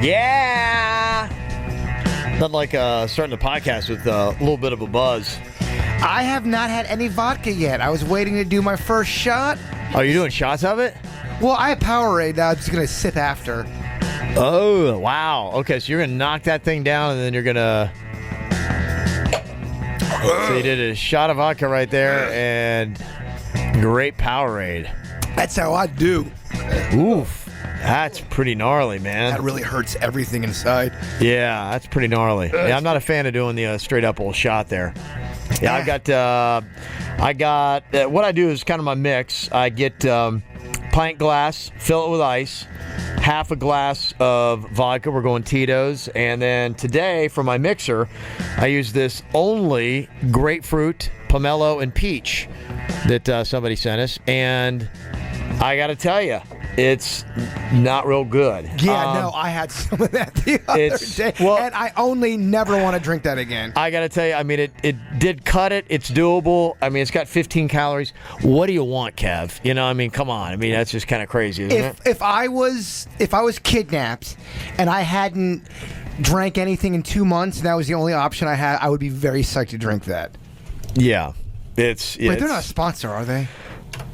Yeah! Nothing like starting the podcast with a little bit of a buzz. I have not had any vodka yet. I was waiting to do my first shot. Oh, you're doing shots of it? Well, I have Powerade now. I'm just going to sip after. Oh, wow. Okay, so you're going to knock that thing down and then you're going to... So you did a shot of vodka right there and great Powerade. That's how I do. Oof. That's pretty gnarly, man. That really hurts everything inside. Yeah, that's pretty gnarly. Yeah, I'm not a fan of doing the straight up old shot there. Yeah, I got what I do is kind of my mix. I get pint glass, fill it with ice, half a glass of vodka. We're going Tito's. And then today for my mixer, I use this only grapefruit, pomelo, and peach that somebody sent us. And I got to tell you, it's not real good. Yeah, no, I had some of that the other day, and I only never want to drink that again. I got to tell you, I mean, it did cut it. It's doable. I mean, it's got 15 calories. What do you want, Kev? You know, I mean, come on. I mean, that's just kind of crazy, isn't it? If I was kidnapped and I hadn't drank anything in 2 months, and that was the only option I had, I would be very psyched to drink that. Yeah, Wait, they're not a sponsor, are they?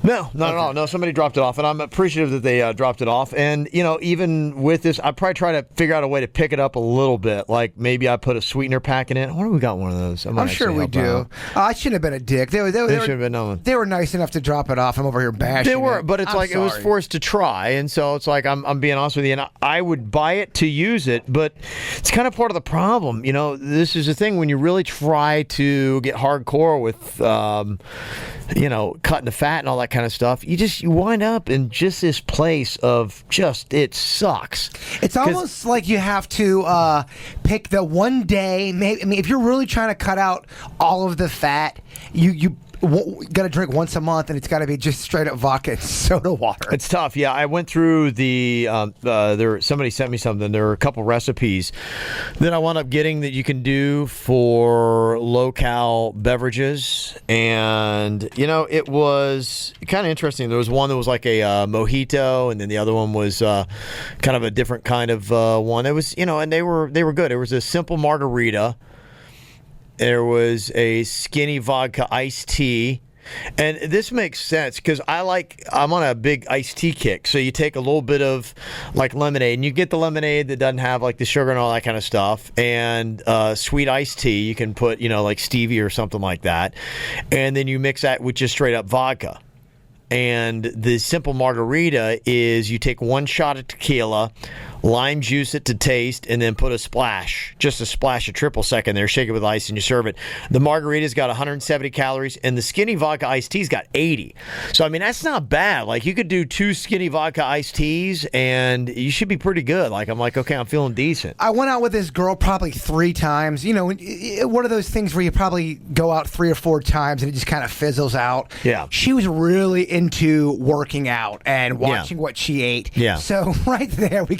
No, not at all. No, somebody dropped it off, and I'm appreciative that they dropped it off. And, you know, even with this, I probably try to figure out a way to pick it up a little bit. Like maybe I put a sweetener pack in it. I wonder if we got one of those. I'm sure we do. I shouldn't have been a dick. They should have been known. They were nice enough to drop it off. I'm over here bashing They were, it. but it's I'm like sorry. it was forced to try. And so it's like I'm being honest with you. And I would buy it to use it, but it's kind of part of the problem. You know, this is the thing when you really try to get hardcore with, you know, cutting the fat and all that kind of stuff. You wind up in just this place of just, it sucks. It's almost like you have to pick the one day. Maybe, I mean, if you're really trying to cut out all of the fat, you got to drink once a month, and it's got to be just straight up vodka and soda water. It's tough. Yeah, I went through the somebody sent me something. There were a couple recipes that I wound up getting that you can do for low-cal beverages, and you know, it was kind of interesting. There was one that was like a mojito, and then the other one was kind of a different kind of one. It was, you know, and they were good. It was a simple margarita. There was a skinny vodka iced tea. And this makes sense because I'm on a big iced tea kick. So you take a little bit of like lemonade, and you get the lemonade that doesn't have like the sugar and all that kind of stuff, and sweet iced tea. You can put, you know, like stevia or something like that. And then you mix that with just straight up vodka. And the simple margarita is you take one shot of tequila, lime juice it to taste, and then put just a splash of triple sec in there, shake it with ice, and you serve it. The margarita's got 170 calories, and the skinny vodka iced tea's got 80. So, I mean, that's not bad. Like, you could do 2 skinny vodka iced teas, and you should be pretty good. Like, I'm like, okay, I'm feeling decent. I went out with this girl probably 3 times. You know, one of those things where you probably go out 3 or 4 times, and it just kind of fizzles out. Yeah. She was really into working out and watching what she ate. Yeah. So, right there, we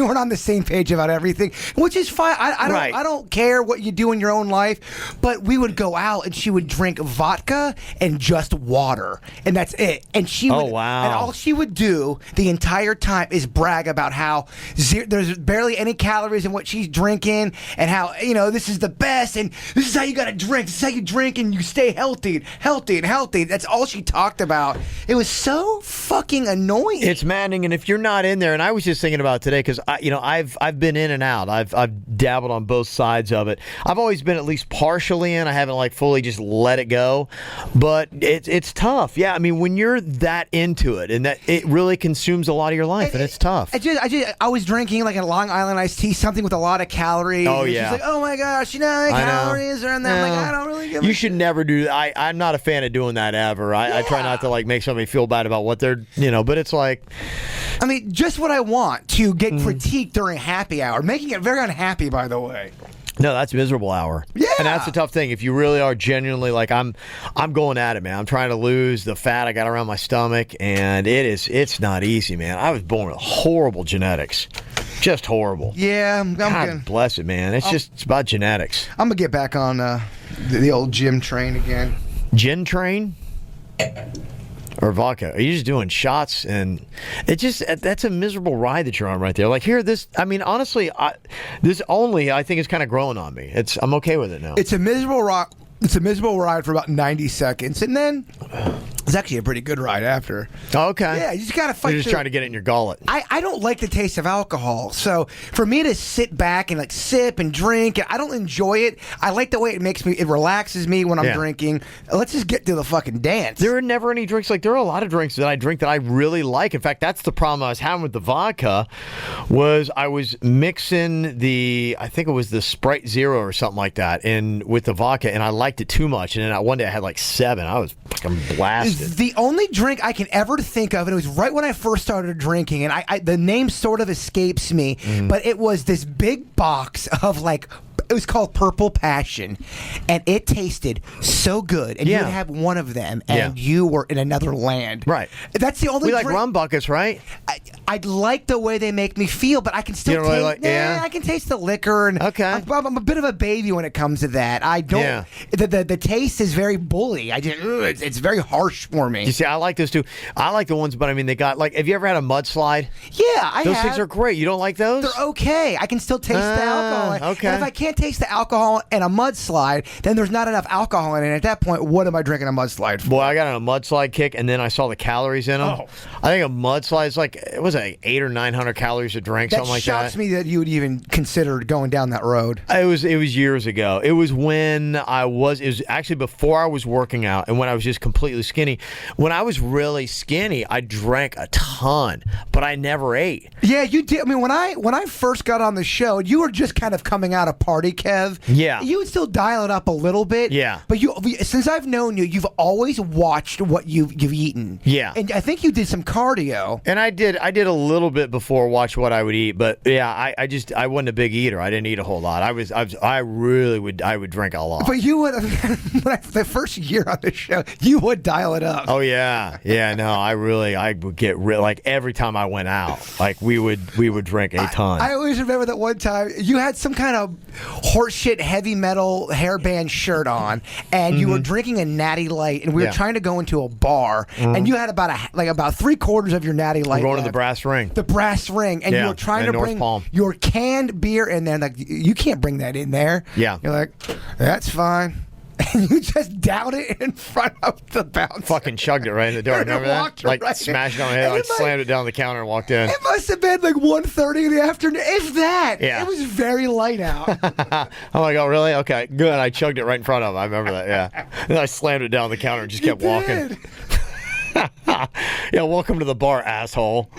weren't on the same page about everything, which is fine. I don't care what you do in your own life, but we would go out and she would drink vodka and just water, and that's it. And she would, and all she would do the entire time is brag about how there's barely any calories in what she's drinking, and how, you know, this is the best, and this is how you gotta drink. This is how you drink and you stay healthy. That's all she talked about. It was so fucking annoying. It's maddening, and if you're not in there, and I was just thinking about today because I've been in and out. I've dabbled on both sides of it. I've always been at least partially in. I haven't like fully just let it go, but it's tough. Yeah, I mean, when you're that into it, and that it really consumes a lot of your life, and it's tough. I was drinking like a Long Island iced tea, something with a lot of calories. Oh, and yeah. She's like, oh my gosh, you know how many calories are in that? I'm like, I don't really give You should never do that. I'm not a fan of doing that ever. I try not to like make somebody feel bad about what they're, you know, but it's like, I mean, just what I want to get critiqued during happy hour, making it very unhappy, by the way. No, that's miserable hour. Yeah. And that's the tough thing. If you really are genuinely like, I'm going at it, man. I'm trying to lose the fat I got around my stomach, and it's not easy, man. I was born with horrible genetics. Just horrible. Yeah. God bless it, man. It's about genetics. I'm going to get back on the old gym train again. Gin train? or vodka. Are you just doing shots? And that's a miserable ride that you're on right there. Like here, honestly, this only I think is kind of growing on me. I'm okay with it now. It's a miserable ride. It's a miserable ride for about 90 seconds, and then it's actually a pretty good ride after. Okay. Yeah, you just gotta fight. You're just trying to get it in your gullet. I don't like the taste of alcohol, so for me to sit back and like sip and drink, I don't enjoy it. I like the way it relaxes me when I'm drinking. Let's just get to the fucking dance. There are never any drinks there are a lot of drinks that I drink that I really like. In fact, that's the problem I was having with the vodka. Was I was mixing I think it was the Sprite Zero or something like that, with the vodka, and I liked it too much. And then one day I had like 7. I was fucking blasted. The only drink I can ever think of, and it was right when I first started drinking, and the name sort of escapes me, but it was this big box of it was called Purple Passion, and it tasted so good. And you would have one of them, and you were in another land. Right. That's the only. We like rum buckets, right? I like the way they make me feel, but I can still taste. I can taste the liquor, and I'm a bit of a baby when it comes to that. I don't. Yeah. The taste is very bully. It's very harsh for me. You see, I like those too. I like the ones, but I mean, they got have you ever had a mudslide? Yeah, those things are great. You don't like those? They're okay. I can still taste the alcohol. Okay. And if I can't taste the alcohol in a mudslide, then there's not enough alcohol in it. At that point, what am I drinking a mudslide for? Boy, I got on a mudslide kick, and then I saw the calories in them. Oh. I think a mudslide is it was 800 or 900 calories a drink, something like that. That shocks me that you would even consider going down that road. It was years ago. It was when it was actually before I was working out and when I was just completely skinny. When I was really skinny, I drank a ton, but I never ate. Yeah, you did. I mean, when I first got on the show, you were just kind of coming out of party, Kev. Yeah. You would still dial it up a little bit. Yeah. But since I've known you, you've always watched what you've eaten. Yeah. And I think you did some cardio. And I did a little bit before watch what I would eat, but yeah, I wasn't a big eater. I didn't eat a whole lot. I would drink a lot. But you would the first year on the show, you would dial it up. Oh yeah. Yeah, no, I would get every time I went out, we would drink a ton. I always remember that one time you had some kind of horseshit heavy metal hairband shirt on, and you were drinking a Natty Light, and we were trying to go into a bar, and you had about 3/4 of your Natty Light. We're going to the brass ring. The brass ring, and you were trying to bring your canned beer in there. You can't bring that in there. Yeah, you're like, that's fine. And you just downed it in front of the bouncer. Fucking chugged it right in the door. Remember that? Smashed it on my head. Slammed it down the counter and walked in. It must have been 1:30 in the afternoon. If that. Yeah. It was very light out. I'm like, oh, really? Okay, good. I chugged it right in front of him. I remember that, yeah. Then I slammed it down the counter and just kept walking. Yeah, welcome to the bar, asshole.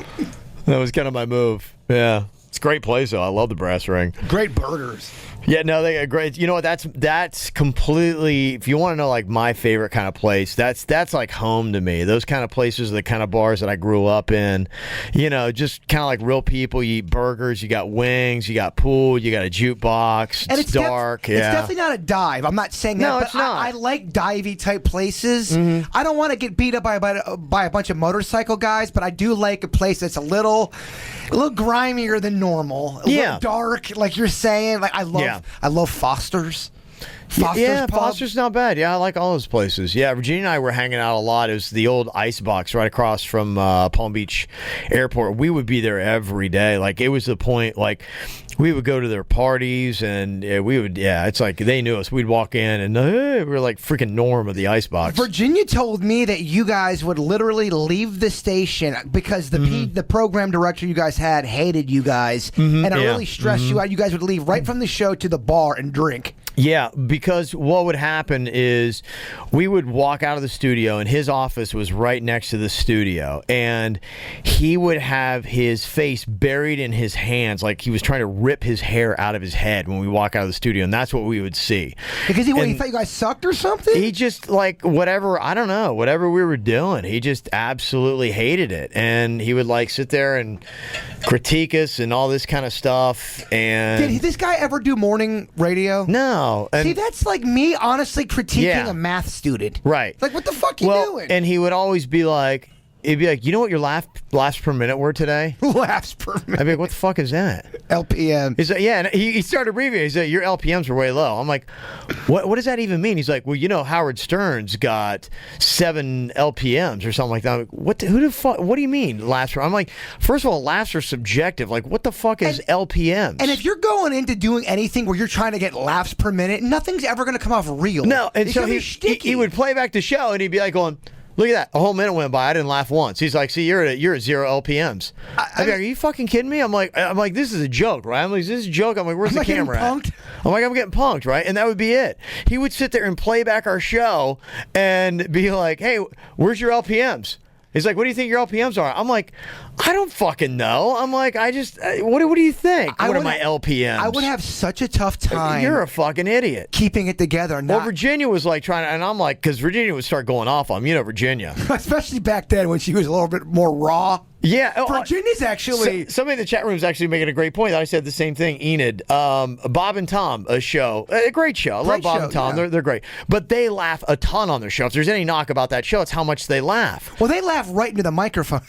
That was kind of my move. Yeah. It's a great place, though. I love the brass ring. Great burgers. Yeah, no, they are great. You know what? That's completely. If you want to know my favorite kind of place, that's home to me. Those kind of places are the kind of bars that I grew up in. Just kind of like real people. You eat burgers, you got wings, you got pool, you got a jukebox. It's dark. It's definitely not a dive. I'm not saying that. No, but it's not. I like divey type places. Mm-hmm. I don't want to get beat up by a bunch of motorcycle guys, but I do like a place that's a little grimier than normal. A little dark, like you're saying. I love Foster's. Foster's not bad. Yeah, I like all those places. Yeah, Virginia and I were hanging out a lot. It was the old ice box right across from Palm Beach Airport. We would be there every day. It was the point, we would go to their parties, and it's they knew us. We'd walk in, and we were like freaking Norm of the ice box. Virginia told me that you guys would literally leave the station because the program director you guys had hated you guys, and it really stressed you out. You guys would leave right from the show to the bar and drink. Yeah, because what would happen is we would walk out of the studio, and his office was right next to the studio, and he would have his face buried in his hands like he was trying to rip his hair out of his head when we walk out of the studio, and that's what we would see. Because he thought you guys sucked or something? He just, whatever, I don't know, whatever we were doing, he just absolutely hated it, and he would, sit there and critique us and all this kind of stuff, and... Did this guy ever do morning radio? No. And see, that's like me honestly critiquing a math student. Right. What the fuck you doing? And he would always be like, it'd be like, you know what your laughs per minute were today? Laughs per minute. I'd be like, what the fuck is that? LPM. He's like, yeah, and he started abbreviating. He said, your LPMs were way low. I'm like, what does that even mean? He's like, well, you know, Howard Stern's got 7 LPMs or something like that. I'm like, what do you mean laughs per? I'm like, first of all, laughs are subjective. Like, what the fuck is LPMs? And if you're going into doing anything where you're trying to get laughs per minute, nothing's ever going to come off real. No, and so he would play back the show and he'd be like going, look at that. A whole minute went by. I didn't laugh once. He's like, see, you're at 0 LPMs. I'd be like, are you fucking kidding me? I'm like, this is a joke, right? I'm like, is this a joke? I'm like, where's the camera at? I'm like, I'm getting punked, right? And that would be it. He would sit there and play back our show and be like, hey, where's your LPMs? He's like, what do you think your LPMs are? I'm like, I don't fucking know. I'm like, what do you think? What are my LPMs? I would have such a tough time. You're a fucking idiot. Keeping it together. Well, Virginia was like trying to, and I'm like, because Virginia would start going off on me, Virginia. Especially back then when she was a little bit more raw. Yeah. Virginia's actually... somebody in the chat room is actually making a great point. I said the same thing, Enid. Bob and Tom, a show. A great show. I love Bob and Tom. Yeah. They're great. But they laugh a ton on their show. If there's any knock about that show, it's how much they laugh. Well, they laugh right into the microphone.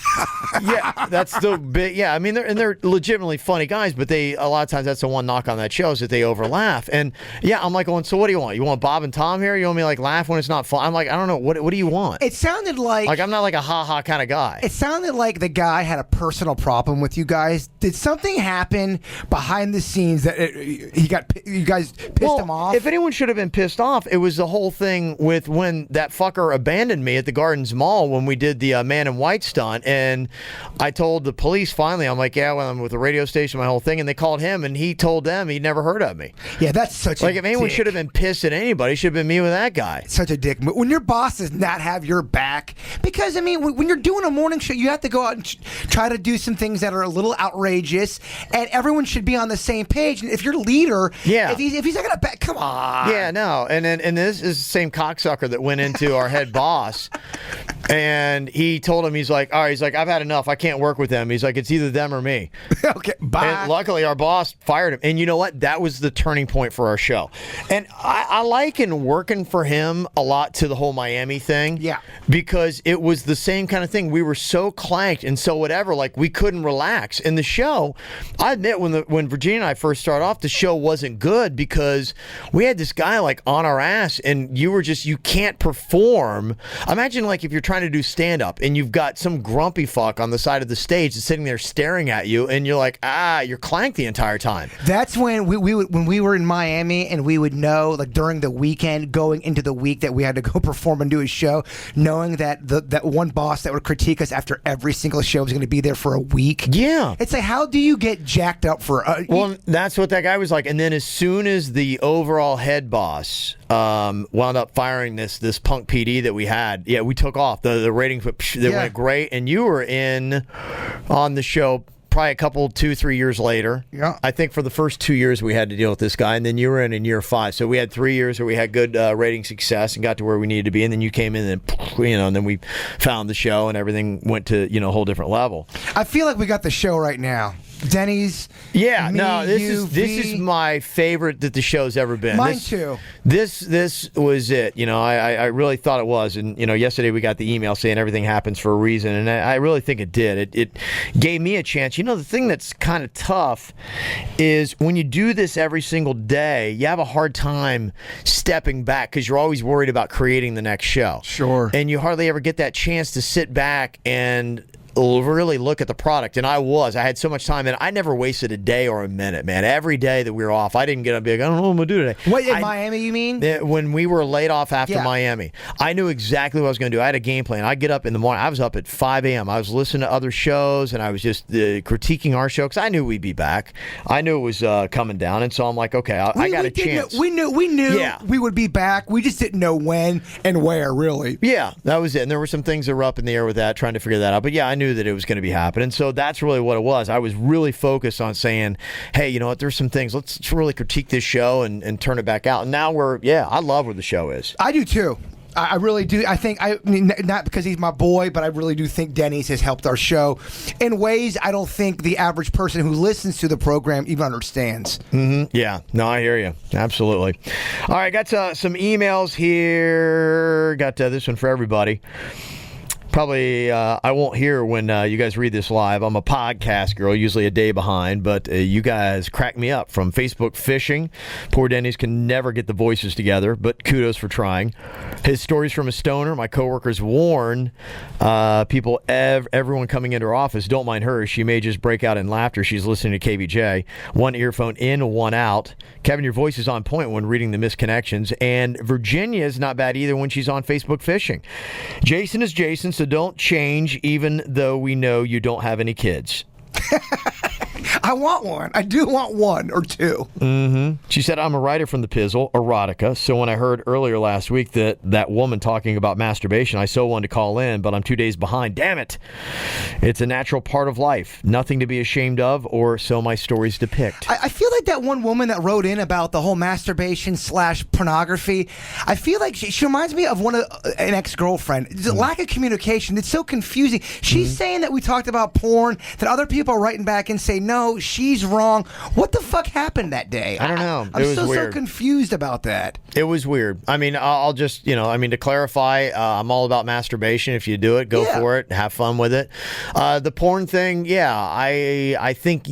Yeah, that's the big... Yeah, I mean, they're legitimately funny guys, but a lot of times that's the one knock on that show is that they overlaugh. And yeah, I'm like going, so what do you want? You want Bob and Tom here? You want me to like laugh when it's not fun? I'm like, I don't know. What do you want? It sounded like... Like, I'm not like a ha-ha kind of guy. It sounded like the guy had a personal problem with you guys. Did something happen behind the scenes that you guys pissed him off? If anyone should have been pissed off, it was the whole thing with when that fucker abandoned me at the Gardens Mall when we did the Man in White stunt, and I told the police finally, I'm like, yeah, well, I'm with the radio station, my whole thing, and they called him, and he told them he'd never heard of me. Yeah, that's such like, if anyone should have been pissed at anybody, it should have been me with that guy. Such a dick. When your boss does not have your back, because, I mean, when you're doing a morning show, you have to go out and try to do some things that are a little outrageous, and everyone should be on the same page. And if your leader, if he's not gonna back, come on. Yeah, no. And this is the same cocksucker that went into our head boss, and he told him, he's like, all right, he's like, I've had enough. I can't work with them. He's like, it's either them or me. Okay, bye. And luckily, our boss fired him. And you know what? That was the turning point for our show. And I liken working for him a lot to the whole Miami thing. Yeah. Because it was the same kind of thing. We were so clanked and so whatever, like we couldn't relax. And the show, I admit, when Virginia and I first started off, the show wasn't good because we had this guy like on our ass, and you can't perform. Imagine like if you're trying to do stand-up and you've got some grumpy fuck on the side of the stage that's sitting there staring at you, and you're like, you're clanked the entire time. That's when when we were in Miami, and we would know, like during the weekend, going into the week that we had to go perform and do a show, knowing that that one boss that would critique us after every single show was going to be there for a week. Yeah. It's like, how do you get jacked up for well, that's what that guy was like. And then as soon as the overall head boss wound up firing this punk PD that we had, we took off. The ratings went great. And you were in on the show probably a couple, 2-3 years later. Yeah. I think for the first 2 years we had to deal with this guy, and then you were in year 5. So we had 3 years where we had good rating success and got to where we needed to be, and then you came in and and then we found the show and everything went to a whole different level. I feel like we got the show right now. Denny's. Yeah, this is my favorite that the show's ever been. Mine too. This was it. I really thought it was. And yesterday we got the email saying everything happens for a reason, and I really think it did. It gave me a chance. The thing that's kind of tough is when you do this every single day, you have a hard time stepping back because you're always worried about creating the next show. Sure. And you hardly ever get that chance to sit back and really look at the product. And I had so much time, and I never wasted a day or a minute, man. Every day that we were off, I didn't get up and be like, I don't know what I'm gonna do today. What, in Miami you mean? When we were laid off after Miami, I knew exactly what I was gonna do. I had a game plan. I'd get up in the morning. I was up at 5 a.m. I was listening to other shows, and I was just critiquing our show because I knew we'd be back. I knew it was coming down, and so I'm like, okay, I got a chance. We knew we would be back. We just didn't know when and where, really. Yeah, that was it. And there were some things that were up in the air with that, trying to figure that out. But yeah, I knew that it was going to be happening. So that's really what it was. I was really focused on saying, hey, you know what, there's some things. Let's really critique this show and turn it back out. And now I love where the show is. I do too. I really do. I mean, not because he's my boy, but I really do think Denny's has helped our show in ways I don't think the average person who listens to the program even understands. Mm-hmm. Yeah. No, I hear you. Absolutely. All right. Got some emails here. Got this one for everybody. Probably I won't hear when you guys read this live. I'm a podcast girl, usually a day behind, but you guys crack me up from Facebook fishing. Poor Denny's can never get the voices together, but kudos for trying. His stories from a stoner. My coworkers warn people, everyone coming into her office, don't mind her. She may just break out in laughter. She's listening to KVJ. One earphone in, one out. Kevin, your voice is on point when reading the misconnections. And Virginia is not bad either when she's on Facebook fishing. Jason is Jason, so don't change, even though we know you don't have any kids. I want one. I do want one or two. Mm-hmm. She said, I'm a writer from the Pizzle, erotica. So when I heard earlier last week that woman talking about masturbation, I so wanted to call in, but I'm 2 days behind. Damn it. It's a natural part of life. Nothing to be ashamed of, or so my stories depict. I feel like that one woman that wrote in about the whole masturbation / pornography, I feel like she reminds me of an ex-girlfriend. The lack of communication. It's so confusing. She's saying that we talked about porn, that other people are writing back and say, no, she's wrong. What the fuck happened that day? I don't know. I'm so confused about that. It was weird. I mean, I'll just, to clarify, I'm all about masturbation. If you do it, go for it. Have fun with it. The porn thing, I think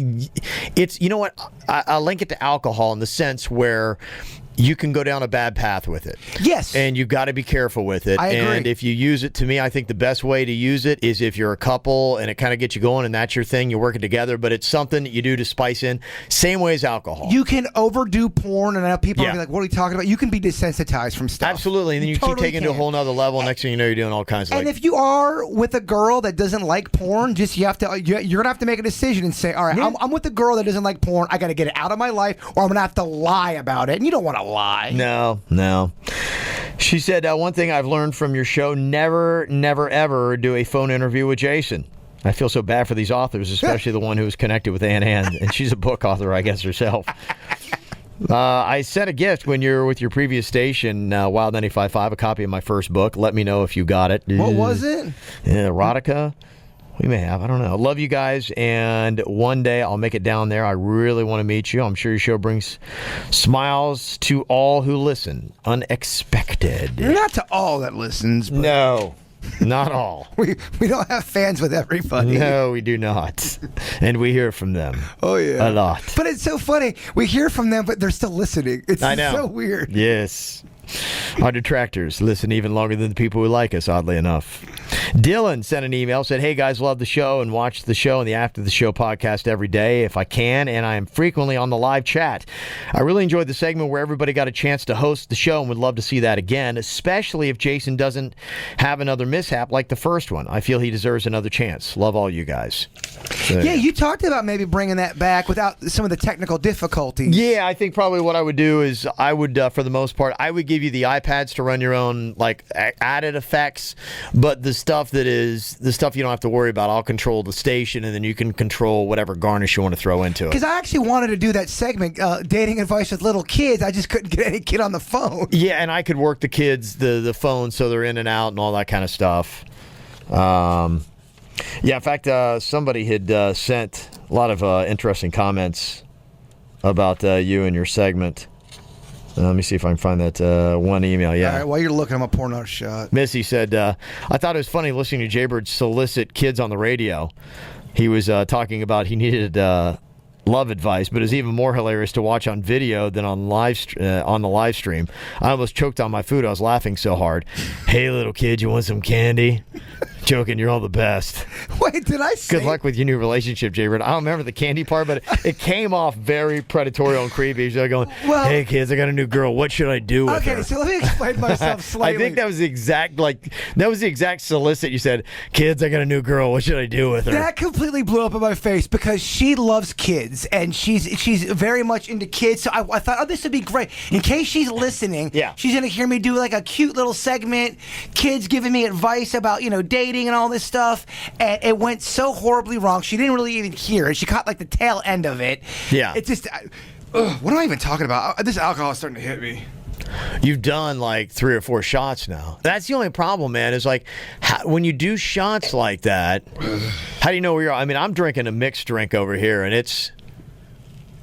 it's, you know what? I link it to alcohol in the sense where you can go down a bad path with it. Yes. And you've got to be careful with it. I agree. And if you use it, to me, I think the best way to use it is if you're a couple and it kind of gets you going and that's your thing, you're working together, but it's something that you do to spice in. Same way as alcohol. You can overdo porn and I know people are like, what are you talking about? You can be desensitized from stuff. Absolutely. And then you keep taking it to a whole nother level. Next thing you know, you're doing all kinds of if you are with a girl that doesn't like porn, you're going to have to make a decision and say, all right, I'm with a girl that doesn't like porn. I got to get it out of my life or I'm going to have to lie about it. And you don't want to lie. No. She said, one thing I've learned from your show, never, ever do a phone interview with Jason. I feel so bad for these authors, especially the one who was connected with Ann, and she's a book author, I guess, herself. I sent a gift when you're with your previous station, Wild 95.5, a copy of my first book. Let me know if you got it. What was it? Erotica. We may have. I don't know. Love you guys, and one day I'll make it down there. I really want to meet you. I'm sure your show brings smiles to all who listen. Unexpected. Not to all that listens. But no, not all. we don't have fans with everybody. No, we do not. And we hear from them. Oh, yeah. A lot. But it's so funny. We hear from them, but they're still listening. I know. So weird. Yes. Our detractors listen even longer than the people who like us, oddly enough. Dylan sent an email, said, hey guys, love the show and watch the show and the After the Show podcast every day if I can, and I am frequently on the live chat. I really enjoyed the segment where everybody got a chance to host the show and would love to see that again, especially if Jason doesn't have another mishap like the first one. I feel he deserves another chance. Love all you guys. So, yeah, you talked about maybe bringing that back without some of the technical difficulties. Yeah, I think probably what I would do is I would, for the most part, I would give you the iPads to run your own added effects, but the stuff you don't have to worry about, I'll control the station, and then you can control whatever garnish you want to throw into it. Because I actually wanted to do that segment, dating advice with little kids. I just couldn't get any kid on the phone. Yeah, and I could work the kids the phone so they're in and out and all that kind of stuff. Yeah, in fact, somebody had sent a lot of interesting comments about you and your segment. Let me see if I can find that one email. Yeah. All right, while you're looking, I'm going to pour another shot. Missy said, I thought it was funny listening to Jaybird solicit kids on the radio. He was talking about he needed love advice, but it's even more hilarious to watch on video than on the live stream. I almost choked on my food. I was laughing so hard. Hey, little kid, you want some candy? Joking, you're all the best. Wait, did I say? Good luck with your new relationship, Jaybird. I don't remember the candy part, but it came off very predatory and creepy. He's like going, hey, kids, I got a new girl. What should I do with her? Okay, so let me explain myself slightly. I think that was the exact solicit. You said, kids, I got a new girl. What should I do with her? That completely blew up in my face because she loves kids, and she's very much into kids. So I thought, this would be great. In case she's listening, she's going to hear me do like a cute little segment, kids giving me advice about, dating and all this stuff, and it went so horribly wrong. She didn't really even hear it. She caught like the tail end of it. Yeah. It's just, what am I even talking about? This alcohol is starting to hit me. You've done like 3 or 4 shots now. That's the only problem, man, is like when you do shots like that, how do you know where you're at? I mean, I'm drinking a mixed drink over here, and it's,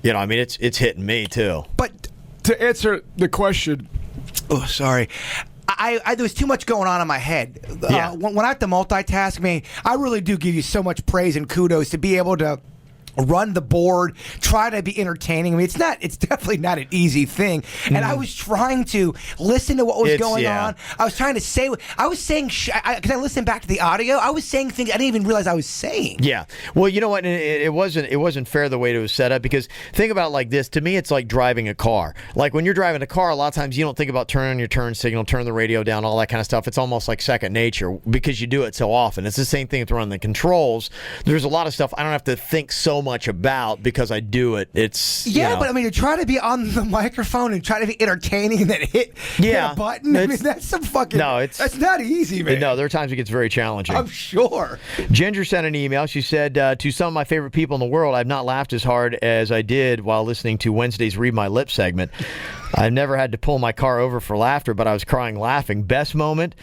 it's hitting me too. But to answer the question, sorry. there was too much going on in my head. When I have to multitask, I really do give you so much praise and kudos to be able to run the board, try to be entertaining. It's definitely not an easy thing. And I was trying to listen to what was going on. I was trying to say, because I listened back to the audio, I was saying things I didn't even realize I was saying. Yeah. Well, you know what? It wasn't fair the way it was set up, because think about it like this. To me, it's like driving a car. Like when you're driving a car, a lot of times you don't think about turning on your turn signal, turn the radio down, all that kind of stuff. It's almost like second nature because you do it so often. It's the same thing with running the controls. There's a lot of stuff I don't have to think so much about because I do it. It's but to try to be on the microphone and try to be entertaining and then hit a button. That's some fucking. No, that's not easy, man. No, there are times it gets very challenging. I'm sure. Ginger sent an email. She said, to some of my favorite people in the world, I've not laughed as hard as I did while listening to Wednesday's Read My Lips segment. I've never had to pull my car over for laughter, but I was crying laughing. Best moment,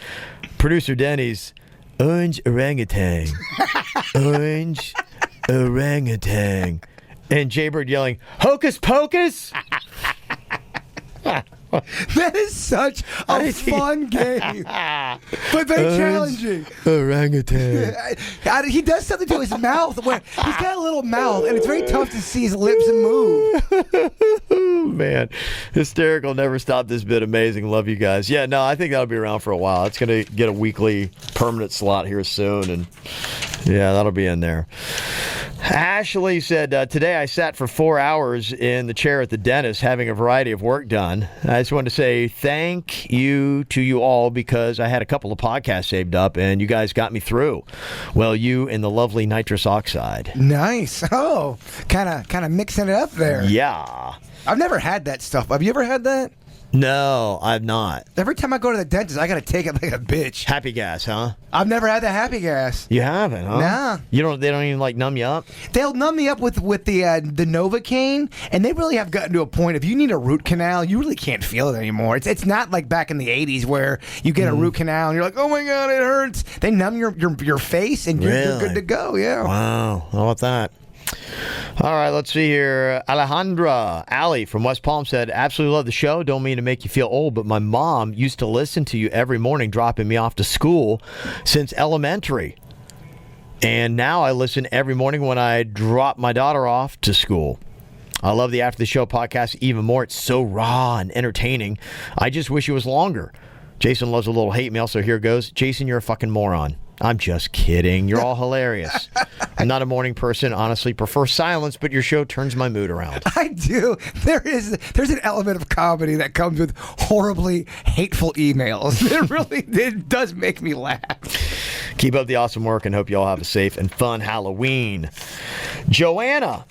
producer Denny's orange orangutan. Orange orangutan. And Jaybird yelling, "Hocus pocus!" That is such a fun game, but very challenging. Orangutan. He does something to his mouth where he's got a little mouth, and it's very tough to see his lips move. Man, hysterical. Never stop this bit. Amazing. Love you guys. Yeah, no, I think that'll be around for a while. It's going to get a weekly permanent slot here soon, and yeah, that'll be in there. Ashley said, today I sat for 4 hours in the chair at the dentist having a variety of work done. I just wanted to say thank you to you all because I had a couple of podcasts saved up and you guys got me through. Well, you and the lovely nitrous oxide. Nice. Oh, kind of mixing it up there. Yeah. I've never had that stuff. Have you ever had that? No, I've not. Every time I go to the dentist, I got to take it like a bitch. Happy gas, huh? I've never had the happy gas. You haven't, huh? Nah. They don't even like numb you up? They'll numb me up with the Novocaine, and they really have gotten to a point, if you need a root canal, you really can't feel it anymore. It's not like back in the 80s where you get a root canal and you're like, oh my God, it hurts. They numb your face and you're good to go, yeah. Wow, how about that? All right, let's see here. Alejandra Ali from West Palm said, absolutely love the show. Don't mean to make you feel old, but my mom used to listen to you every morning dropping me off to school since elementary. And now I listen every morning when I drop my daughter off to school. I love the After the Show podcast even more. It's so raw and entertaining. I just wish it was longer. Jason loves a little hate mail, so here goes. Jason, you're a fucking moron. I'm just kidding. You're all hilarious. I'm not a morning person. Honestly, prefer silence, but your show turns my mood around. I do. There's an element of comedy that comes with horribly hateful emails. It does make me laugh. Keep up the awesome work and hope you all have a safe and fun Halloween. Joanna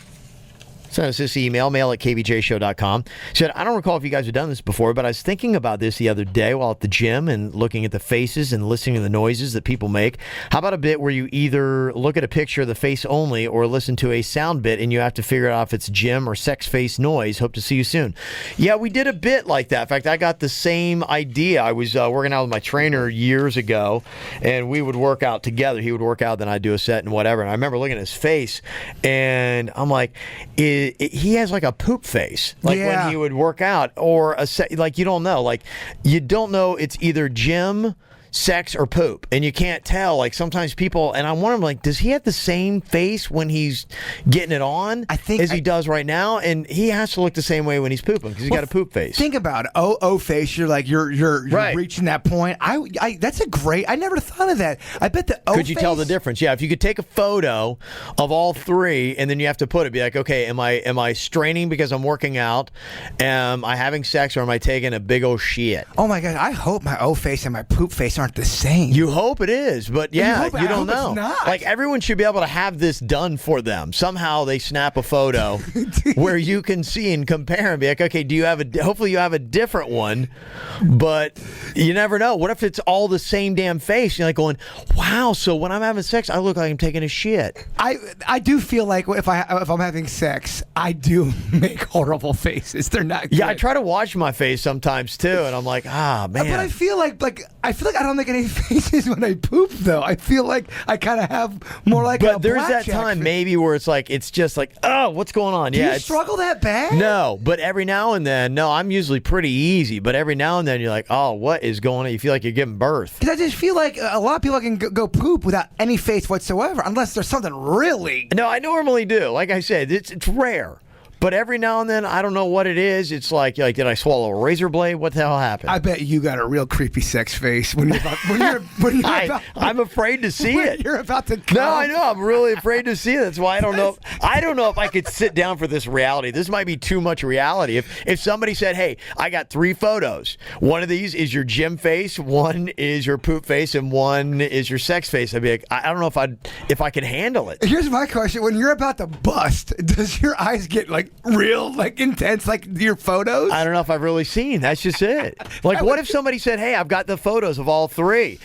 sent us this email, mail@kvjshow.com. Said, I don't recall if you guys have done this before, but I was thinking about this the other day while at the gym and looking at the faces and listening to the noises that people make. How about a bit where you either look at a picture of the face only or listen to a sound bit and you have to figure out if it's gym or sex face noise? Hope to see you soon. Yeah, we did a bit like that. In fact, I got the same idea. I was working out with my trainer years ago, and we would work out together. He would work out, then I'd do a set and whatever. And I remember looking at his face, and I'm like, he has like a poop face, like when he would work out, or like you don't know, it's either gym, sex, or poop, and you can't tell. Like sometimes people, and I'm wondering, like, does he have the same face when he's getting it on as he does right now? And he has to look the same way when he's pooping because he's got a poop face. Think about it. O face. You're like you're right. Reaching that point. That's a great. I never thought of that. I bet the O. Could you tell the difference? Yeah, if you could take a photo of all three and then you have to put it, be like, okay, am I straining because I'm working out? Am I having sex, or am I taking a big old shit? Oh my God! I hope my O face and my poop face aren't the same. You hope it is, but yeah, you don't know. It's not. Like everyone should be able to have this done for them. Somehow they snap a photo where you can see and compare and be like, okay, hopefully you have a different one, but you never know. What if it's all the same damn face? You're like going, wow, so when I'm having sex, I look like I'm taking a shit. I do feel like if I'm having sex, I do make horrible faces. They're not good. Yeah, I try to wash my face sometimes too, and I'm like, man. But I feel like I don't don't make any faces when I poop, though. I feel like I kind of have more like but a there's that blackjack time face. maybe where it's just like, oh, what's going on? Do yeah, you struggle that bad? No, but every now and then, no, I'm usually pretty easy. But every now and then, you're like, oh, what is going on? You feel like you're giving birth. Because I just feel like a lot of people can go poop without any face whatsoever, unless there's something really. No, I normally do. Like I said, it's rare. But every now and then, I don't know what it is. It's like did I swallow a razor blade? What the hell happened? I bet you got a real creepy sex face when you're about, I'm afraid to see it. You're about to come. No, I know. I'm really afraid to see it. That's why I don't know. I don't know if I could sit down for this reality. This might be too much reality. If somebody said, "Hey, I got 3 photos. One of these is your gym face, one is your poop face, and one is your sex face," I'd be like, I don't know if I could handle it. Here's my question: when you're about to bust, does your eyes get real, intense, like your photos? I don't know if I've really seen. That's just it. Like, what if somebody said, "Hey, I've got the photos of all 3."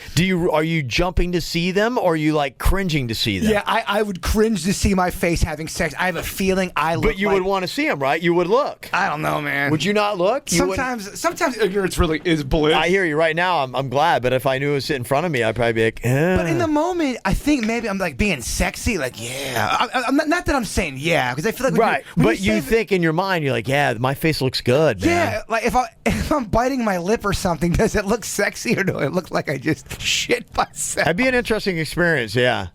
Are you jumping to see them, or are you cringing to see them? Yeah, I would cringe to see my face having sex. I have a feeling I look. But you would want to see them, right? You would look. I don't know, man. Would you not look? Sometimes ignorance really is bliss. I hear you right now. I'm glad, but if I knew it was sitting in front of me, I'd probably be like, But in the moment, I think maybe I'm being sexy. Yeah. I'm not that I'm saying yeah, because I feel like right. But you think in your mind, you're like, yeah, my face looks good, man. Yeah, if I'm biting my lip or something, does it look sexy or do it look like I just shit myself? That'd be an interesting experience, yeah.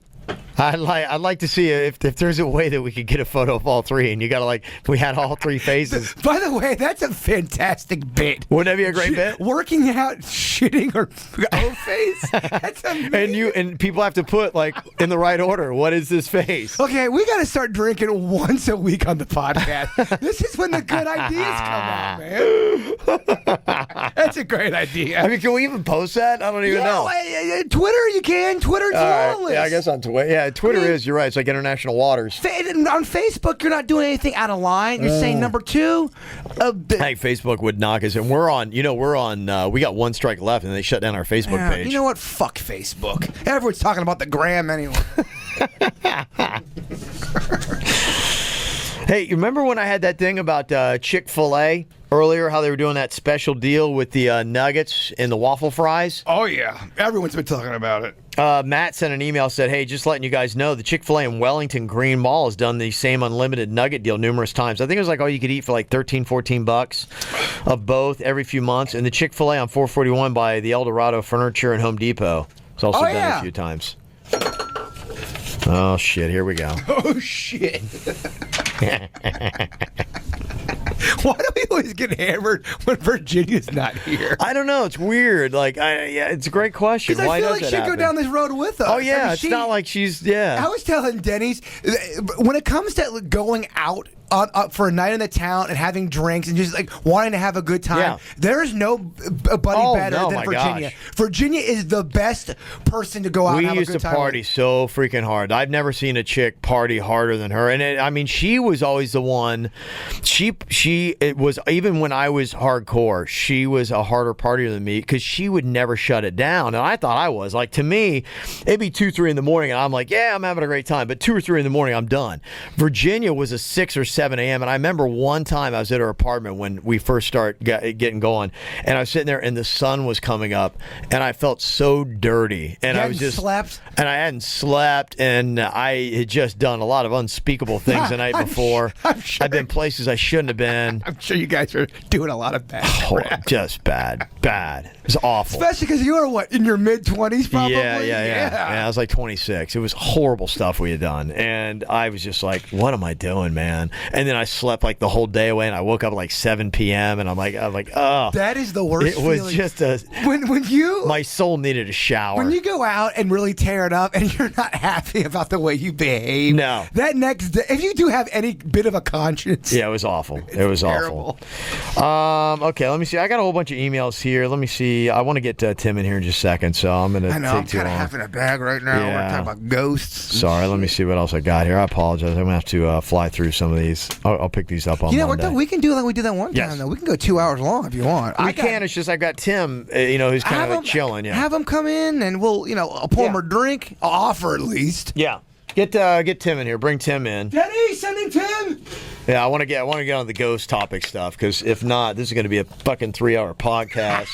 I'd like to see if there's a way that we could get a photo of all 3, and you gotta if we had all 3 faces. By the way, that's a fantastic bit. Wouldn't that be a great bit? Working out, shitting, or face. That's amazing. And people have to put in the right order. What is this face? Okay, we gotta start drinking once a week on the podcast. This is when the good ideas come out, man. That's a great idea. I mean, can we even post that? I don't even know. Twitter, you can. Twitter's lawless. Yeah, I guess on Twitter. Yeah, Twitter is. You're right. It's like international waters. On Facebook, you're not doing anything out of line. You're saying number 2. Hey, Facebook would knock us, and we're on. We got 1 strike left, and they shut down our Facebook page. You know what? Fuck Facebook. Everyone's talking about the gram anyway. Hey, you remember when I had that thing about Chick-fil-A earlier, how they were doing that special deal with the nuggets and the waffle fries? Oh, yeah. Everyone's been talking about it. Matt sent an email, said, hey, just letting you guys know, the Chick-fil-A in Wellington Green Mall has done the same unlimited nugget deal numerous times. I think it was all you could eat for $13, $14 of both every few months. And the Chick-fil-A on 441 by the El Dorado Furniture and Home Depot has also done it a few times. Oh, shit. Here we go. Oh, shit. Why do we always get hammered when Virginia's not here? I don't know. It's weird. It's a great question. Why does I feel like she'd go down this road with us. Oh, yeah. It's not like she's, yeah. I was telling Denny's, when it comes to going out for a night in the town and having drinks and just wanting to have a good time, there's no buddy better than Virginia. Gosh. Virginia is the best person to go out and have a good time. We used to party so freaking hard. I've never seen a chick party harder than her. And she was always the one. It was, even when I was hardcore, she was a harder partier than me because she would never shut it down. And I thought I was. To me, it'd be 2, 3 in the morning and I'm like, yeah, I'm having a great time. But 2 or 3 in the morning, I'm done. Virginia was a 6 or 7 a.m. And I remember one time I was at her apartment when we first started getting going, and I was sitting there and the sun was coming up, and I felt so dirty. And I was just slept. And I hadn't slept, and I had just done a lot of unspeakable things the night before. I've been places I shouldn't have been. I'm sure you guys are doing a lot of bad crap. Just bad. It was awful. Especially because you were in your mid-20s probably? Yeah. I was 26. It was horrible stuff we had done. And I was just like, what am I doing, man? And then I slept the whole day away, and I woke up at 7 p.m. and I'm like, oh. That is the worst feeling. It was just my soul needed a shower. When you go out and really tear it up and you're not happy about the way you behave. No. That next day, if you do have any bit of a conscience. Yeah, it was awful. It was terrible. Awful. Okay, let me see. I got a whole bunch of emails here. Let me see. I want to get Tim in here in just a second, so I'm going to take too long. I'm kind of having a bag right now. Yeah. We're talking about ghosts. Sorry, let me see what else I got here. I apologize. I'm going to have to fly through some of these. I'll pick these up on Monday. We can do like we did that one time, though. We can go 2 hours long if you want. We can. It's just I got Tim, who's kind of chilling. Yeah. Have him come in, and we'll, I'll pour him a drink. I'll offer at least. Yeah. Get Tim in here. Bring Tim in. Denny, sending Tim. Yeah, I want to get on the ghost topic stuff, because if not, this is going to be a fucking 3-hour podcast.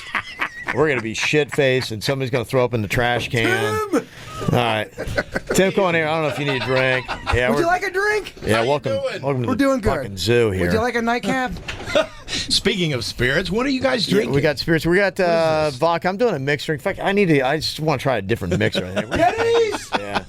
we're going to be shit-faced, and somebody's going to throw up in the trash can. Tim! All right. Tim, come on here. I don't know if you need a drink. Yeah, would you like a drink? Yeah, welcome to the fucking zoo here. Would you like a nightcap? Speaking of spirits, what are you guys drinking? Yeah, we got spirits. We got vodka. I'm doing a mixer. In fact, I just want to try a different mixer. Denny's! Yeah.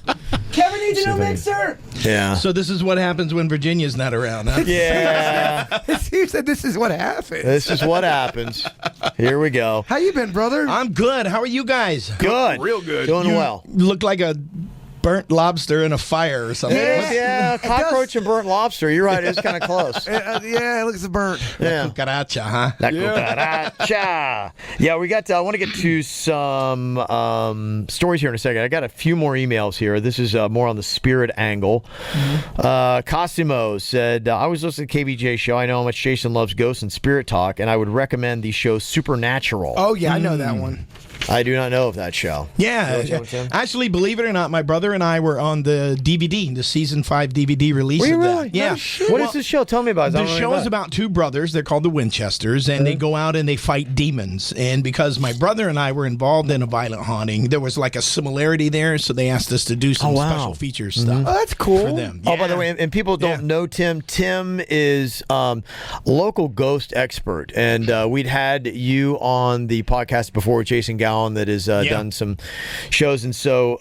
Kevin needs a new mixer. Yeah. So this is what happens when Virginia's not around, huh? Yeah. You said this is what happens. This is what happens. Here we go. How you been, brother? I'm good. How are you guys? Good. Real good. Doing well. Look like a burnt lobster in a fire or something. Yeah, cockroach and burnt lobster. You're right. It's kind of close. Yeah, it looks burnt. Yeah. Cucaracha, huh? La cucaracha. Yeah, we got. I want to get to some stories here in a second. I got a few more emails here. This is more on the spirit angle. Cosimo said, I was listening to the KVJ show. I know how much Jason loves ghosts and spirit talk, and I would recommend the show Supernatural. Oh, yeah, I know that one. I do not know of that show. Yeah. Actually, believe it or not, my brother and I were on the DVD, the season 5 DVD release of really? that. Yeah. What is this show? Tell me about it. The show is about two brothers. They're called the Winchesters, and they go out and they fight demons. And because my brother and I were involved in a violent haunting, there was like a similarity there, so they asked us to do some special feature stuff. Oh, that's cool. For them. Oh, by the way, and people don't know Tim. Tim is local ghost expert, and we'd had you on the podcast before with Jason Gowan that has done some shows, and so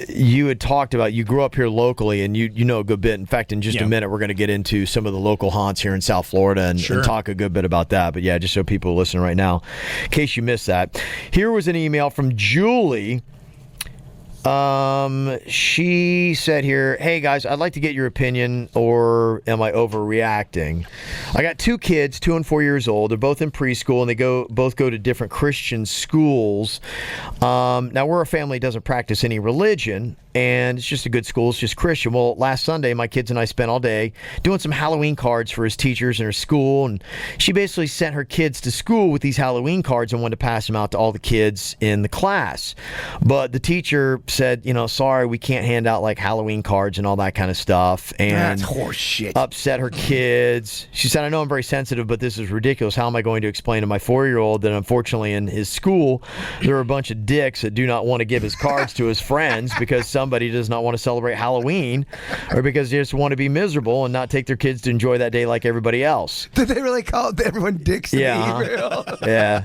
you had talked about you grew up here locally, and you know a good bit. In fact, in just a minute, we're going to get into some of the local haunts here in South Florida and talk a good bit about that. But yeah, just so people listen right now, in case you missed that, here was an email from Julie. She said here, hey guys, I'd like to get your opinion, or am I overreacting? I got two kids, 2 and 4 years old. They're both in preschool, and they both go to different Christian schools. Now we're a family that doesn't practice any religion, and it's just a good school. It's just Christian. Well, last Sunday, my kids and I spent all day doing some Halloween cards for his teachers in her school, and she basically sent her kids to school with these Halloween cards and wanted to pass them out to all the kids in the class. But the teacher said, sorry, we can't hand out like Halloween cards and all that kind of stuff. And that's horse shit. Upset her kids. She said, I know I'm very sensitive, but this is ridiculous. How am I going to explain to my 4-year-old that unfortunately in his school, there are a bunch of dicks that do not want to give his cards to his friends because somebody does not want to celebrate Halloween, or because they just want to be miserable and not take their kids to enjoy that day like everybody else. Did they really call everyone dicks in the email? Yeah.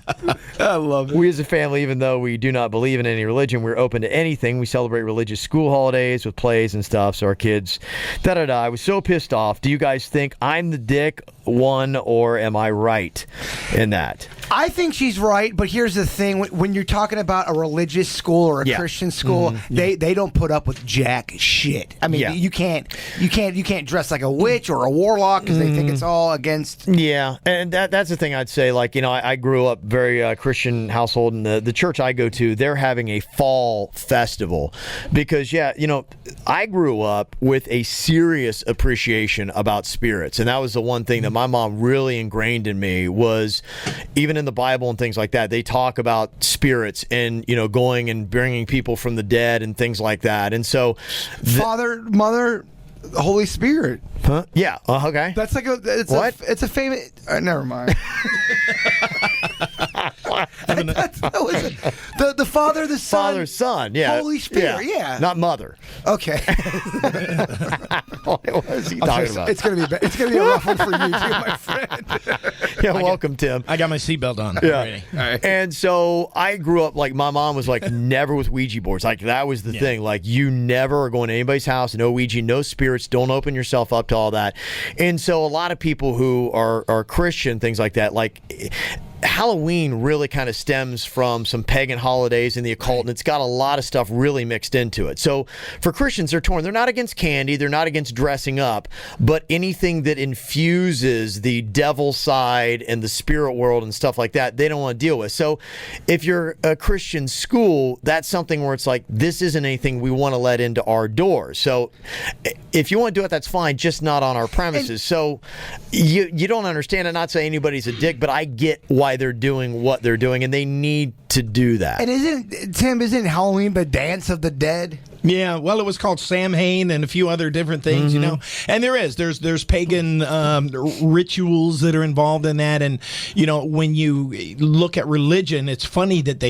I love it. We as a family, even though we do not believe in any religion, we're open to anything. We celebrate religious school holidays with plays and stuff, so our kids, I was so pissed off. Do you guys think I'm the dick one, or am I right in that? I think she's right, but here's the thing: when you're talking about a religious school or a Christian school, they don't put up with jack shit. I mean, you can't dress like a witch or a warlock because they think it's all against. Yeah, and that's the thing I'd say. Like, I grew up very Christian household, and the church I go to, they're having a fall festival because I grew up with a serious appreciation about spirits, and that was the one thing that my mom really ingrained in me was, even in the Bible and things like that, they talk about spirits and going and bringing people from the dead and things like that. And so Father, Mother, Holy Spirit. Huh? Yeah. Okay. That's like it's a famous. Never mind. The Father, the Son, Father, Son, yeah, Holy Spirit, yeah. Not Mother. Okay. What was he talking about? It's gonna be a rough one for you too, my friend. Yeah, welcome, Tim. I got my seatbelt on. Yeah. Right. And so I grew up, like, my mom was like, never with Ouija boards. Like, that was the thing. Like, you never are going to anybody's house, no Ouija, no spirits, don't open yourself up to all that. And so a lot of people who are Christian, things like that, like, Halloween really kind of stems from some pagan holidays and the occult, and it's got a lot of stuff really mixed into it. So for Christians, they're torn. They're not against candy. They're not against dressing up, but anything that infuses the devil side and the spirit world and stuff like that, they don't want to deal with. So if you're a Christian school, that's something where it's like, this isn't anything we want to let into our doors. So if you want to do it, that's fine, just not on our premises. So you don't understand. I'm not saying anybody's a dick, but I get why they're doing what they're doing, and they need to do that. And isn't Halloween the Dance of the Dead? Yeah, well, it was called Samhain and a few other different things, you know. And there's pagan rituals that are involved in that. And you know, when you look at religion, it's funny that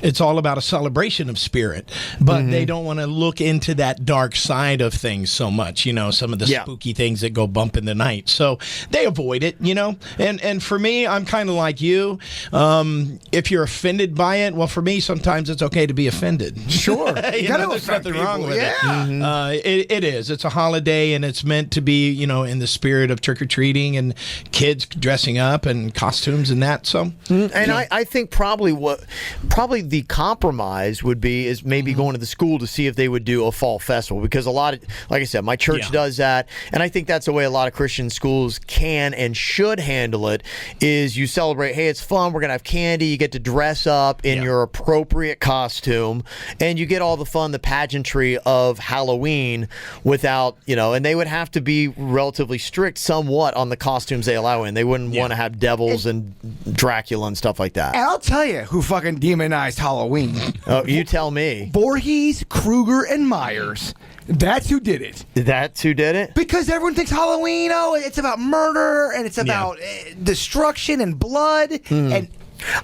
it's all about a celebration of spirit, but they don't want to look into that dark side of things so much. You know, some of the spooky things that go bump in the night, so they avoid it. You know, and for me, I'm kind of like you. If you're offended by it, well, for me, sometimes it's okay to be offended. Sure, you know, there's nothing wrong with it. It is. It's a holiday, and it's meant to be, you know, in the spirit of trick or treating and kids dressing up and costumes and that. So, and I think probably the compromise would be is maybe going to the school to see if they would do a fall festival, because a lot of, like I said, my church does that, and I think that's the way a lot of Christian schools can and should handle it. Is you celebrate, hey, it's fun, we're gonna have candy, you get to dress up in your appropriate costume, and you get all the fun, the pageantry of Halloween without, you know, and they would have to be relatively strict somewhat on the costumes they allow in. They wouldn't want to have devils and Dracula and stuff like that. And I'll tell you who fucking demonized Halloween. Oh, you tell me. Voorhees, Kruger, and Myers. That's who did it. That's who did it? Because everyone thinks Halloween, it's about murder and it's about destruction and blood and...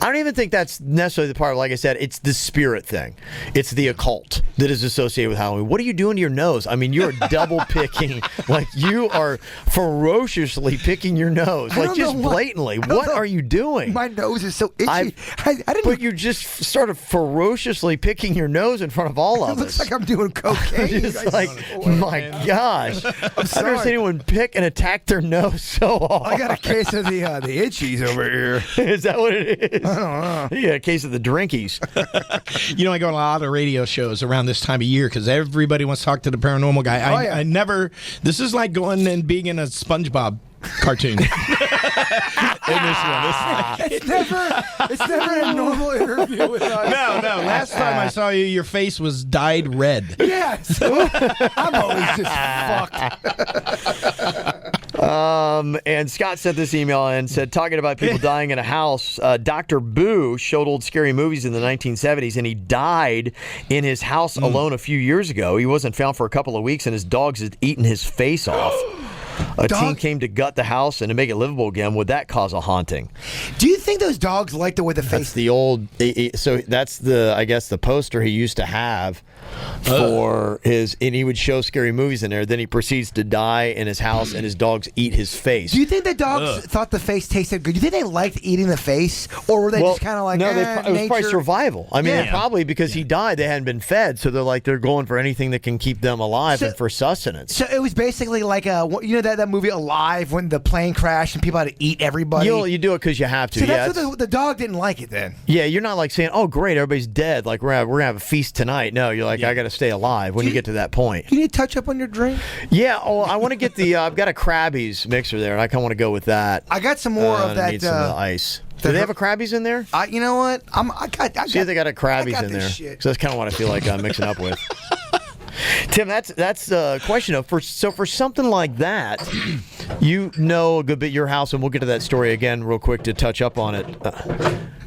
I don't even think that's necessarily the part. Like I said, it's the spirit thing. It's the occult that is associated with Halloween. What are you doing to your nose? I mean, you're double picking. Like, you are ferociously picking your nose. Like, just blatantly. What are you doing? My nose is so itchy. I didn't. But you just started ferociously picking your nose in front of all of us. It looks like I'm doing cocaine. Just like, my gosh. I've never seen anyone pick and attack their nose so hard. I got a case of the itchies over here. Is that what it is? I don't know. You got a case of the drinkies. You know, I go on a lot of radio shows around this time of year because everybody wants to talk to the paranormal guy. I never. This is like going and being in a SpongeBob cartoon. It's never a normal interview with us. No. Last time I saw you, your face was dyed red. Yes. I'm always just fucked. And Scott sent this email and said, talking about people dying in a house, Dr. Boo showed old scary movies in the 1970s, and he died in his house alone a few years ago. He wasn't found for a couple of weeks, and his dogs had eaten his face off. A team came to gut the house and to make it livable again. Would that cause a haunting? Do you think those dogs like the way the face? That's the old. So that's I guess the poster he used to have for his, and he would show scary movies in there. Then he proceeds to die in his house, and his dogs eat his face. Do you think the dogs thought the face tasted good? Do you think they liked eating the face, or were they just kind of like, no? It was probably survival. I mean, probably because he died, they hadn't been fed, so they're going for anything that can keep them alive and for sustenance. So it was basically like that movie Alive, when the plane crashed and people had to eat everybody. You do it because you have to. So that's what the dog didn't like it then. Yeah, you're not like saying, "Oh, great, everybody's dead. Like we're gonna have a feast tonight." No, you're like, I got to stay alive when you get to that point. You need to touch up on your drink. Yeah. Oh, I want to get the. I've got a Krabby's mixer there, and I kind of want to go with that. I got some more of that. Need some of the ice. Do they have a Krabby's in there? You know what? See if they got a Krabby's in there. So that's kind of what I feel like I'm mixing up with. Tim, that's a question of for something like that, you know a good bit your house, and we'll get to that story again real quick to touch up on it.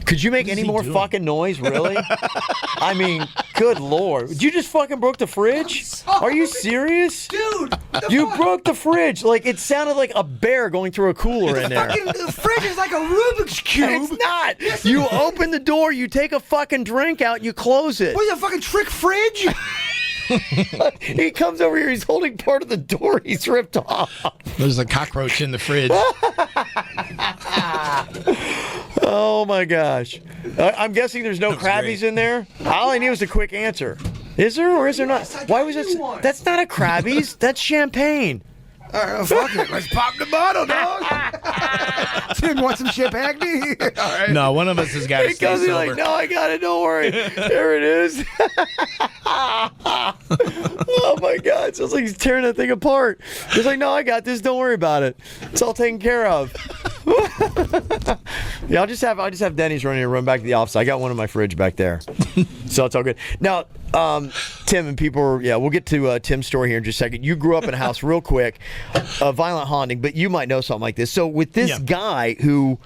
Could you make any more fucking noise, really? I mean, good Lord. You just fucking broke the fridge? Are you serious? Dude! You broke the fridge. Like, it sounded like a bear going through a cooler in there. The fridge is like a Rubik's Cube. It's not. You open the door, you take a fucking drink out, you close it. What is a fucking trick fridge? He comes over here, he's holding part of the door he's ripped off. There's a cockroach in the fridge. Oh my gosh. I'm guessing there's no Krabby's in there? All I need was a quick answer. Is there or is there not? Why was it? That's not a Krabby's. That's champagne. All right, fuck it. Let's pop the bottle, dog. Tim, want some champagne? All right. No, one of us has got to stay sober. Like, no, I got it. Don't worry. There it is. Oh, my God. Sounds like he's tearing that thing apart. He's like, no, I got this. Don't worry about it. It's all taken care of. Yeah, I'll just have Denny's running and run back to the office. I got one in my fridge back there, so it's all good. Now, Tim and people, we'll get to Tim's story here in just a second. You grew up in a house real quick, a violent haunting, but you might know something like this. So with this guy who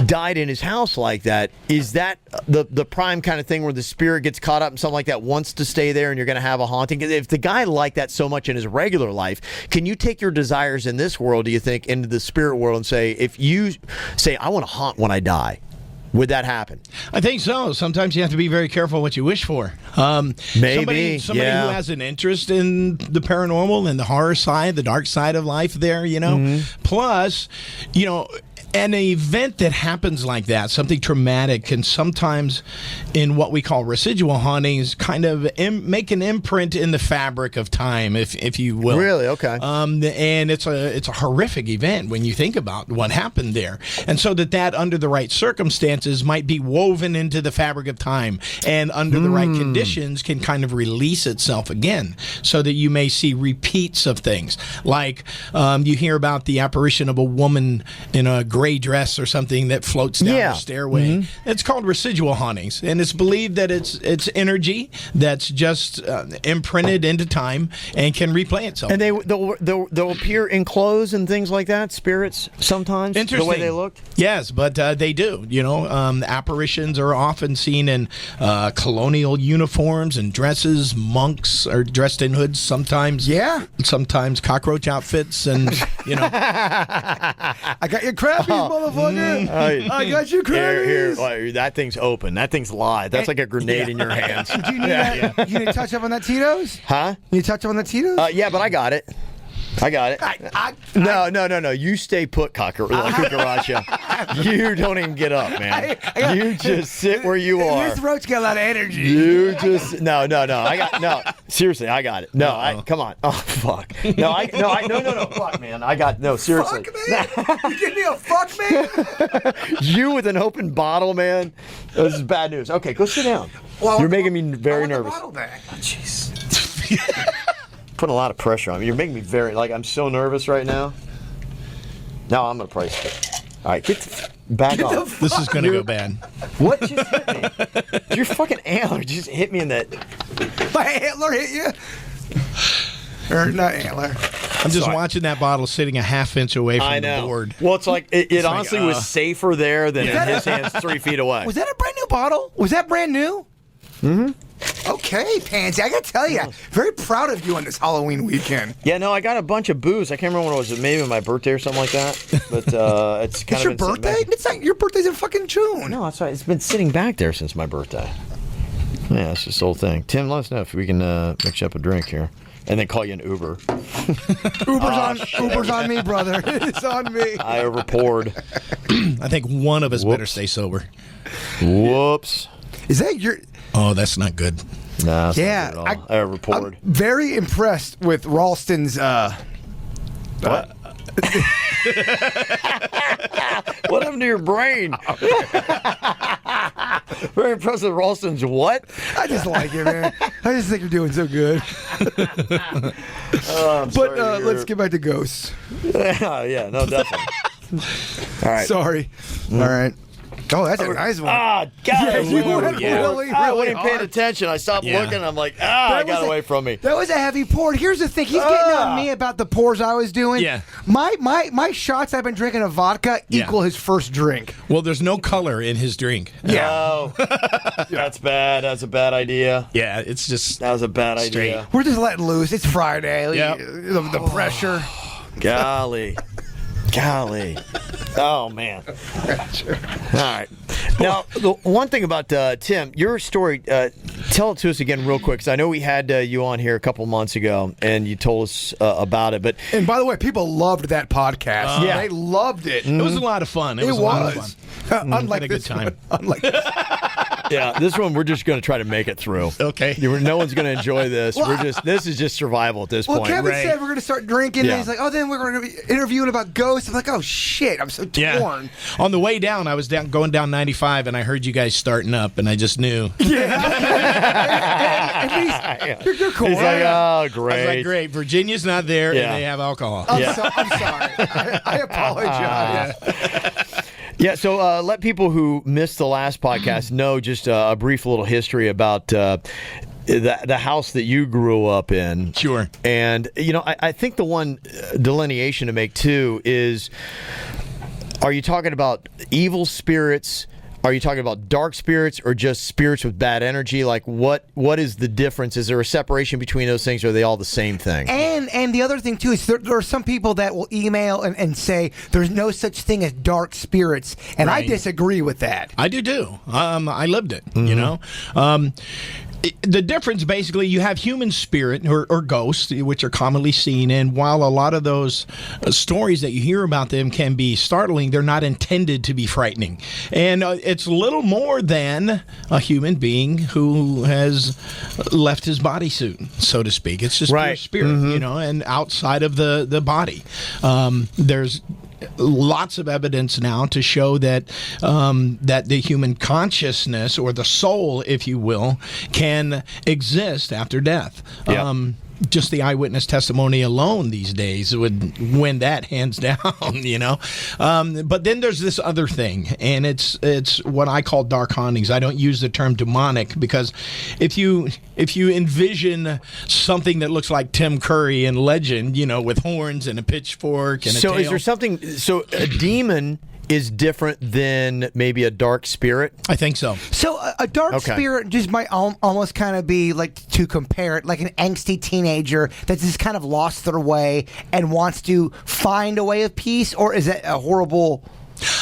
died in his house like that, is that the prime kind of thing where the spirit gets caught up in something like that, wants to stay there, and you're going to have a haunting? If the guy liked that so much in his regular life, can you take your desires in this world, do you think, into the spirit world and say, if you say, I want to haunt when I die, would that happen? I think so. Sometimes you have to be very careful what you wish for. Maybe somebody who has an interest in the paranormal and the horror side, the dark side of life there, Plus, an event that happens like that, something traumatic, can sometimes, in what we call residual hauntings, kind of make an imprint in the fabric of time, if you will. Really? Okay. And it's a horrific event when you think about what happened there, and so that under the right circumstances might be woven into the fabric of time, and under the right conditions can kind of release itself again, so that you may see repeats of things, like you hear about the apparition of a woman in a gray dress or something that floats down the stairway. It's called residual hauntings, and it's believed that it's energy that's just imprinted into time and can replay itself. And they'll appear in clothes and things like that, spirits sometimes. Interesting. The way they looked. Yes, but they do. Apparitions are often seen in colonial uniforms and dresses. Monks are dressed in hoods sometimes. Yeah. Sometimes cockroach outfits, and I got your crappies, motherfucker. I got your crappies. Here, that thing's open. That thing's live. That's like a grenade in your hands. Do you need you need to touch up on that Tito's? Huh? You need to touch up on that Tito's? Yeah, but I got it. No. You stay put, Cucaracha. You don't even get up, man. You just sit where you are. Your throat's got a lot of energy. You just no. Seriously, I got it. No, come on. Oh fuck. No. Fuck, man. I got no. Seriously. Fuck, man. You give me a fuck, man. You with an open bottle, man. This is bad news. Okay, go sit down. Well, you're making me very nervous. The bottle back. Oh, jeez. Putting a lot of pressure on me. You're making me I'm so nervous right now. No, I'm gonna price it. All right, get back off. This is gonna go bad. What just hit me? Your fucking antler just hit me in that. My antler hit you? Or not antler. I'm just watching that bottle sitting a half inch away from the board. Well, it's like it honestly was safer there than in his hands 3 feet away. Was that a brand new bottle? Was that brand new? Mm-hmm. Okay, Pansy, I gotta tell you, very proud of you on this Halloween weekend. Yeah, no, I got a bunch of booze. I can't remember when it was. Maybe my birthday or something like that. But it's kind of your birthday? It's not your birthday's in fucking June. No, that's right. It's been sitting back there since my birthday. Yeah, it's just the whole thing. Tim, let us know if we can mix you up a drink here. And then call you an Uber. Uber's on me, brother. It's on me. I overpoured. I think one of us better stay sober. Whoops. Is that your... Oh, that's not good. Nah, that's not good at all. I overpoured. I'm very impressed with Ralston's... What? What happened to your brain? Very impressed with Ralston's what? I just like it, man. I just think you're doing so good. But let's get back to ghosts. Yeah, no, definitely. All right. Sorry. All right. Oh, that's a nice one. God. You went really I wasn't paying hard. attention. I stopped looking. I'm like, I got away from me. That was a heavy pour. Here's the thing. He's getting on me about the pours I was doing. Yeah. My shots I've been drinking of vodka equal his first drink. Well, there's no color in his drink. Yeah. No. That's bad. That's a bad idea. Yeah, it's just... That was a bad idea. We're just letting loose. It's Friday. Yep. The pressure. Golly. Oh, man. All right. Now, the one thing about Tim, your story, tell it to us again real quick, because I know we had you on here a couple months ago, and you told us about it. And by the way, people loved that podcast. Yeah. They loved it. It was a lot of fun. It was a lot of fun. Unlike Had a good time. Unlike this. Yeah, this one we're just going to try to make it through. Okay. No one's going to enjoy this. This is just survival at this point. Well, Kevin Right. said we're going to start drinking, and he's like, oh, then we're going to be interviewing about ghosts. I'm like, oh, shit, I'm so torn. On the way down, I was going down 95, and I heard you guys starting up, and I just knew. Yeah. You're cool. He's like, oh, great. I was like, great. Virginia's not there, and they have alcohol. I'm sorry. I apologize. Yeah, so let people who missed the last podcast know just a brief little history about the house that you grew up in. Sure. And, I think the one delineation to make, too, is, are you talking about evil spirits? Are you talking about dark spirits, or just spirits with bad energy? Like, what is the difference? Is there a separation between those things, or are they all the same thing? And the other thing, too, is there are some people that will email and say there's no such thing as dark spirits, and I disagree with that. I do, too. I lived it, the difference, basically, you have human spirit or ghosts, which are commonly seen, and while a lot of those stories that you hear about them can be startling, they're not intended to be frightening. And it's little more than a human being who has left his bodysuit, so to speak. It's just pure spirit, and outside of the body. There's lots of evidence now to show that that the human consciousness, or the soul, if you will, can exist after death. Yep. Just the eyewitness testimony alone these days would win that hands down, But then there's this other thing, and it's what I call dark hauntings. I don't use the term demonic, because if you envision something that looks like Tim Curry in Legend, with horns and a pitchfork and a tail. Is there something? So a demon is different than maybe a dark spirit? I think so. So a dark spirit just might almost kind of be, like, to compare it, like an angsty teenager that's just kind of lost their way and wants to find a way of peace, or is that a horrible...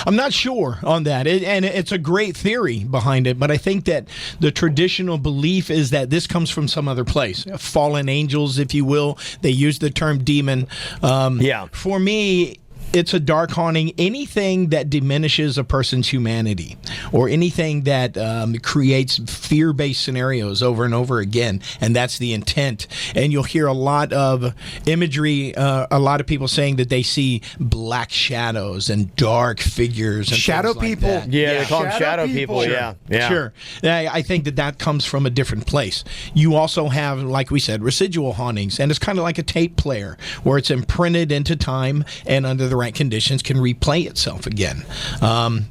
I'm not sure on that, and it's a great theory behind it, but I think that the traditional belief is that this comes from some other place. Fallen angels, if you will. They use the term demon. For me, it's a dark haunting. Anything that diminishes a person's humanity, or anything that creates fear-based scenarios over and over again, and that's the intent. And you'll hear a lot of imagery, a lot of people saying that they see black shadows and dark figures and shadow things like people. that. Yeah, they call them shadow people. Sure. Yeah. Sure. I think that comes from a different place. You also have, like we said, residual hauntings, and it's kind of like a tape player where it's imprinted into time, and under the right conditions can replay itself again.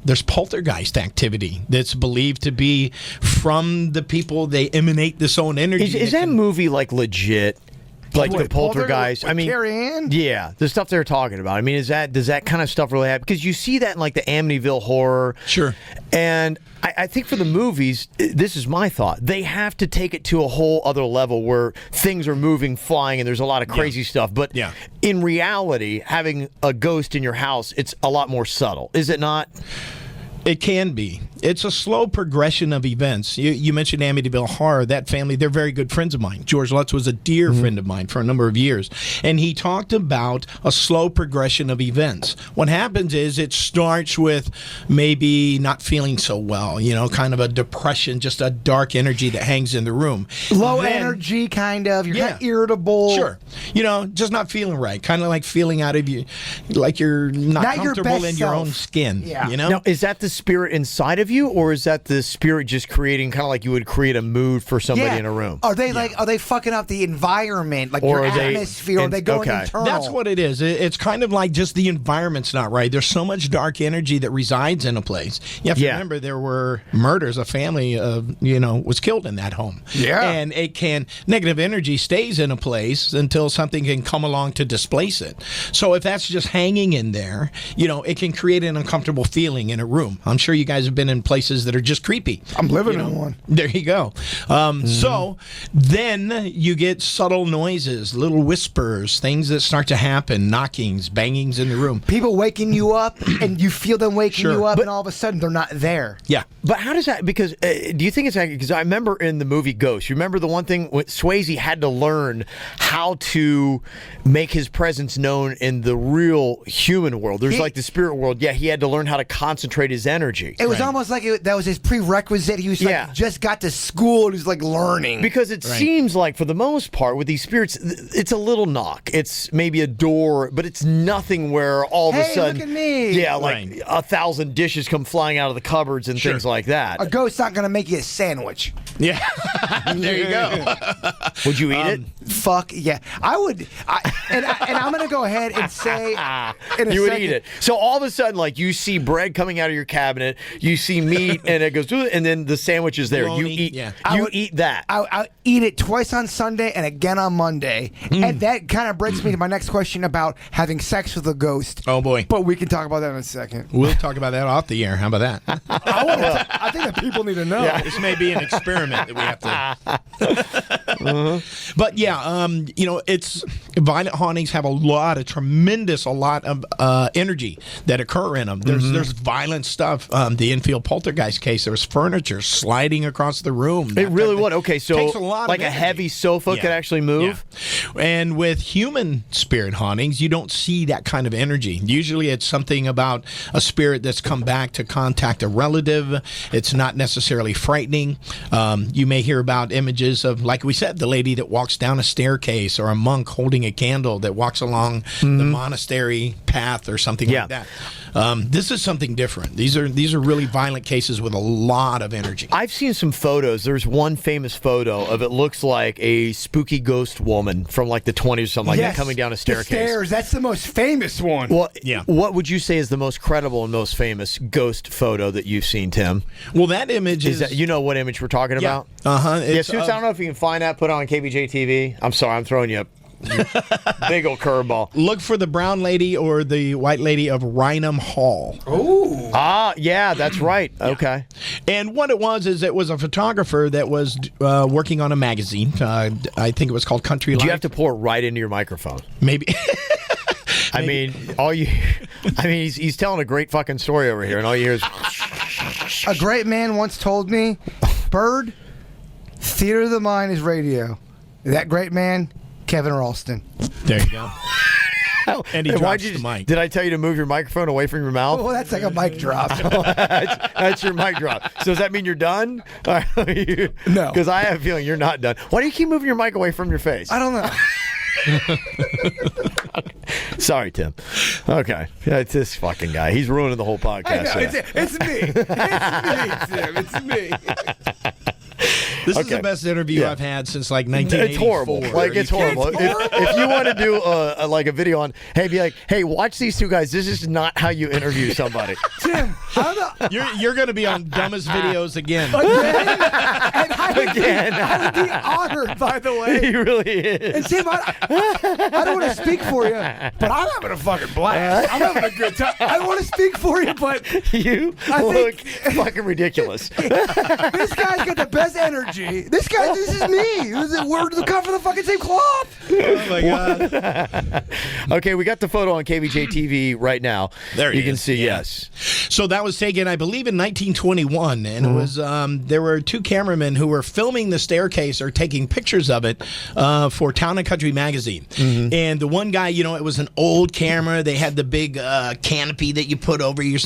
There's poltergeist activity that's believed to be from the people. They emanate this own energy. Is that movie, like, legit? Like Wait, the poltergeist? with Carrie Ann? Yeah, the stuff they're talking about. I mean, does that kind of stuff really happen? Because you see that in, like, the Amityville Horror. Sure. And I think for the movies, this is my thought, they have to take it to a whole other level where things are moving, flying, and there's a lot of crazy stuff. But in reality, having a ghost in your house, it's a lot more subtle, is it not? It can be. It's a slow progression of events. You mentioned Amityville Horror. That family, they're very good friends of mine. George Lutz was a dear friend of mine for a number of years. And he talked about a slow progression of events. What happens is it starts with maybe not feeling so well, kind of a depression, just a dark energy that hangs in the room. Low energy, kind of. You're kind of irritable. Sure. Just not feeling right. Kind of like feeling out of you, like you're not comfortable in your own skin. Yeah. Now, is that the spirit inside of you, or is that the spirit just creating, kind of like you would create a mood for somebody in a room? Are they are they fucking up the environment, like your atmosphere? Are they going internal? That's what it is. It's kind of like just the environment's not right. There's so much dark energy that resides in a place. You have to remember there were murders. A family was killed in that home. Yeah. And negative energy stays in a place until something can come along to displace it. So if that's just hanging in there, it can create an uncomfortable feeling in a room. I'm sure you guys have been in places that are just creepy. I'm living in one. There you go. So then you get subtle noises, little whispers, things that start to happen, knockings, bangings in the room. People waking you up, and you feel them waking you up, and all of a sudden they're not there. Yeah. But how does that, because do you think it's accurate? Because I remember in the movie Ghost, you remember the one thing Swayze had to learn how to make his presence known in the real human world. There's like the spirit world. Yeah, he had to learn how to concentrate his energy. It was almost like that was his prerequisite. He was like, just got to school and he was like learning. Because it seems like, for the most part, with these spirits, it's a little knock. It's maybe a door, but it's nothing where all of a sudden, look at me. Yeah, like 1,000 dishes come flying out of the cupboards and things like that. A ghost's not going to make you a sandwich. Yeah. There you go. Would you eat it? Fuck yeah, I would. And I'm going to go ahead and say, you would eat it. So all of a sudden, like, you see bread coming out of your cabinet, you see meat, and it goes, and then the sandwich is there. Bologna, You eat. yeah. You eat that. I'll eat it twice on Sunday and again on Monday. And that kind of brings me to my next question about having sex with a ghost. Oh boy. But we can talk about that in a second. We'll talk about that off the air. How about that? I think that people need to know. Yeah, this may be an experiment that we have to. But yeah, it's violent hauntings have a lot of energy that occur in them. There's violent stuff. The infield poltergeist case, there was furniture sliding across the room. It really would. Okay, so takes a lot like of a energy. heavy sofa could actually move. Yeah. And with human spirit hauntings, you don't see that kind of energy. Usually it's something about a spirit that's come back to contact a relative. It's not necessarily frightening. You may hear about images of, like we said, the lady that walks down a staircase, or a monk holding a candle that walks along the monastery path or something like that. This is something different. These are really violent cases with a lot of energy. I've seen some photos. There's one famous photo of it looks like a spooky ghost woman from like the 20s or something like that coming down a staircase. The stairs. That's the most famous one. Well, what would you say is the most credible and most famous ghost photo that you've seen, Tim? Well, that image is... that, you know what image we're talking about? Yeah, Suits, I don't know if you can find that. Put it on KVJ TV. I'm sorry, I'm throwing you a big old curveball. Look for the brown lady or the white lady of Rynham Hall. Oh. Yeah, that's right. Okay. And what it was is it was a photographer that was working on a magazine. I think it was called Country Life. Do you have to pour it right into your microphone? Maybe. He's telling a great fucking story over here, and all you hear is... A great man once told me, Bird, theater of the mind is radio. That great man, Kevin Ralston. There you go. And he drops the mic. Did I tell you to move your microphone away from your mouth? Well, that's like a mic drop. That's your mic drop. So does that mean you're done? No. Because I have a feeling you're not done. Why do you keep moving your mic away from your face? I don't know. Sorry, Tim. Okay. It's this fucking guy. He's ruining the whole podcast. I know, it's me. Tim. It's me. This is the best interview I've had since like 1984. It's horrible. Like, it's horrible. If you want to do like a video on, be like, hey, watch these two guys. This is not how you interview somebody. Tim, you're going to be on dumbest videos again. Again? And I would be honored, by the way. He really is. And Tim, I don't want to speak for you, but I'm having a fucking blast. I'm having a good time. I don't want to speak for you, but you look fucking ridiculous. This guy's got the best energy. This is me. We're the cut for the fucking same cloth. Oh my god. Okay, we got the photo on KVJ TV right now. There you can see. Yes. So that was taken, I believe, in 1921, and it was there were two cameramen who were filming the staircase or taking pictures of it for Town and Country magazine. And the one guy, it was an old camera. They had the big canopy that you put over your.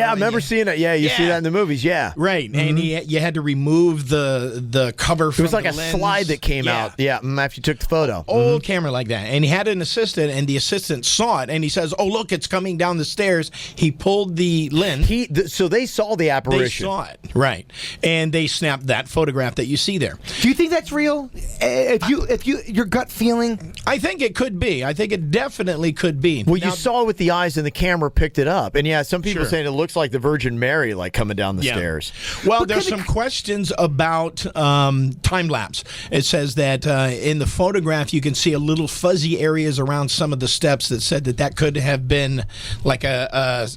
I remember seeing it. Yeah, you see that in the movies. Yeah, right. And you had to remove the cover from it was like the a lens. slide that came out. Yeah, after you took the photo. Old camera like that. And he had an assistant, and the assistant saw it, and he says, oh, look, it's coming down the stairs. He pulled the lens. So they saw the apparition. They saw it. Right. And they snapped that photograph that you see there. Do you think that's real? If your gut feeling? I think it could be. I think it definitely could be. Well, you saw it with the eyes, and the camera picked it up. And some people Sure. saying it looks like the Virgin Mary, like coming down the stairs. Well, there's some questions about time lapse. It says that in the photograph you can see a little fuzzy areas around some of the steps that said that could have been like a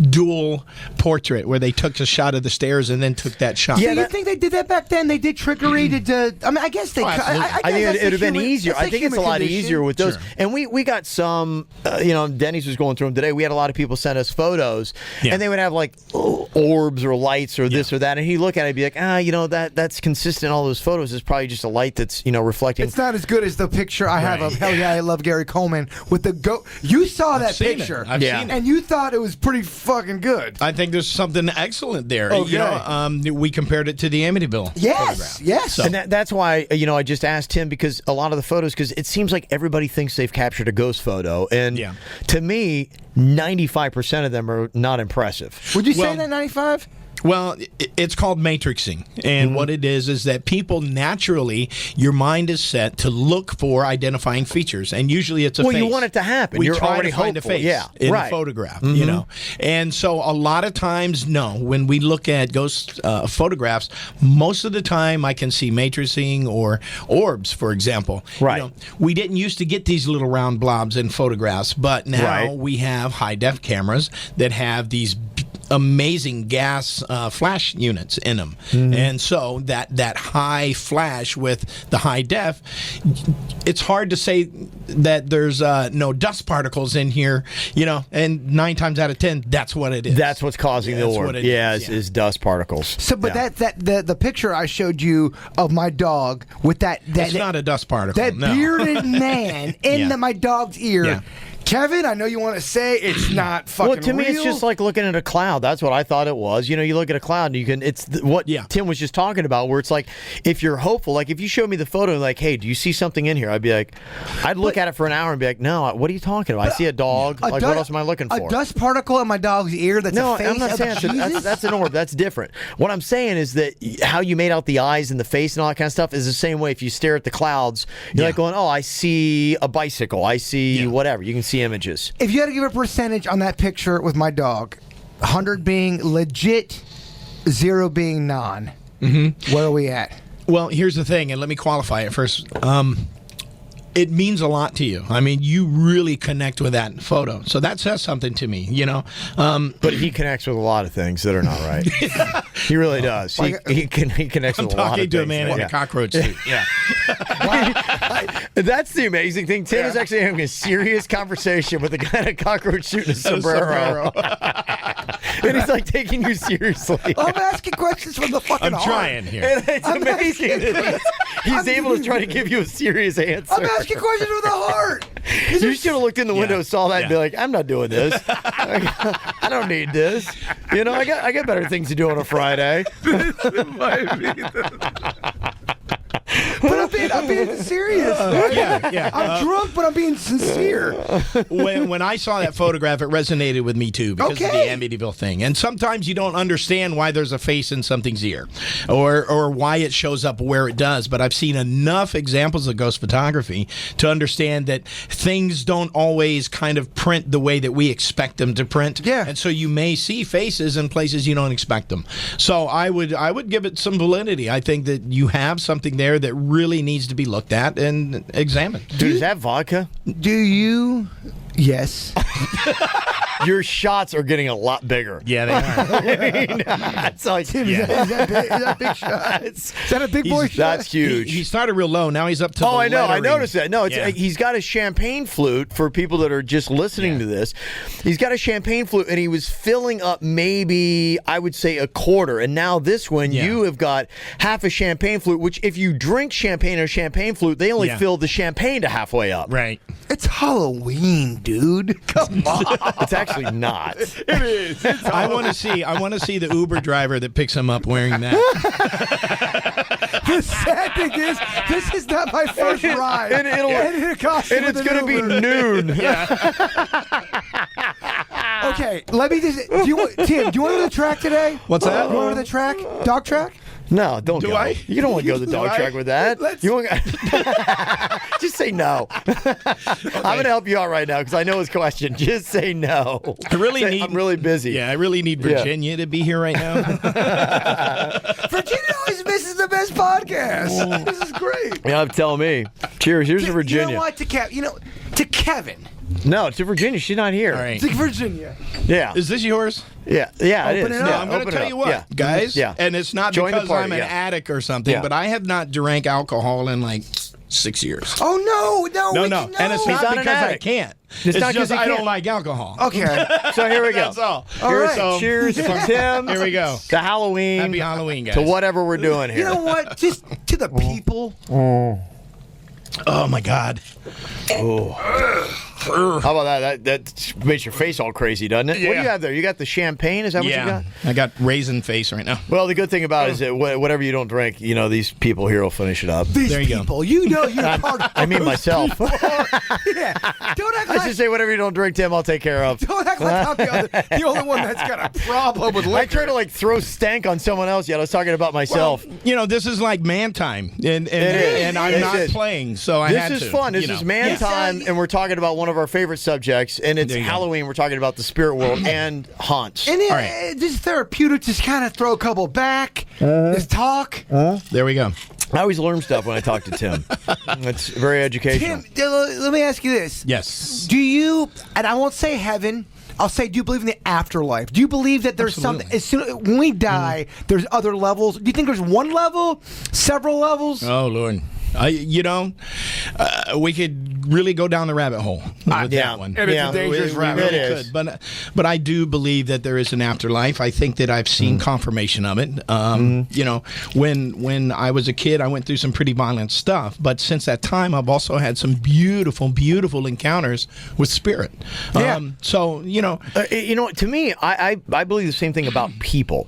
dual portrait where they took a shot of the stairs and then took that shot. Yeah, you think they did that back then? They did trickery. I guess they. I think it would have been easier. I think it's a lot easier with those. Sure. And we got some. Denny's was going through them today. We had a lot of people send us photos, and they would have like orbs or lights or this or that, and he'd look at it and be like, that's consistent in all those photos. It's probably just a light that's, reflecting. It's not as good as the picture I have of Hell Yeah, I Love Gary Coleman with the goat. You saw that picture. I've seen it. And you thought it was pretty fucking good. I think there's something excellent there. Okay. We compared it to the Amityville photograph. Yes. And that's why, I just asked him, because a lot of the photos, because it seems like everybody thinks they've captured a ghost photo. And to me, 95% of them are not impressive. Would you say that 95? Well, it's called matrixing. And what it is that people naturally, your mind is set to look for identifying features. And usually it's a face. Well, you want it to happen. You're try already to find hopeful. a face in a photograph, And so a lot of times, when we look at ghost photographs, most of the time I can see matrixing or orbs, for example. Right. We didn't used to get these little round blobs in photographs, but now we have high-def cameras that have these amazing gas flash units in them, and so that high flash with the high def, it's hard to say that there's no dust particles in here, and 9 times out of 10, that's what it is. That's what's causing the orb. Is dust particles. So, but the picture I showed you of my dog with that's not a dust particle. That bearded man in my dog's ear. Yeah. Kevin, I know you want to say it's not fucking real. Well, to me, it's just like looking at a cloud. That's what I thought it was. You look at a cloud, and it's what Tim was just talking about, where it's like, if you're hopeful, like if you showed me the photo, like, hey, do you see something in here? I'd be like, I'd look at it for an hour and be like, no, what are you talking about? I see a dog. Like, what else am I looking for? A dust particle in my dog's ear that's a face I'm not saying that's an orb. That's different. What I'm saying is that how you made out the eyes and the face and all that kind of stuff is the same way. If you stare at the clouds, you're like going, oh, I see a bicycle. I see whatever. You can see images. If you had to give a percentage on that picture with my dog, 100 being legit, 0 being non, where are we at? Well, here's the thing, and let me qualify it first. It means a lot to you. I mean, you really connect with that photo. So that says something to me, But he connects with a lot of things that are not right. He really does. He connects with a lot of things. I'm talking to a man in a cockroach suit. Yeah. That's the amazing thing. Tim is actually having a serious conversation with a guy in a cockroach suit and a sombrero. And he's like taking you seriously. I'm asking questions from the fucking heart. I'm trying here. And it's amazing that he's able to try to give you a serious answer. I'm asking questions with the heart. You should have looked in the window, saw that, and be like, I'm not doing this. I don't need this. I got better things to do on a Friday. But I'm being serious. Right? I'm drunk, but I'm being sincere. When I saw that photograph, it resonated with me too because of the Amityville thing. And sometimes you don't understand why there's a face in something's ear, or why it shows up where it does. But I've seen enough examples of ghost photography to understand that things don't always kind of print the way that we expect them to print. Yeah. And so you may see faces in places you don't expect them. So I would give it some validity. I think that you have something there that really needs to be looked at and examined. Dude, is that vodka? Do you? Yes. Your shots are getting a lot bigger. Yeah, they are. I mean, it's like, Tim, is that big shot? Is that a big boy shot? That's huge. He started real low. Now he's up to I know. I lettering. noticed that. No, he's got a champagne flute for people that are just listening to this. He's got a champagne flute, and he was filling up maybe, I would say, a quarter. And now this one, you have got half a champagne flute, which if you drink champagne or champagne flute, they only fill the champagne to halfway up. Right. It's Halloween, dude. Come on. It's actually not. It is. I want to see the Uber driver that picks him up wearing that. The sad thing is, this is not my first ride. And it's going to be noon. Okay, let me just. Tim, do you want to go to the track today? What's that? You want to go to the track? Dog track? No, don't Do go. I? You don't want to go to the dog track with that. You want just say no. I'm going to help you out right now because I know his question. Just say no. I really need. I'm really busy. Yeah, I really need Virginia to be here right now. Virginia always misses the best podcast. This is great. Yeah, tell me. Cheers. Here's to Virginia. You know what? To Kevin. No, to Virginia. She's not here. All right. To Virginia. Yeah. Is this yours? Yeah, it Open is. it up. Yeah, I'm going to tell you what, Yeah. guys. Yeah. And it's not Join the because party, I'm an yeah. addict or something, Yeah. but I have not drank alcohol in like 6 years. Oh no, No. And it's not because I can't. It's not just 'cause I you don't can't. like alcohol. Okay. So here we go. That's all. All right. So, Cheers from Tim. Here we go. To Halloween. Happy Halloween, guys. To whatever we're doing here. You know what? Just to the people. Oh my God. How about that? That makes your face all crazy, doesn't it? What do you Yeah. have there? You got the champagne? Is that what you got? I got raisin face right now. Well, the good thing about it is that whatever you don't drink, these people here will finish it up. These There you go. people, you're part of I mean myself. Yeah. Don't act I like should say whatever you don't drink, Tim, I'll take care of. Don't act like I'm the only one that's got a problem with I liquor. try to throw stank on someone else, yet I was talking about myself. This is like man time, and is. I'm It not is. playing, so I had to. This is fun. This is man time, and we're talking about one of our favorite subjects, and it's There you go. Halloween. We're talking about the spirit world and haunts. And All right. just therapeutic, just kind of throw a couple back, just talk. There we go. I always learn stuff when I talk to Tim. It's very educational. Tim, let me ask you this. Yes. Do you, and I won't say heaven, I'll say, do you believe in the afterlife? Do you believe that there's Absolutely. something, as soon when we die, there's other levels? Do you think there's one level, several levels? Oh Lord. We could really go down the rabbit hole with that one. And it's a dangerous rabbit really hole. It is. could. But I do believe that there is an afterlife. I think that I've seen confirmation of it. When I was a kid, I went through some pretty violent stuff. But since that time, I've also had some beautiful, beautiful encounters with spirit. Yeah. To me, I believe the same thing about people.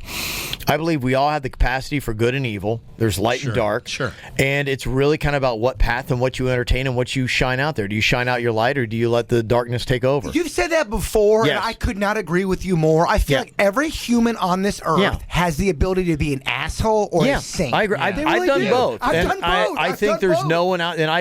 I believe we all have the capacity for good and evil. There's light and dark. Sure. And it's really kind of about what path and what you entertain and what you shine out there. Do you shine out your light, or do you let the darkness take over? You've said that before, Yes. and I could not agree with you more. I feel Yeah. like every human on this earth Yeah. has the ability to be an asshole or a saint. I agree. They I've really done do. both. I've And done both. I I've think done there's both. no one out, and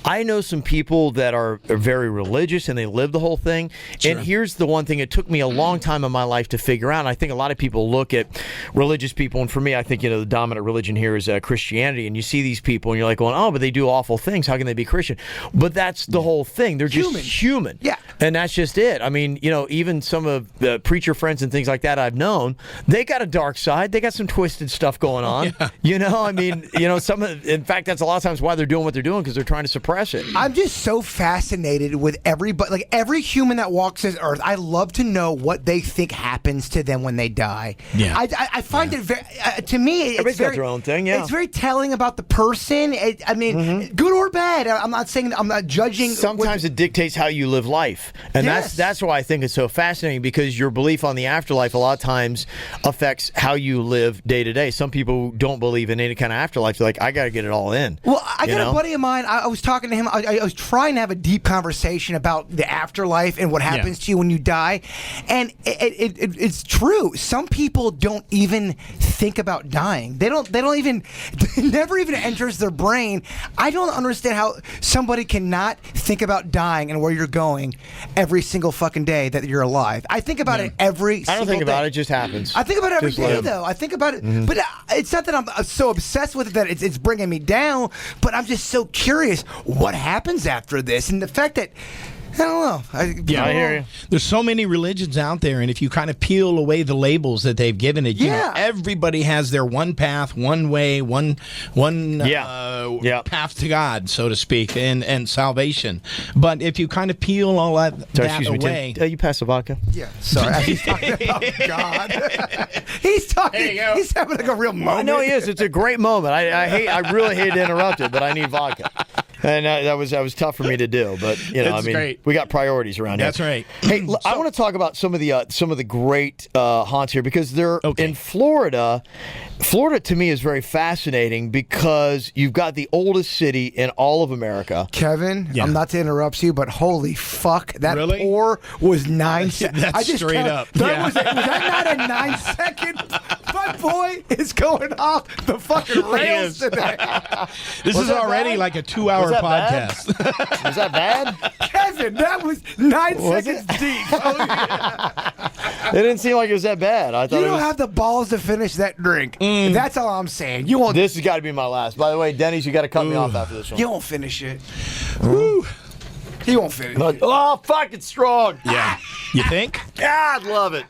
I know some people that are very religious and they live the whole thing. And here's the one thing: it took me a long time in my life to figure out. And I think a lot of people look at religious people, and for me, I think the dominant religion here is Christianity. And you see these people, and you're like going, "Oh, but they do awful things. How can they be Christian?" But that's the whole thing. They're just human. Yeah. And that's just it. I mean, even some of the preacher friends and things like that I've known, they got a dark side. They got some twisted stuff going on. In fact, that's a lot of times why they're doing what they're doing, because they're trying to suppress it. I'm just so fascinated with everybody, like every human that walks this earth. I love to know what they think happens to them when they die. Yeah. I find it very, to me, it's Everybody's got very, their own thing, yeah. It's very telling about the person. Good or bad. I'm not saying, I'm not judging. Sometimes it dictates how you live life, and Yes. that's why I think it's so fascinating, because your belief on the afterlife a lot of times affects how you live day to day. Some people don't believe in any kind of afterlife. They're like, I got to get it all in. Well, I got a buddy of mine. I was talking to him. I was trying to have a deep conversation about the afterlife and what happens to you when you die. And it's true. Some people don't even think about dying. They don't even. It never even enters their brain. I don't understand how somebody cannot think about dying and where you're going every single fucking day that you're alive. I think about it every. I don't think single about day. it; it just happens. I think about it every Just day, live. though. I think about it, but it's not that I'm so obsessed with it that it's bringing me down. But I'm just so curious what happens after this, and the fact that I don't know. I hear you. There's so many religions out there, and if you kind of peel away the labels that they've given it, everybody has their one path, one way, one path to God, so to speak, and salvation. But if you kind of peel all that away, you pass the vodka. Yeah, sorry. He's talking about God. He's talking. There you go. He's having like a real moment. I know he is. It's a great moment. I really hate to interrupt it, but I need vodka. And that was tough for me to do, but It's great. we got priorities around here. That's right. Hey, I want to talk about some of the great haunts here, because they're in Florida. Florida to me is very fascinating because you've got the oldest city in all of America. Kevin, I'm not to interrupt you, but holy fuck, that Really? pour was 9 seconds. That's straight up. Was that not a 9 second? My boy is going off the fucking rails today. This is that already bad? like a 2-hour that bad? podcast. Is that bad? Kevin, that was 9 Was seconds it? deep. Oh, yeah. It didn't seem like it was that bad. I thought You it don't was. have the balls to finish that drink. That's all I'm saying. You won't. This has got to be my last. By the way, Denny's, you got to cut me off after this one. You won't finish it. Woo. He won't finish it. Oh, fuck, it's strong. Yeah. You think? God, love it.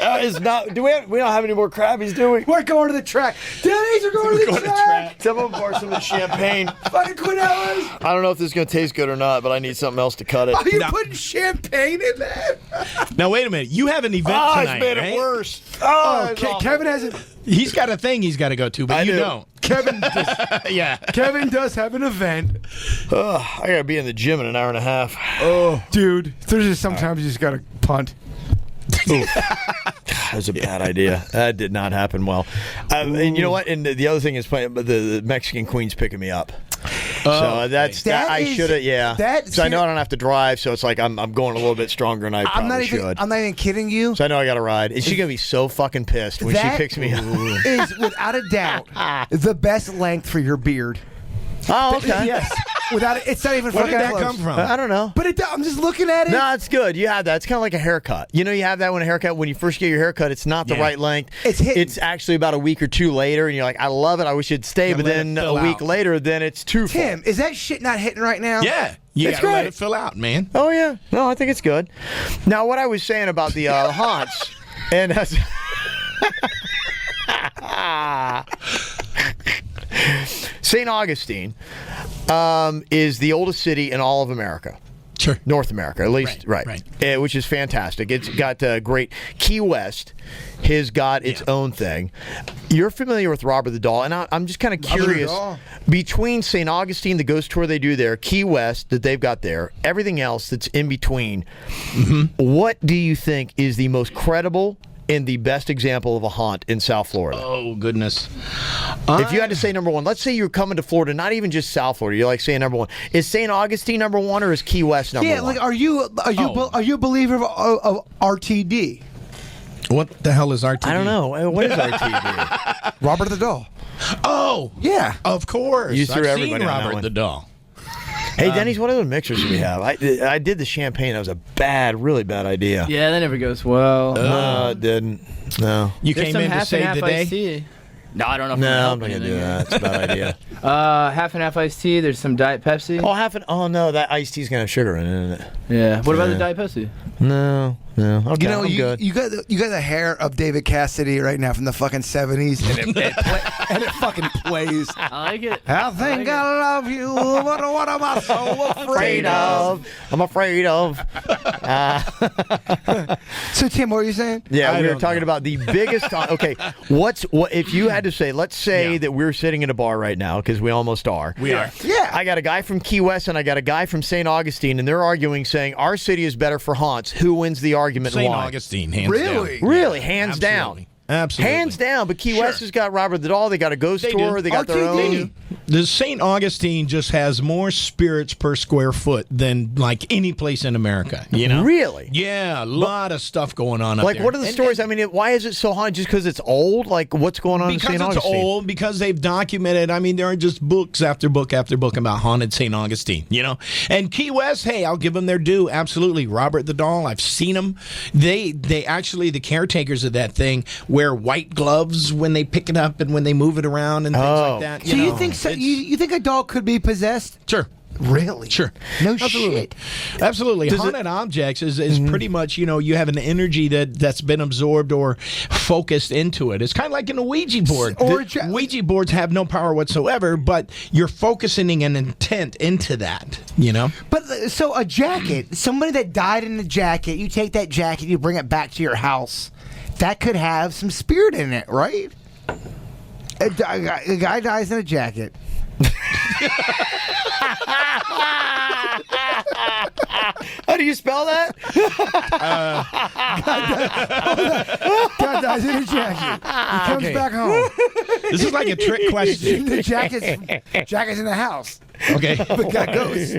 Is not. Do we? We don't have any more Krabbies, do we? We're going to the track. Denny's are going to the track. Some of them are some of the champagne. Fucking Quinellas. I don't know if this is going to taste good or not, but I need something else to cut it. Are you putting champagne in that? Now wait a minute. You have an event tonight, it's made right? it worse. Oh, Kevin hasn't. He's got a thing he's got to go to, but you don't. Kevin does have an event. I got to be in the gym in an hour and a half. Oh, dude. There's just sometimes you just got to punt. That was a bad idea. That did not happen well. And you know what? And the other thing is, the Mexican Queen's picking me up. So I should have. Yeah. So I know I don't have to drive. So it's like I'm going a little bit stronger than I probably should. I'm not even kidding you. So I know I got to ride. And she's gonna be so fucking pissed when she picks me up. Is without a doubt the best length for your beard. Oh, okay. Yes. Without it, it's not even Where fucking did that close. come from? I don't know. But I'm just looking at it. No, it's good. You have that. It's kind of like a haircut. You know, you have that when you first get your haircut, it's not the right length. It's actually about a week or two later, and you're like, I love it. I wish it'd stay. But then a week later, then it's too full. Tim, is that shit not hitting right now? Yeah. You gotta let it fill out, man. Oh, yeah. No, I think it's good. Now, what I was saying about the haunts, and St. Augustine is the oldest city in all of America. Sure. North America, at least, right. Which is fantastic. It's got great. Key West has got its own thing. You're familiar with Robert the Doll, and I'm just kind of curious. Between St. Augustine, the ghost tour they do there, Key West that they've got there, everything else that's in between, what do you think is the most credible and the best example of a haunt in South Florida? Oh, goodness. If you had to say number one, let's say you're coming to Florida, not even just South Florida, you're like saying number one. Is St. Augustine number one or is Key West number one? Yeah, like are you a believer of RTD? What the hell is RTD? I don't know. What is RTD? Robert the Doll. Oh, yeah, of course. You threw I've everybody seen on that Robert one. the Doll. Hey, Denny's, what other mixers do we have? I did the champagne. That was a really bad idea. Yeah, that never goes well. No, it didn't. No. You There's came some in to half and save half the iced day? tea. No, I don't know if No, I'm I'm not going to anything do here. that. It's a bad idea. Half and half iced tea. There's some Diet Pepsi. Oh, no, that iced tea's going to have sugar in it, isn't it? Yeah. What about the Diet Pepsi? No. Okay, You know, I'm good. you got the hair of David Cassidy right now from the fucking 70s, and it fucking plays. I like it. I think I love you, but what am I so afraid of? I'm afraid of. So Tim, what were you saying? Yeah, we were talking about the biggest. Okay, what if you had to say? Let's say that we're sitting in a bar right now because we almost are. We are. Yeah. I got a guy from Key West and I got a guy from St. Augustine, and they're arguing, saying our city is better for haunts. Who wins the argument? And St. why? Augustine, hands Really? down. Really, hands down. Absolutely. Hands down, but Key West has got Robert the Doll. They got a ghost tour. do. They got their RTD. own. The St. Augustine just has more spirits per square foot than like any place in America. You know? Really? Yeah, a lot of stuff going on up Like, there. what are the stories? I mean, why is it so haunted? Just because it's old? Like, what's going on in Because St. it's Augustine? old, because they've documented. I mean, there are just books after book after book about haunted St. Augustine, you know? And Key West, hey, I'll give them their due. Absolutely. Robert the Doll, I've seen them. They actually, the caretakers of that thing, wear white gloves when they pick it up and when they move it around and things like that. So know? you think you think a doll could be possessed? Sure. Really? Sure. No Absolutely. shit. Absolutely. Haunted objects is pretty much, you have an energy that's been absorbed or focused into it. It's kind of like in a Ouija board. Ouija boards have no power whatsoever, but you're focusing an intent into that, you know? But so a jacket, somebody that died in a jacket, you take that jacket, you bring it back to your house. That could have some spirit in it, right? A guy dies in a jacket. How do you spell that? Guy dies in a jacket. He comes back home. This is like a trick question. The jacket's in the house. Okay. The guy goes.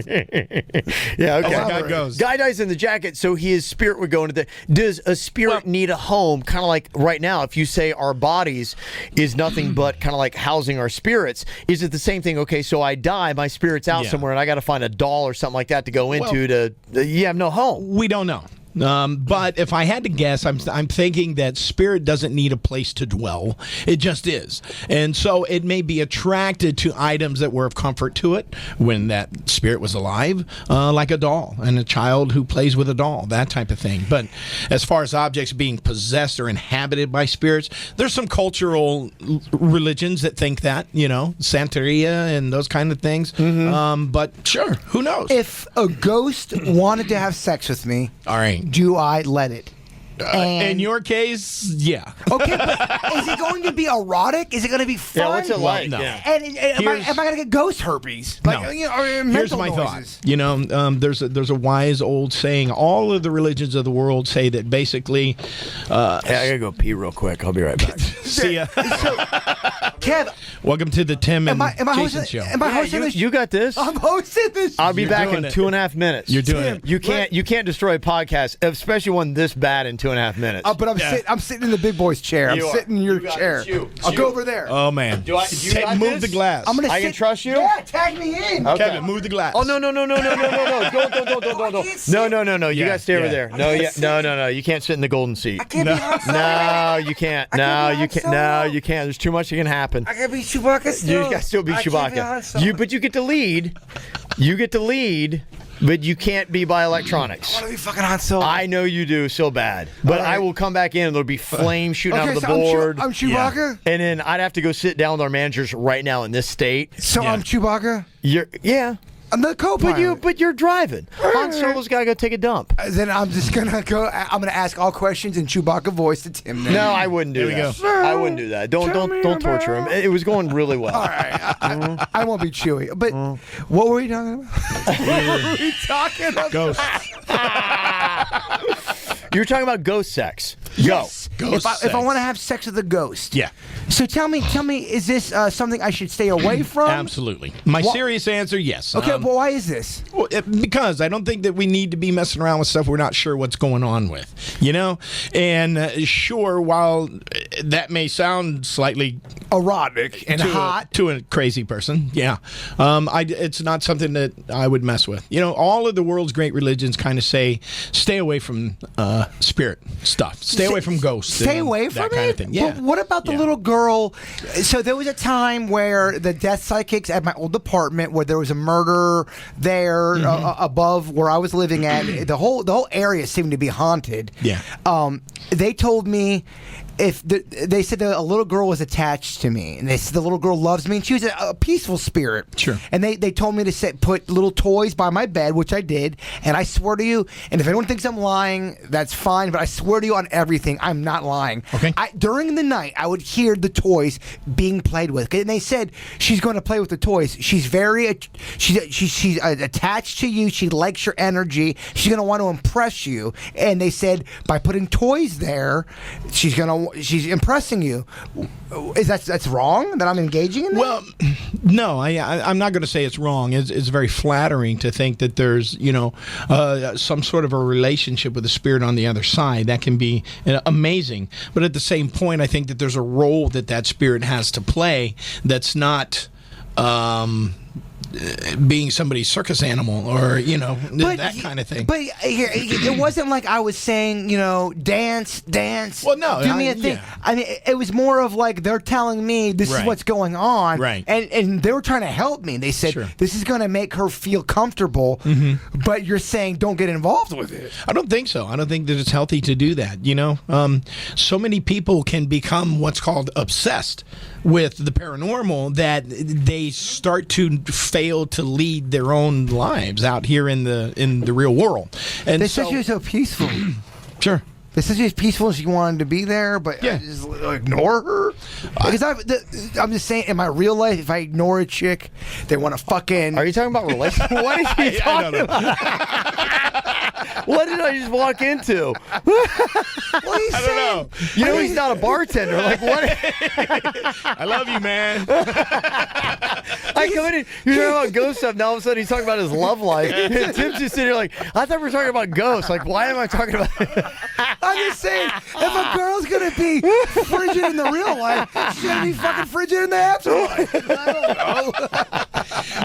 Yeah, okay. Guy goes. Guy dies in the jacket, so his spirit would go into the. Does a spirit need a home? Kind of like right now, if you say our bodies is nothing but kind of like housing our spirits, is it the same thing? Okay, so I die, my spirit's out somewhere, and I got to find a doll or something like that to go into. You have no home. We don't know. But if I had to guess, I'm thinking that spirit doesn't need a place to dwell. It just is. And so it may be attracted to items that were of comfort to it when that spirit was alive, like a doll and a child who plays with a doll, that type of thing. But as far as objects being possessed or inhabited by spirits, there's some cultural religions that think that, Santeria and those kind of things. But sure, who knows? If a ghost wanted to have sex with me, all right, do I let it? In your case, yeah. Okay, but is it going to be erotic? Is it going to be fun? Yeah, what's it like? no. Yeah. And am I going to get ghost herpes? Like, No. or Here's mental my noises? thought. There's a wise old saying. All of the religions of the world say that basically. Hey, I gotta go pee real quick. I'll be right back. See ya. Kev, Welcome to the Tim and am I Jason hosting? show. Am I hosting this? You got this. I'm hosting this. I'll be You're back in doing it. 2.5 minutes. You're doing it. You can't destroy a podcast, especially one this bad in 2.5 minutes. But I'm sitting in the big boy's chair. I'm You are. sitting in your You got it. chair. You. I'll go over there. Oh man! Do you got Move this? the glass. I'm gonna. I can sit- trust you? Yeah, tag me in. Okay. Kevin, move the glass. Oh no! Don't. No. You Yeah, gotta stay over yeah. there. No. You can't sit in the golden seat. I can't be Han Solo. No, you can't. I No, can't be you Han can't. Solo. No, you can't. There's too much that can happen. I gotta be Chewbacca You still. gotta still be I can't be Han Chewbacca. Solo. But you get to lead. You get to lead, but you can't be by electronics. I want to be fucking Han Solo. I know you do so bad, but All right. I will come back in and there'll be flames shooting out okay, of the so board. I'm Chewbacca. And then I'd have to go sit down with our managers right now in this state. So Yeah. I'm Chewbacca. Yeah. I'm the co-pilot. But you're driving. Han Solo's gotta go take a dump. Then I'm just gonna go. I'm gonna ask all questions in Chewbacca voice to Tim. Then. No, I wouldn't do There we that. go. I wouldn't do that. Don't torture him. It was going really well. All right, I won't be Chewy. But what were we talking about? What were we talking about? Ghost. You were talking about ghost sex. Yes. Ghost If I sex. want to have sex with a ghost. Yeah. So tell me, is this something I should stay away from? Absolutely. My Wha- serious answer, yes. Okay, well, why is this? Well, because I don't think that we need to be messing around with stuff we're not sure what's going on with, And sure, while that may sound slightly Erotic and hot. to a crazy person, yeah, it's not something that I would mess with. All of the world's great religions kind of say, stay away from spirit stuff, stay away from ghosts, Stay and away from that kind it. of thing. Yeah. But what about the Yeah. little girl? So there was a time where the death psychics at my old apartment, where there was a murder there above where I was living at. The whole area seemed to be haunted. Yeah. They told me. They said that a little girl was attached to me, and they said the little girl loves me, and she was a peaceful spirit. Sure. And they told me to put little toys by my bed, which I did. And I swear to you, and if anyone thinks I'm lying, that's fine. But I swear to you on everything, I'm not lying. Okay. During the night, I would hear the toys being played with, and they said she's going to play with the toys. She's very she's attached to you. She likes your energy. She's going to want to impress you. And they said by putting toys there, she's impressing you. Is that's wrong that I'm engaging in that? Well, no, I'm not going to say it's wrong. It's very flattering to think that there's, some sort of a relationship with the spirit on the other side. That can be amazing. But at the same point, I think that there's a role that spirit has to play that's not being somebody's circus animal or, that kind of thing. But it wasn't like I was saying, dance. Well, no, do me a thing. yeah. I mean, it was more of like they're telling me this is Right. what's going on, Right. And they were trying to help me. They said Sure. this is going to make her feel comfortable, but you're saying don't get involved with it. I don't think so. I don't think that it's healthy to do that. So many people can become what's called obsessed with the paranormal that they start to fail to lead their own lives out here in the real world. And They said she was so peaceful. sure. They said she was peaceful and she wanted to be there, but Yeah. I just ignore her. Because I'm just saying, in my real life, if I ignore a chick, they want to fucking. Are you talking about relationship? What are you talking about? What did I just walk into? What are you I don't know. You know he's not a bartender. Like what? I love you, man. I I come in, you're talking about ghost stuff. Now all of a sudden he's talking about his love life. And Tim's just sitting here like, I thought we were talking about ghosts. Like, why am I talking about it? I'm just saying, if a girl's gonna be frigid in the real life, she's gonna be fucking frigid in the afterlife. I don't know.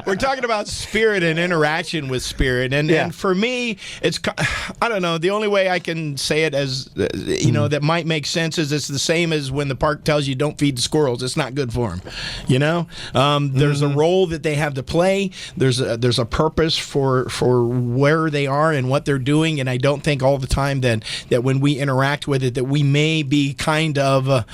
We're talking about spirit and interaction with spirit, and for me, it's, I don't know. The only way I can say it as that might make sense is it's the same as when the park tells you don't feed the squirrels. It's not good for them. There's a role that they have to play. There's a purpose for where they are and what they're doing, and I don't think all the time that when we interact with it that we may be kind of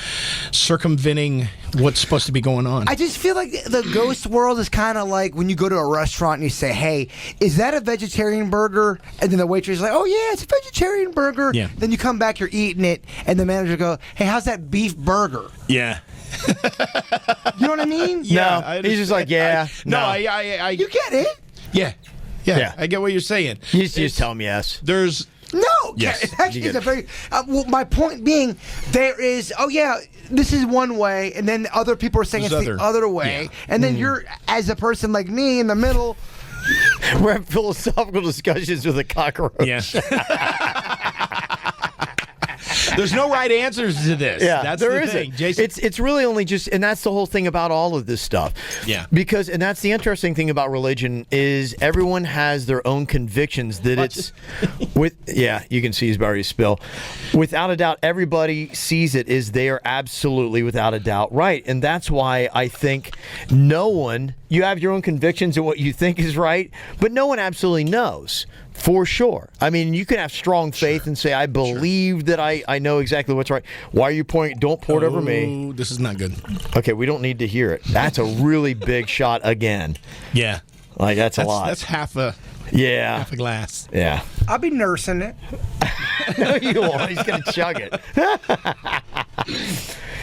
circumventing what's supposed to be going on. I just feel like the ghost world is kind of like when you go to a restaurant and you say, hey, is that a vegetarian burger? And then the waitress is like, oh yeah, it's a vegetarian burger. Yeah. Then you come back, you're eating it, and the manager go, hey, how's that beef burger? Yeah. You know what I mean? Yeah. No, he's just like, yeah. I you get it? Yeah. I get what you're saying. You just tell him yes. There's... No, yes. It actually is a very. My point being, there is. Oh yeah, this is one way, and then other people are saying it's the other way, and then you're, as a person like me, in the middle. We're having philosophical discussions with a cockroach. Yeah. There's no right answers to this. Yeah, that's there the thing. isn't. Jason. It's really only just, and that's the whole thing about all of this stuff. Yeah. Because, and that's the interesting thing about religion is everyone has their own convictions that it's with. Yeah, you can see he's about to spill. Without a doubt, everybody sees it as they are absolutely, without a doubt, right. And that's why I think no one. You have your own convictions and what you think is right, but no one absolutely knows. For sure. I mean, you can have strong faith and say, I believe that I know exactly what's right. Why are you pointing? Don't pour it over me. This is not good. Okay, we don't need to hear it. That's a really big shot again. Yeah. Like, that's a lot. That's half a glass. Yeah. I'll be nursing it. No, you won't. He's going to chug it.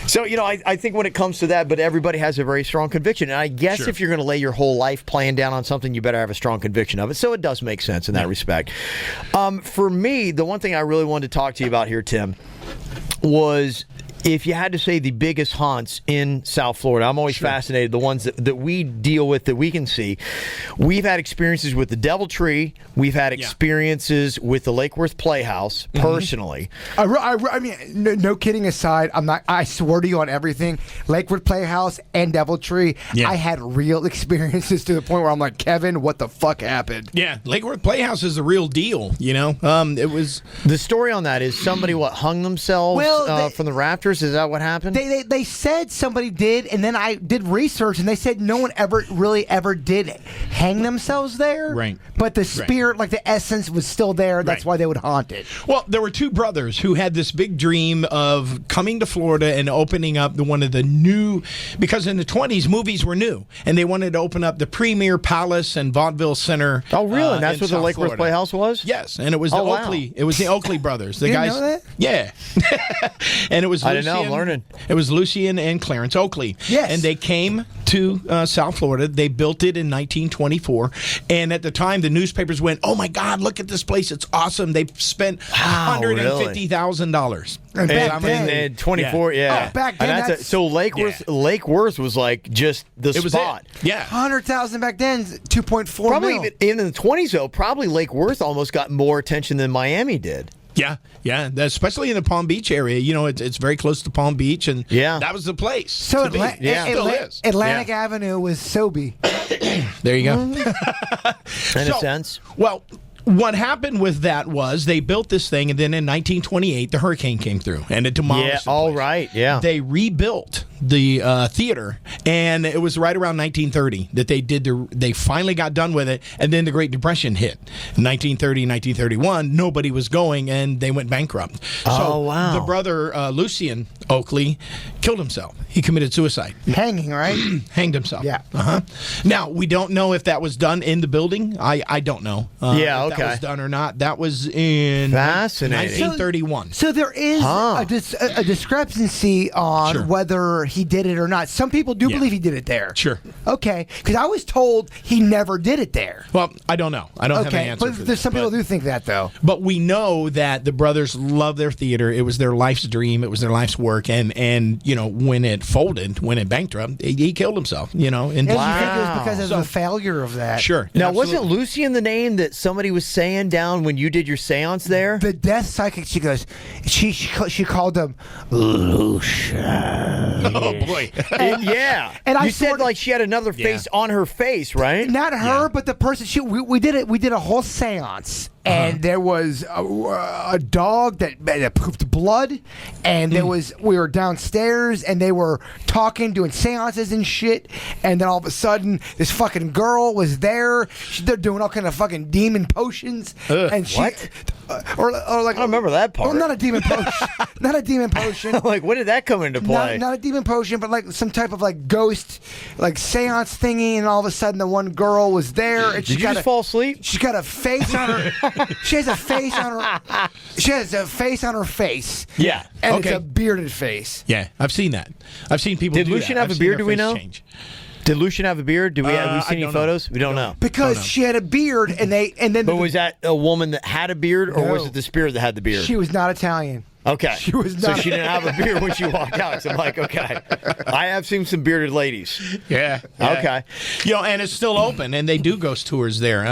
So, I think when it comes to that, but everybody has a very strong conviction. And I guess if you're going to lay your whole life plan down on something, you better have a strong conviction of it. So it does make sense in that respect. For me, the one thing I really wanted to talk to you about here, Tim, was if you had to say the biggest haunts in South Florida, I'm always fascinated, the ones that we deal with, that we can see. We've had experiences with the DoubleTree. We've had experiences with the Lake Worth Playhouse, personally. I mean, no kidding aside, I swear to you on everything, Lake Worth Playhouse and DoubleTree, I had real experiences to the point where I'm like, Kevin, what the fuck happened? Yeah, Lake Worth Playhouse is the real deal, It was... The story on that is somebody, hung themselves from the rafters? Is that what happened? They said somebody did, and then I did research, and they said no one ever did hang themselves there. Right. But the spirit, like the essence, was still there. That's why they would haunt it. Well, there were two brothers who had this big dream of coming to Florida and opening up one of the new, because in the 20s, movies were new, and they wanted to open up the Premier Palace and Vaudeville Center. Oh, really? And that's what the Lake Worth Playhouse was? Yes, and it was Oakley. It was the Oakley brothers. The you guys. Know that? Yeah. And it was I didn't know. I'm learning. It was Lucian and Clarence Oakley. Yes. And they came to South Florida. They built it in 1924. And at the time, the newspapers went, oh, my God, look at this place. It's awesome. They spent $150,000. Back then, 24, Oh, back then, so Lake Worth was like just the spot. Yeah. 100,000 back then, 2.4 Probably mil. in the 20s, though, probably Lake Worth almost got more attention than Miami did. Yeah, especially in the Palm Beach area. It's very close to Palm Beach, and that was the place. So Still is. Atlantic Avenue was Sobe. There you go. In a sense. Well, what happened with that was they built this thing, and then in 1928, the hurricane came through, and it demolished the place. They rebuilt the theater, and it was right around 1930 that they finally got done with it, and then the Great Depression hit. In 1930, 1931, nobody was going, and they went bankrupt. The brother, Lucian Oakley, killed himself. He committed suicide. Hanging, right? Hanged himself. Yeah. Now, we don't know if that was done in the building. I don't know. Okay. was done or not. That was in Fascinating. 1931. So there is a discrepancy on whether he did it or not. Some people do believe he did it there. Sure. Okay, because I was told he never did it there. Well, I don't know. I don't have an answer but for there's that, some people do think that, though. But we know that the brothers love their theater. It was their life's dream. It was their life's work. And you know, when it folded, when it bankrupt, he killed himself. You know, And you think it was because of the failure of that? Sure. Now, absolutely. wasn't Lucian the name that somebody was saying down when you did your seance there? The death psychic, she goes, she called him Lucian. Oh boy. Yeah. And I you said sorta- like she had another face on her face, right? Not her, but the person. We did it. We did a whole seance, and there was a dog that pooped blood, and we were downstairs, and they were talking, doing seances and shit, and then all of a sudden, this fucking girl was there. They're doing all kind of fucking demon potions, and she, what? Or like I don't remember that part. Well, not a demon potion, not a demon potion. Like, when did that come into play? Not a demon potion, but like some type of like ghost, like seance thingy, and all of a sudden the one girl was there, and Did you just fall asleep? She's got a face on her. She has a face on her. She has a face on her face. Yeah. and Okay. it's a bearded face. Yeah, I've seen that. I've seen people. Did do Lucian that. have I've a seen beard, their do we face know? change. Did Lucian have a beard? Have we I seen any don't know. photos? We don't know. Because she had a beard, and then. But was that a woman that had a beard, or No. was it the spirit that had the beard? She was not Italian. Okay. She was So not- she didn't have a beard when she walked out. So I'm like, okay. I have seen some bearded ladies. Yeah. Okay. You know, and it's still open, and they do ghost tours there.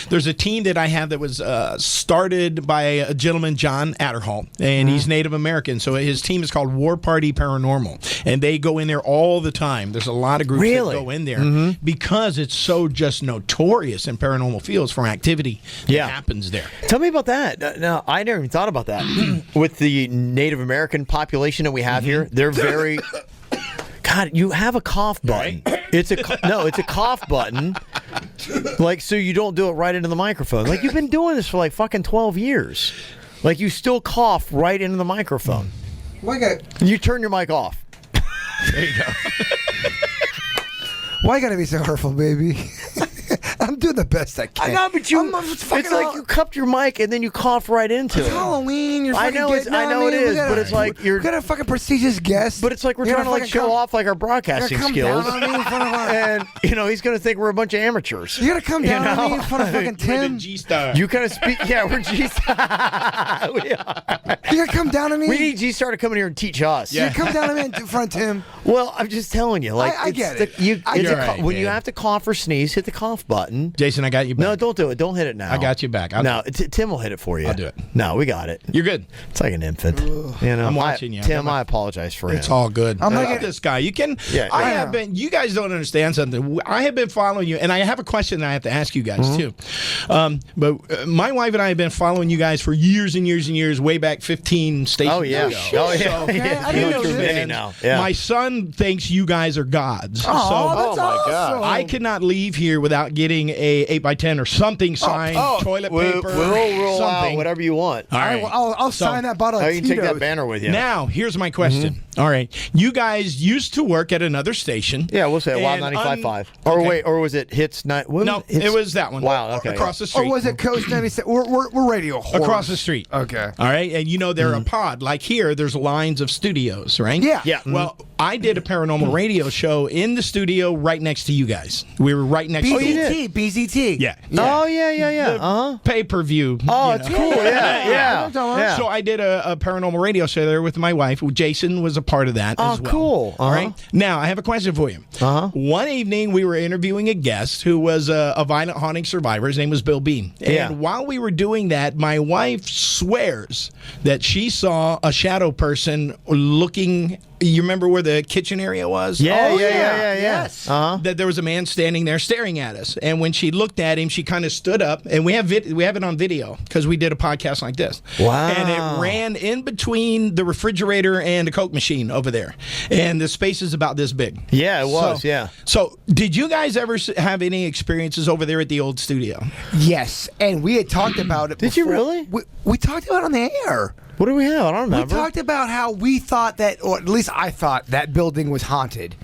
There's a team that I have that was started by a gentleman, John Adderhall, and he's Native American. So his team is called War Party Paranormal, and they go in there all the time. There's a lot of groups Really? that go in there because it's so just notorious in paranormal fields for activity that happens there. Tell me about that. No, I never even thought about that. With the Native American population that we have here, they're very. God, you have a cough button. It's a cough button. Like, so you don't do it right into the microphone. Like, you've been doing this for like fucking 12 years. Like, you still cough right into the microphone. You turn your mic off. There you go. Why you gotta be so hurtful, baby? I'm doing the best I can. I know, but you. It's It's like you cupped your mic and then you cough right into It's it. Halloween. You're I fucking know getting, I know it is, but it's like you're. We got a fucking prestigious guest. But it's like we're You trying to gotta like fucking show come- off like our you broadcasting gotta come skills, down on me in front of our- and he's gonna think we're a bunch of amateurs. You gotta come down You on me know? in front of fucking Tim. G-Star. You kind of speak. Yeah, we're G. We are. You gotta come down on me. We need G Star to come in here and teach us. You come down on me in front of Tim. Well, I'm just telling you, like I it's get the- it. You, I it's get a it. co- Right, when you man. have to cough or sneeze, hit the cough button. Jason, I got you back. No, don't do it. Don't hit it now. I got you back. No, Tim will hit it for you. I'll do it. No, we got it. You're good. It's like an infant. You know, I'm watching you. I Tim, got my- I apologize for him. It's all good. I'm I like love this guy. You can. Yeah, I yeah. have been. You guys don't understand something. I have been following you, and I have a question that I have to ask you guys too. But my wife and I have been following you guys for years and years and years, way back 15 stations Oh yeah. ago. Oh yeah. Okay, Yeah. I didn't You know too this. many now. Yeah. My son thinks you guys are gods. Oh, so that's my God. awesome. I cannot leave here without getting a 8x10 or something signed, toilet we'll paper, roll out something. whatever you want. All right. I'll So- sign that bottle Oh, of you can take that Tito's. banner with you. Now, here's my question. All right. You guys used to work at another station. Yeah, we'll say Wild and 95.5. Or okay. wait, or was it Hits Night? No, it was that one. Wow, okay. Across the Or street. was it Coast 97? We're radio whores. Across the street. Okay. All right. And you know, they're a pod. Like here, there's lines of studios, right? Yeah. Yeah. Well, I did a paranormal radio show in the studio right next to you guys. We were right next to BZT. BZT. Yeah. Oh yeah. Uh-huh. Pay-per-view. Oh, you it's know. cool. Yeah. Yeah. So I did a paranormal radio show there with my wife. Jason was a part of that Oh, as well. cool. All right. Now, I have a question for you. One evening, we were interviewing a guest who was a violent haunting survivor. His name was Bill Bean. And Yeah. while we were doing that, my wife swears that she saw a shadow person looking. You remember where the kitchen area was? Yeah. Yes. Uh-huh. That there was a man standing there staring at us, and when she looked at him, she kind of stood up, and we have it on video because we did a podcast like this. Wow. And it ran in between the refrigerator and the Coke machine over there, and the space is about this big. Yeah, it was, So- yeah. So, did you guys ever have any experiences over there at the old studio? Yes, and we had talked about it. Did you before. really? We talked about it on the air. What do we have? I don't We remember. talked about how we thought that, or at least I thought that building was haunted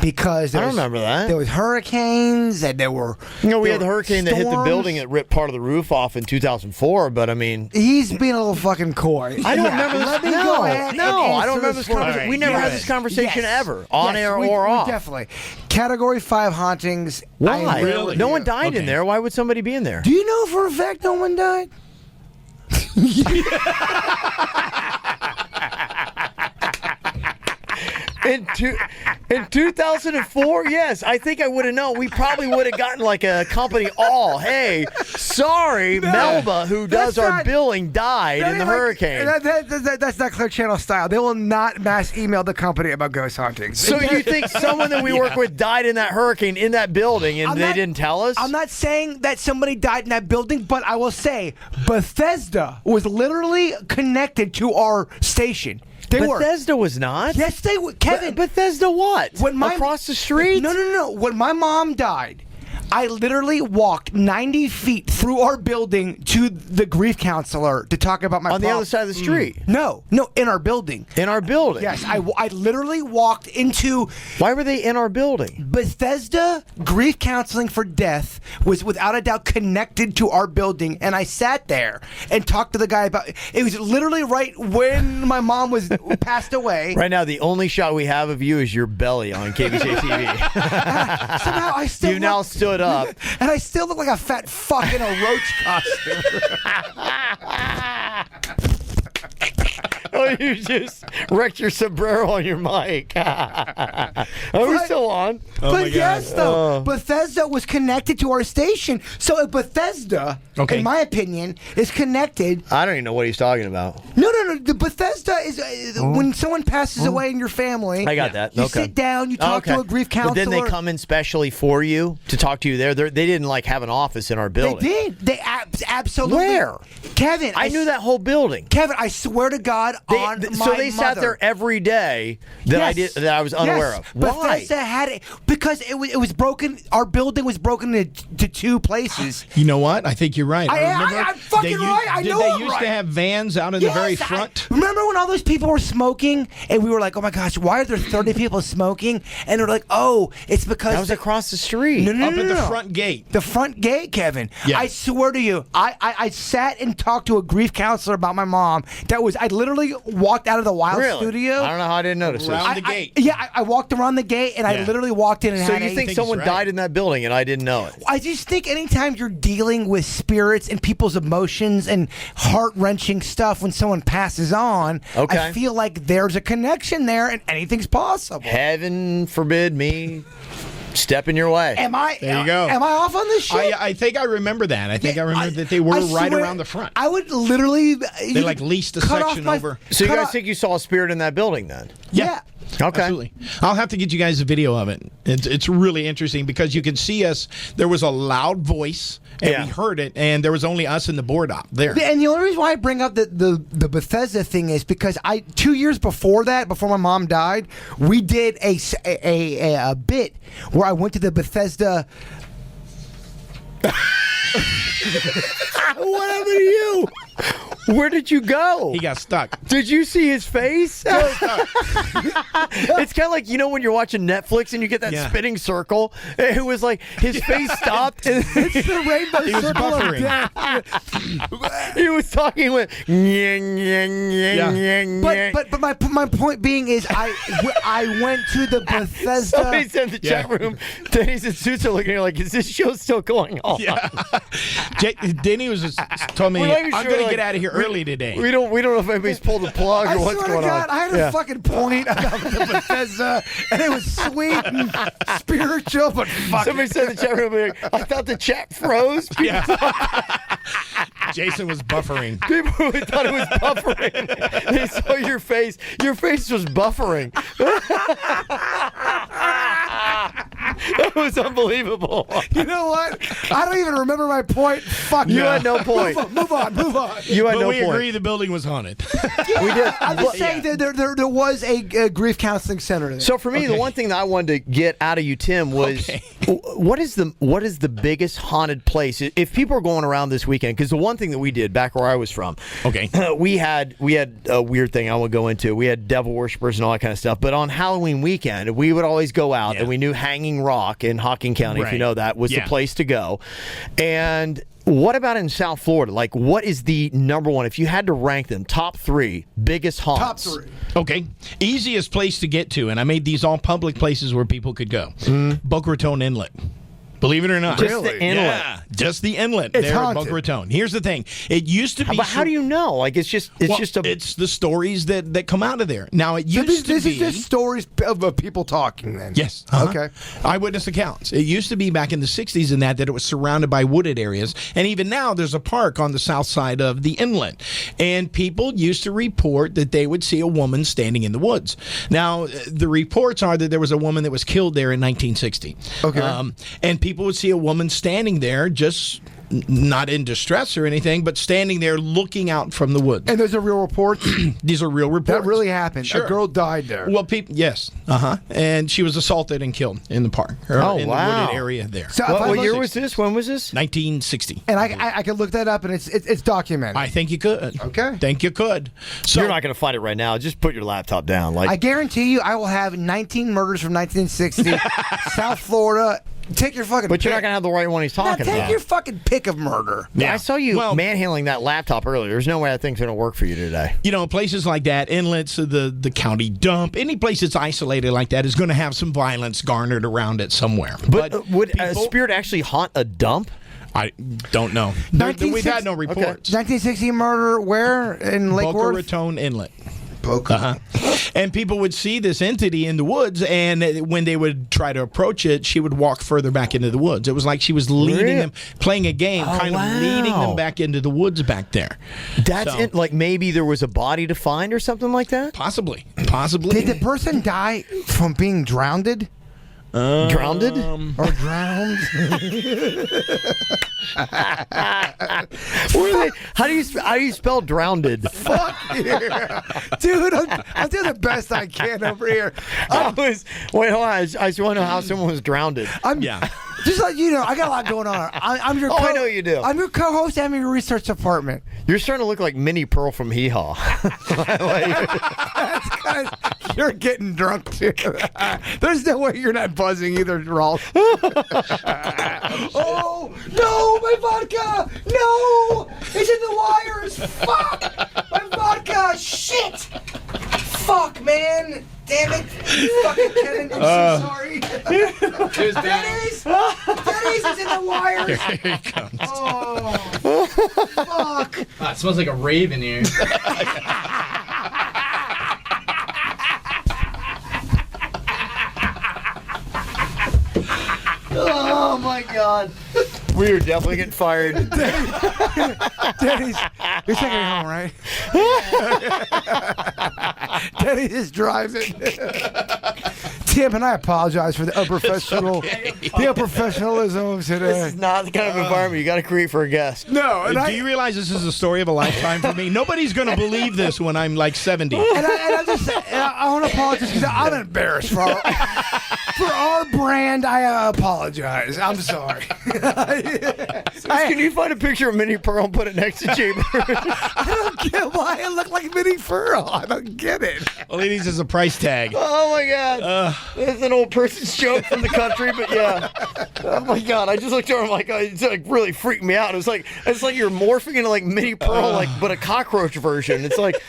because I don't remember that. There was hurricanes and there were. We had the hurricane that hit the storms. building that ripped part of the roof off in 2004. But I mean, He's being a little fucking coy. I don't remember this. Let me No, go ahead no, and I don't answer remember this conversation. for you. We never had Yes. this conversation Yes. ever, on Yes, air we or off. Definitely. Category 5 hauntings. Why? Really? No one died in Okay. there. Why would somebody be in there? Do you know for a fact no one died? In 2004, yes, I think I would have known. We probably would have gotten like a company. Oh, hey, sorry, Melba, who does That's our not- billing, died in the hurricane. That's not Clear Channel style. They will not mass email the company about ghost hauntings. So you think someone that we work with died in that hurricane in that building, and I'm they not- didn't tell us? I'm not saying that somebody died in that building, but I will say Bethesda was literally connected to our station. They were. Bethesda was not. Yes, they were. Kevin, Bethesda what? when Across the street? No. When my mom died, I literally walked 90 feet through our building to the grief counselor to talk about my On the problem. other side of the street. No, in our building. In our building. Yes, I literally walked into Why were they in our building? Bethesda. Grief counseling for death was without a doubt connected to our building, and I sat there and talked to the guy about it. Was literally right when my mom was passed away. Right now, the only shot we have of you is your belly on KVJ TV. Somehow I still You now look- stood up. and I still look like a fat fuck in a roach costume. Oh, you just wrecked your sombrero on your mic. Are we still on? But yes, though, Bethesda was connected to our station. So if Bethesda, Okay. in my opinion, is connected. I don't even know what he's talking about. No. The Bethesda is when someone passes away in your family. I got that. You Okay. sit down, you talk to a grief counselor. But then they come in specially for you to talk to you there. They didn't like have an office in our They building. did. They absolutely. Where? Kevin, I knew that whole building. Kevin, I swear to God, on my So they sat mother. there every day that I was unaware of. Why? Bethesda had it because it was broken. Our building was broken into two places. You know what? I think you're right. I'm fucking right. I know Did I'm they used right. to have vans out in the very front? Remember when all those people were smoking, and we were like, "Oh my gosh, why are there 30 people smoking?" And they're like, "Oh, it's because That was across the street. No, Up at the front gate. The front gate, Kevin. Yeah. I swear to you, I sat and talked to a grief counselor about my mom. I literally walked out of the Wild Really? Studio. I don't know how I didn't notice Around this. the gate. I walked around the gate and I Yeah. literally walked in and So had you a- think he's someone right. died in that building and I didn't know it? I just think anytime you're dealing with spirits and people's emotions and heart-wrenching stuff when someone passes on, Okay. I feel like there's a connection there and anything's possible. Heaven forbid me step in your way. Am I? There you go. Am I off on this shit? I think I remember that. I think I remember that they were I right swear, around the front. I would literally. They like leased a cut off section my- over. So you cut guys off- think you saw a spirit in that building then? Yeah. Okay. Absolutely. I'll have to get you guys a video of it. It's really interesting because you can see us. There was a loud voice, and Yeah. we heard it, and there was only us and the board op there. And the only reason why I bring up the Bethesda thing is because 2 years before that, before my mom died, we did a bit where I went to the Bethesda. What happened to you? Where did you go? He got stuck. Did you see his face? It's kind of like, you know, when you're watching Netflix and you get that Yeah. spinning circle. It was like his face stopped and It's the rainbow He was circle of buffering. death. he was talking with. But my point being is I went to the Bethesda. Somebody's in the chat room. Denny's and Suits are looking at you like, is this show still going on? Yeah. Denny was just told me, We're not even I'm sure, going to like, get out of here early today. We don't know if anybody's pulled the plug I or what's swear going to God, on. I had a fucking point about the Bethesda, and it was sweet and spiritual, but fuck. Somebody said in the chat room, like, I thought the chat froze. Yeah. Jason was buffering. People who thought it was buffering. They saw your face. Your face was buffering. That was unbelievable. You know what? I don't even remember my point. Fuck You had no point. Move on. You had But no we point. agree the building was haunted. We did. I'm just saying that there was a grief counseling center there. So for me, the one thing that I wanted to get out of you, Tim, was what is the biggest haunted place? If people are going around this weekend, because the one thing that we did back where I was from, we had a weird thing I won't go into. We had devil worshippers and all that kind of stuff. But on Halloween weekend, we would always go out, and we knew Hanging Rock in Hocking County, if you know that, was the place to go. And what about in South Florida? Like, what is the number one, if you had to rank them, top 3 biggest haunts? Top 3. Okay. Easiest place to get to, and I made these all public places where people could go. Boca Raton Inlet. Believe it or not. Just the inlet. Yeah, just the inlet It's there haunted. at Boca Raton. Here's the thing. It used to be... But how do you know? Like, it's just it's the stories that come out of there. Now, it used to This be... is just stories of people talking then. Yes. Okay. Eyewitness accounts. It used to be back in the 60s that it was surrounded by wooded areas. And even now, there's a park on the south side of the inlet. And people used to report that they would see a woman standing in the woods. Now, the reports are that there was a woman that was killed there in 1960. Okay. And people would see a woman standing there just... not in distress or anything, but standing there looking out from the woods. And there's a real report. These are real reports. That really happened. Sure. A girl died there. Well, people, yes, and she was assaulted and killed in the park, or in the wooded area there. So what year was this? When was this? 1960. And I could look that up, and it's documented. I think you could. Okay. Think you could. So You're not going to find it right now. Just put your laptop down. I guarantee you, I will have 19 murders from 1960, South Florida. Take your fucking. But pick. you're not going to have the right one he's talking Take about. your fucking pick of murder. I saw you manhandling that laptop earlier. There's no way that thing's going to work for you today. You know, places like that, inlets, the county dump, any place that's isolated like that is going to have some violence garnered around it somewhere. But would a spirit actually haunt a dump? I don't know. We've had no reports. 1960 murder where in Lake Boca Worth? Raton Inlet. Boca. And people would see this entity in the woods, and when they would try to approach it, she would walk further back into the woods. It was like she was leading them, playing a game, kind of leading them back into the woods back there. That's it. Like maybe there was a body to find or something like that? Possibly. Did the person die from being drowned? Drowned? Or drowned? How do you spell drowned? Fuck yeah. Dude, I'm doing the best I can over here. Wait, hold on. I just want to know how someone was drowned. Just like you know, I got a lot going on. I'm your. I know you do. I'm your co-host and your research department. You're starting to look like Minnie Pearl from Hee Haw. You're getting drunk too. There's no way you're not buzzing either, Rolf. Oh no, my vodka! No, it's in the wires. Fuck, my vodka! Shit! Fuck, man! Damn it! Fucking Kevin, I'm so sorry. Denny's, it's in the wires. Here he comes. Oh, fuck! It smells like a rave in here. Oh my God. We are definitely getting fired. Denny's, you're taking it home, right? Denny just drives it. Tim, and I apologize for the unprofessional, the unprofessionalism of today. This is not the kind of environment you got to create for a guest. No, and Do you realize this is a story of a lifetime for me? Nobody's going to believe this when I'm like 70. I want to apologize because I'm embarrassed for our brand. I apologize. I'm sorry. Can you find a picture of Minnie Pearl and put it next to Jay Bird? I don't get why I look like Minnie Pearl. I don't get it. All he needs is a price tag. Oh my God. It's an old person's joke from the country, but yeah. Oh my God. I just looked over and it's like really freaked me out. It's like you're morphing into like Minnie Pearl, but a cockroach version. It's like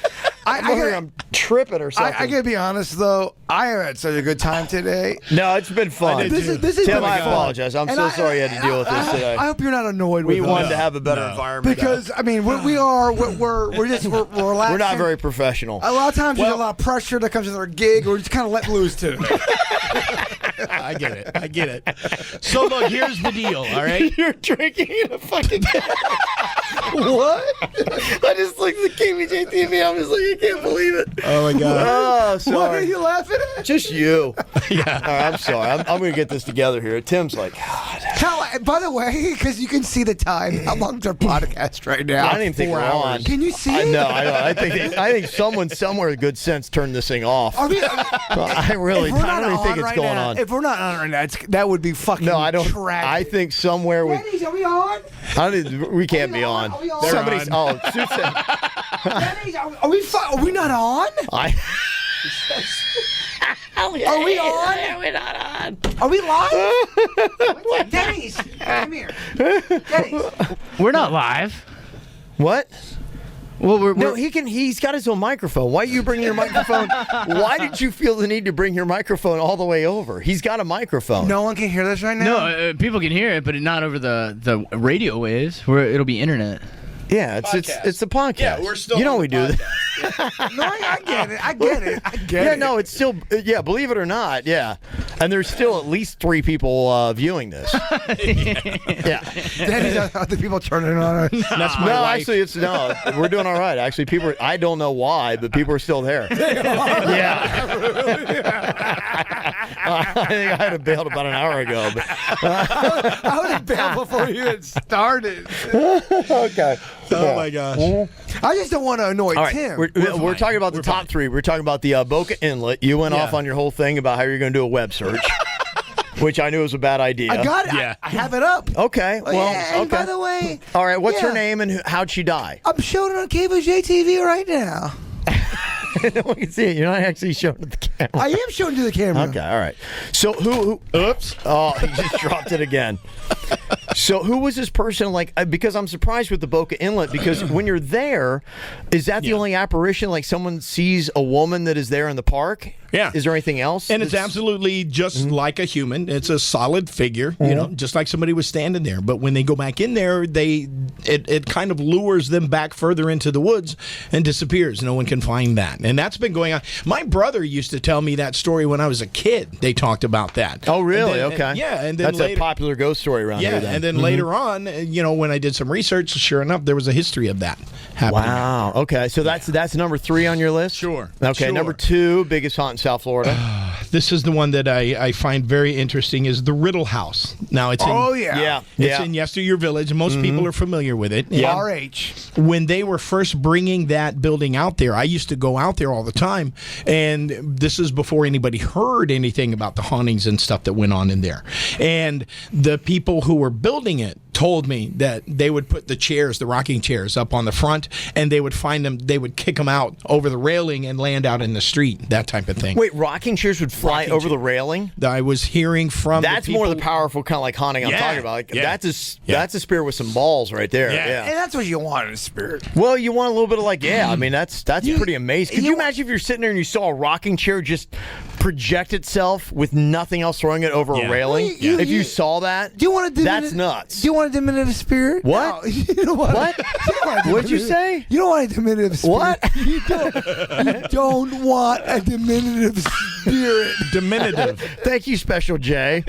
I'm tripping or something. I gotta be honest though. I have had such a good time today. No, it's been fun. This is Tim, been I fun. apologize. I'm so sorry you had to deal with this today. I hope you're not annoyed with We us. wanted to have a better environment. Because I mean, we're relaxing. We're not very professional. A lot of times there's a lot of pressure that comes with our gig. We're just kind of let loose too. I get it. So look, here's the deal, all right? You're drinking in a fucking What? I just looked at the KVJ TV. I'm just like, I can't believe it. Oh my god. Oh, sorry. What are you laughing at? Just you. Yeah. All right, I'm sorry. I'm going to get this together here. Tim's like, God. By the way, because you can see the time. How long's our podcast right now? I don't even think 4 we're hours. on. Can you see it? No, I think someone somewhere with good sense turned this thing off. Are we, I if we're don't not even on think it's right going now, on. If we're not on right now, that would be fucking No, I don't. tragic. I think somewhere with. Denny's, are we on? We can't be on. Are we on? Somebody's. on. Oh, Sue said. Denny's, are we not on? Are we on? We're not on. Are we live? Denny's, come here. Denny's. We're not live. What? Well, No, he's got his own microphone. Why you bring your microphone? Why did you feel the need to bring your microphone all the way over? He's got a microphone. No one can hear this right now? No, people can hear it, but not over the radio waves. Where it'll be internet. Yeah, it's the podcast. Yeah, we're still. You know on we the do that. podcast. No, I get it. I get it. Yeah, no, it's still believe it or not, yeah. And there's still at least 3 people viewing this. Yeah. Denny's, are the people turning on us? That's my No, wife. actually, we're doing all right. Actually, people, I don't know why, but people are still there. Yeah. I think I had to bail about an hour ago. But. I would have bailed before you had started. Okay. Oh my gosh. I just don't want to annoy All right, Tim. we're talking about the top 3. We're talking about the Boca Inlet. You went off on your whole thing about how you're going to do a web search, which I knew was a bad idea. I got it. Yeah. I have it up. Okay, well, yeah, and okay. by the way, All right, what's her yeah. name and how'd she die? I'm showing it on KVJ TV right now. No one can see it. You're not actually showing it to the camera. I am showing to the camera. Okay, all right. So who oops. Oh, he just dropped it again. So who was this person like? Because I'm surprised with the Boca Inlet because when you're there, is that the only apparition? Like someone sees a woman that is there in the park? Yeah. Is there anything else? And it's absolutely just like a human. It's a solid figure, you know, just like somebody was standing there. But when they go back in there, it kind of lures them back further into the woods and disappears. No one can find that. And that's been going on. My brother used to tell me that story when I was a kid. They talked about that. Oh, really? And then- Okay. Yeah. And then that's later, a popular ghost story around here. Then. And then later on, you know, when I did some research, sure enough, there was a history of that happening. Wow. Okay. So that's number 3 on your list? Sure. Okay. Sure. Number 2, biggest haunt in South Florida. This is the one that I find very interesting is the Riddle House. Now, it's in, it's in Yesteryear Village, and most people are familiar with it. Yeah. RH. When they were first bringing that building out there, I used to go out there all the time, and this is before anybody heard anything about the hauntings and stuff that went on in there. And the people who were building it told me that they would put the chairs, the rocking chairs, up on the front, and they would find them, they would kick them out over the railing and land out in the street, that type of thing. Wait, rocking chairs would fly over the railing? I was hearing from That's the more people, the powerful kind of like haunting I'm talking about. Like, that's a spirit with some balls right there. Yeah. And that's what you want in a spirit. Well, you want a little bit of like, I mean, that's pretty amazing. Could you imagine if you're sitting there and you saw a rocking chair just project itself with nothing else throwing it over a railing? Well, if you saw that, Do you want to that's nuts. Do you want a diminutive spirit? What? No, you don't want What? What'd you say? You don't want a diminutive spirit. What? You don't want a diminutive spirit. Diminutive. Thank you, Special J.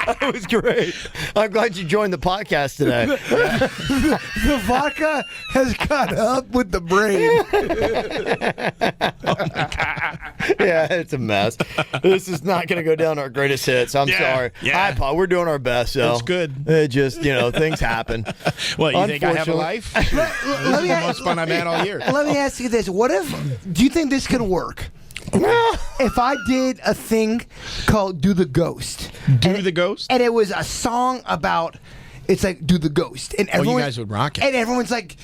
That was great. I'm glad you joined the podcast today. The vodka has caught up with the brain. Yeah, it's a mess. This is not going to go down our greatest hits. I'm sorry. Yeah. We're doing our best. So That's good. It just, things happen. Well, you think I have a Unfortunately- life? This is the most fun I've had all year. Let me ask you this. Do you think this could work? If I did a thing called Do the Ghost. Do the Ghost? And it was a song about, it's like Do the Ghost. And You everyone, guys would rock it. And everyone's like,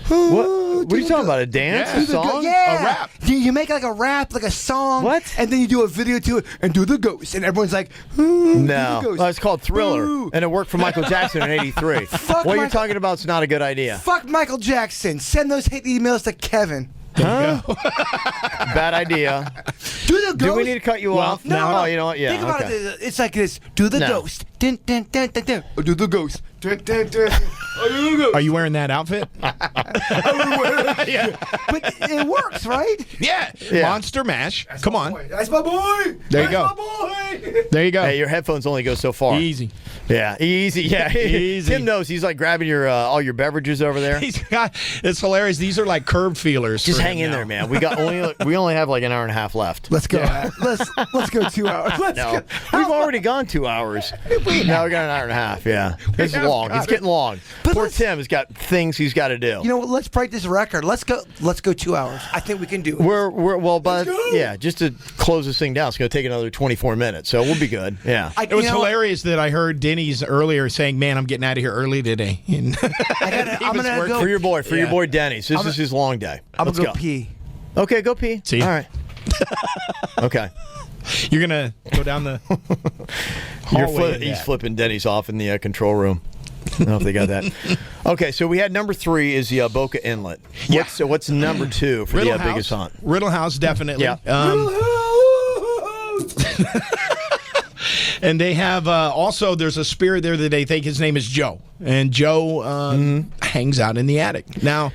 What are you talking about? A dance? Yeah. A song? Yeah. A rap. You make like a rap, like a song. What? And then you do a video to it and Do the Ghost. And everyone's like, No. Do the Ghost. Well, it's called Thriller. Ooh. And it worked for Michael Jackson in 83. Fuck what you're Michael- talking about is not a good idea. Fuck Michael Jackson. Send those hate emails to Kevin. Huh? Bad idea. Do the Ghost. Do we need to cut you Well, off? No, Oh, you know what? Yeah. Think about okay. it. It's like this. Do the No. Ghost. Dun, dun, dun, dun, dun. Or do the Ghost. Are you wearing that outfit? Yeah. But it works, right? Yeah. Monster Mash. Come on. That's my boy. There you go. That's my boy. There you go. Hey, your headphones only go so far. Easy. Yeah, easy. Yeah, Easy. Tim knows. He's like grabbing your all your beverages over there. It's hilarious. These are like curb feelers. Just hang in there, man. We only have like an hour and a half left. Let's go. Let's go 2 hours. No, we've already gone 2 hours. Now we got an hour and a half. Yeah, it's long. It's getting long. Poor Tim has got things he's got to do. You know what? Let's break this record. Let's go 2 hours. I think we can do it. Just to close this thing down, it's going to take another 24 minutes, so we'll be good. Yeah. It was hilarious that I heard Denny's earlier saying, "Man, I'm getting out of here early today." I'm gonna go for your boy Denny's. This is his long day. I'm gonna go pee. Okay, go pee. See? All right. Okay. You're gonna go down the hallway. He's flipping Denny's off in the control room. I don't know if they got that. Okay, so we had number 3 is the Boca Inlet. What's number 2 for the biggest haunt? Riddle House, definitely. Yeah. And they have also, there's a spirit there that they think his name is Joe. And Joe hangs out in the attic. Now,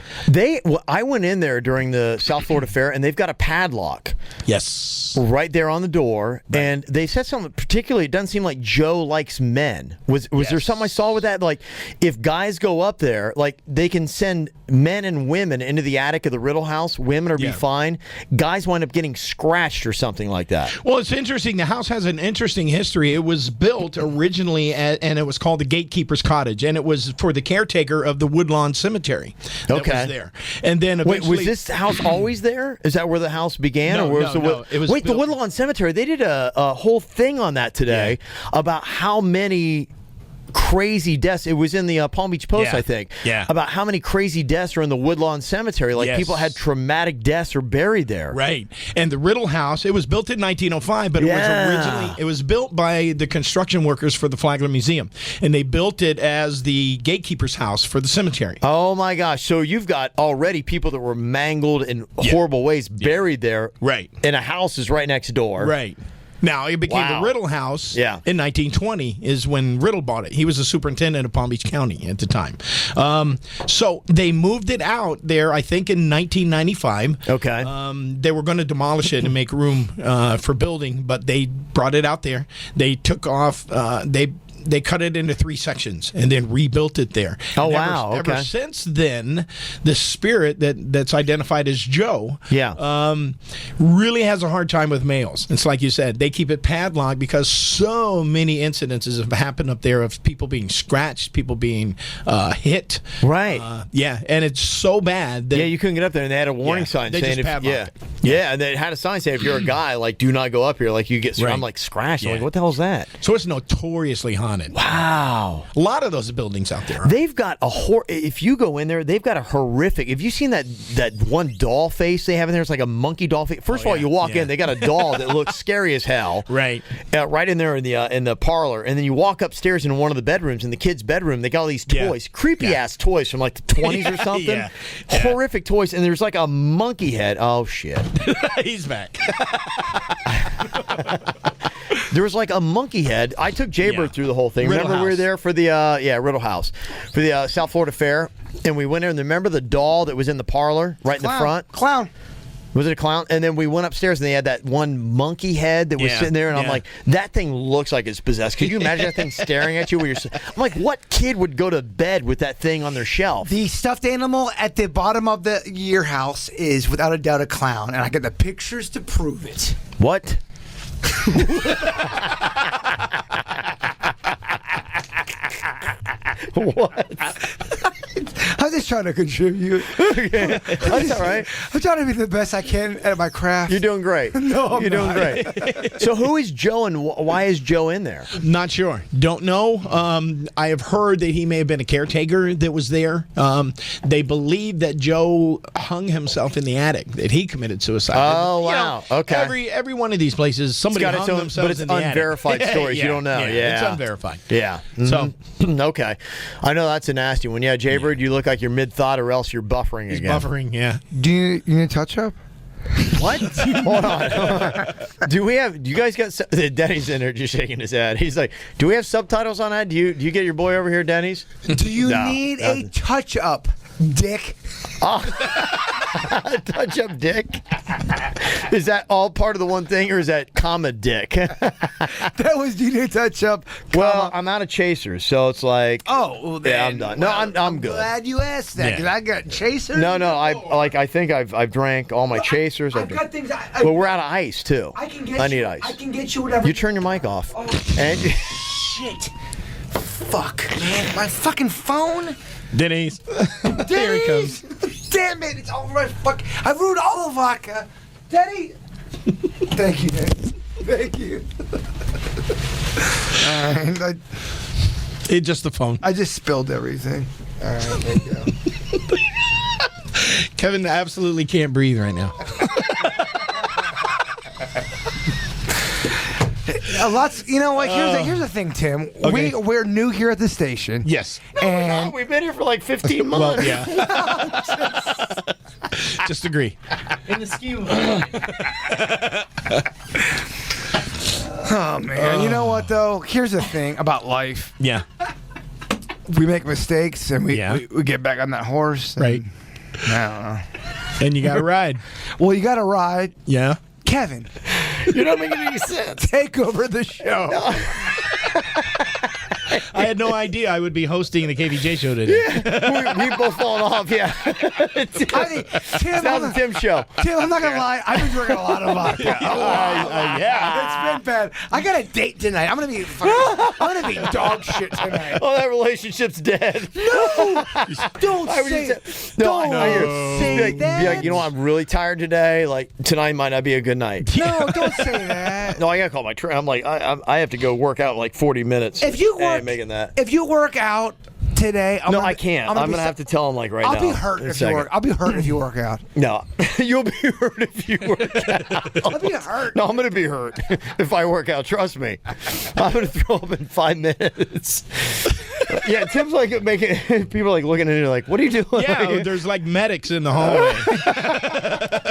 I went in there during the South Florida Fair, and they've got a padlock. Yes. Right there on the door. Right. And they said something, particularly, it doesn't seem like Joe likes men. Was there something I saw with that? Like, if guys go up there, like, they can send men and women into the attic of the Riddle House. Women are be fine. Guys wind up getting scratched or something like that. Well, it's interesting. The house has an interesting history. It was built originally, and it was called the Gatekeeper's Cottage, and it was for the caretaker of the Woodlawn Cemetery that was there. And then eventually... Wait, was this house always there? Is that where the house began? No, it was the Woodlawn Cemetery. They did a whole thing on that today about how many crazy deaths. It was in the Palm Beach Post, I think. Yeah. About how many crazy deaths are in the Woodlawn Cemetery. Like, people had traumatic deaths or buried there. Right. And the Riddle House, it was built in 1905, but it was built by the construction workers for the Flagler Museum. And they built it as the gatekeeper's house for the cemetery. Oh, my gosh. So you've got already people that were mangled in horrible ways buried there. Right. And a house is right next door. Right. Now, it became the Riddle House in 1920 is when Riddle bought it. He was the superintendent of Palm Beach County at the time. So they moved it out there, I think, in 1995. Okay. They were going to demolish it and make room for building, but they brought it out there. They took off, they cut it into 3 sections and then rebuilt it there. Oh, wow. Okay. Ever since then, the spirit that's identified as Joe really has a hard time with males. It's like you said, they keep it padlocked because so many incidences have happened up there of people being scratched, people being hit. Right. And it's so bad that... Yeah, you couldn't get up there, and they had a warning sign they saying... just padlocked it. Yeah, and they had a sign saying if you're a guy, like, do not go up here. Like, you get... I'm like, scratched. I'm like, what the hell is that? So it's notoriously haunted. Wow. A lot of those buildings out there. They've got if you go in there, they've got a horrific... Have you seen that one doll face they have in there? It's like a monkey doll face. First of all, you walk in, they got a doll that looks scary as hell. Right. Right in there in the parlor. And then you walk upstairs in one of the bedrooms, in the kids' bedroom, they got all these toys. Creepy-ass toys from like the 20s or something. Horrific toys. And there's like a monkey head. Oh, shit. He's back. There was like a monkey head. I took Jaybird through the whole thing. Riddle Remember House. we were there for the Riddle House for the South Florida Fair, and we went in. And remember the doll that was in the parlor right in the front? Clown. Was it a clown? And then we went upstairs and they had that one monkey head that was sitting there, and I'm like, that thing looks like it's possessed. Could you imagine that thing staring at you? I'm like, what kid would go to bed with that thing on their shelf? The stuffed animal at the bottom of your house is without a doubt a clown, and I got the pictures to prove it. What? What? I'm just trying to contribute. Okay. That's all right. I'm trying to be the best I can at my craft. You're doing great. No, You're doing great. So who is Joe, and why is Joe in there? Not sure. Don't know. I have heard that he may have been a caretaker that was there. They believe that Joe hung himself in the attic, that he committed suicide. Oh, wow. Okay. Every one of these places, somebody hung themselves but it's in the unverified attic. stories. You don't know. It's unverified. Yeah. So, okay. I know that's a nasty one. Yeah, Jaybird, you look like you're mid-thought or else you're buffering he's again. buffering, yeah. Do you need a touch-up? What? Hold on. Do you guys got? Denny's in there just shaking his head. He's like, do we have subtitles on that? Do you get your boy over here, Denny's? Do you need a touch-up, dick? Touch up dick? Is that all part of the one thing, or is that comma dick? That was, do you need touch-up? Well, I'm out of chasers, so it's like, well, then, yeah, I'm done. No, I'm good. Glad you asked that, because I got chasers. No, I think I've drank all my chasers. I've got things. But we're out of ice too. I need ice. I can get you whatever. You turn your mic off. And Shit. Fuck, man. My fucking phone. Denny's. There he comes. Damn it. It's all right. Fuck. I ruined all the vodka. Daddy. Thank you, Daddy. Thank you. It's just the phone. I just spilled everything. All right, there you go. Kevin absolutely can't breathe right now. Lots. You know what? Here's the thing, Tim. Okay. We're new here at the station. Yes. And we've been here for like 15 months. Well, yeah. Just agree. In the scheme of oh man, you know what though? Here's the thing about life. Yeah. We make mistakes and we Yeah. we get back on that horse. And, Right. I don't know. And you got to ride. Well, you got to ride. Yeah. Kevin, You're not making any sense. take over the show. I had no idea I would be hosting the KVJ show today. We've both fallen off, yeah. I mean, Tim, Sounds a Tim show. Tim, I'm not gonna lie. I've been drinking a lot of vodka. Yeah. It's been bad. I got a date tonight. I'm gonna be dog shit tonight. Oh, that relationship's dead. No, don't I would say. just don't say be that. like, you know what, I'm really tired today. Like, tonight might not be a good night. No, don't say that. No, I gotta call my trainer. I'm like, I have to go work out in like 40 minutes. If you I ain't work, making that. If you work out today, I can't. I'm gonna have to tell him like right now. I'll be hurt if you work. I'll be hurt if you work out. No, you'll be hurt if you work out. I'll be hurt. No, I'm gonna be hurt if I work out. Trust me. I'm gonna throw up in 5 minutes. Yeah, Tim's like making people like looking at you like, "What are you doing?" Yeah, there's like medics in the hallway.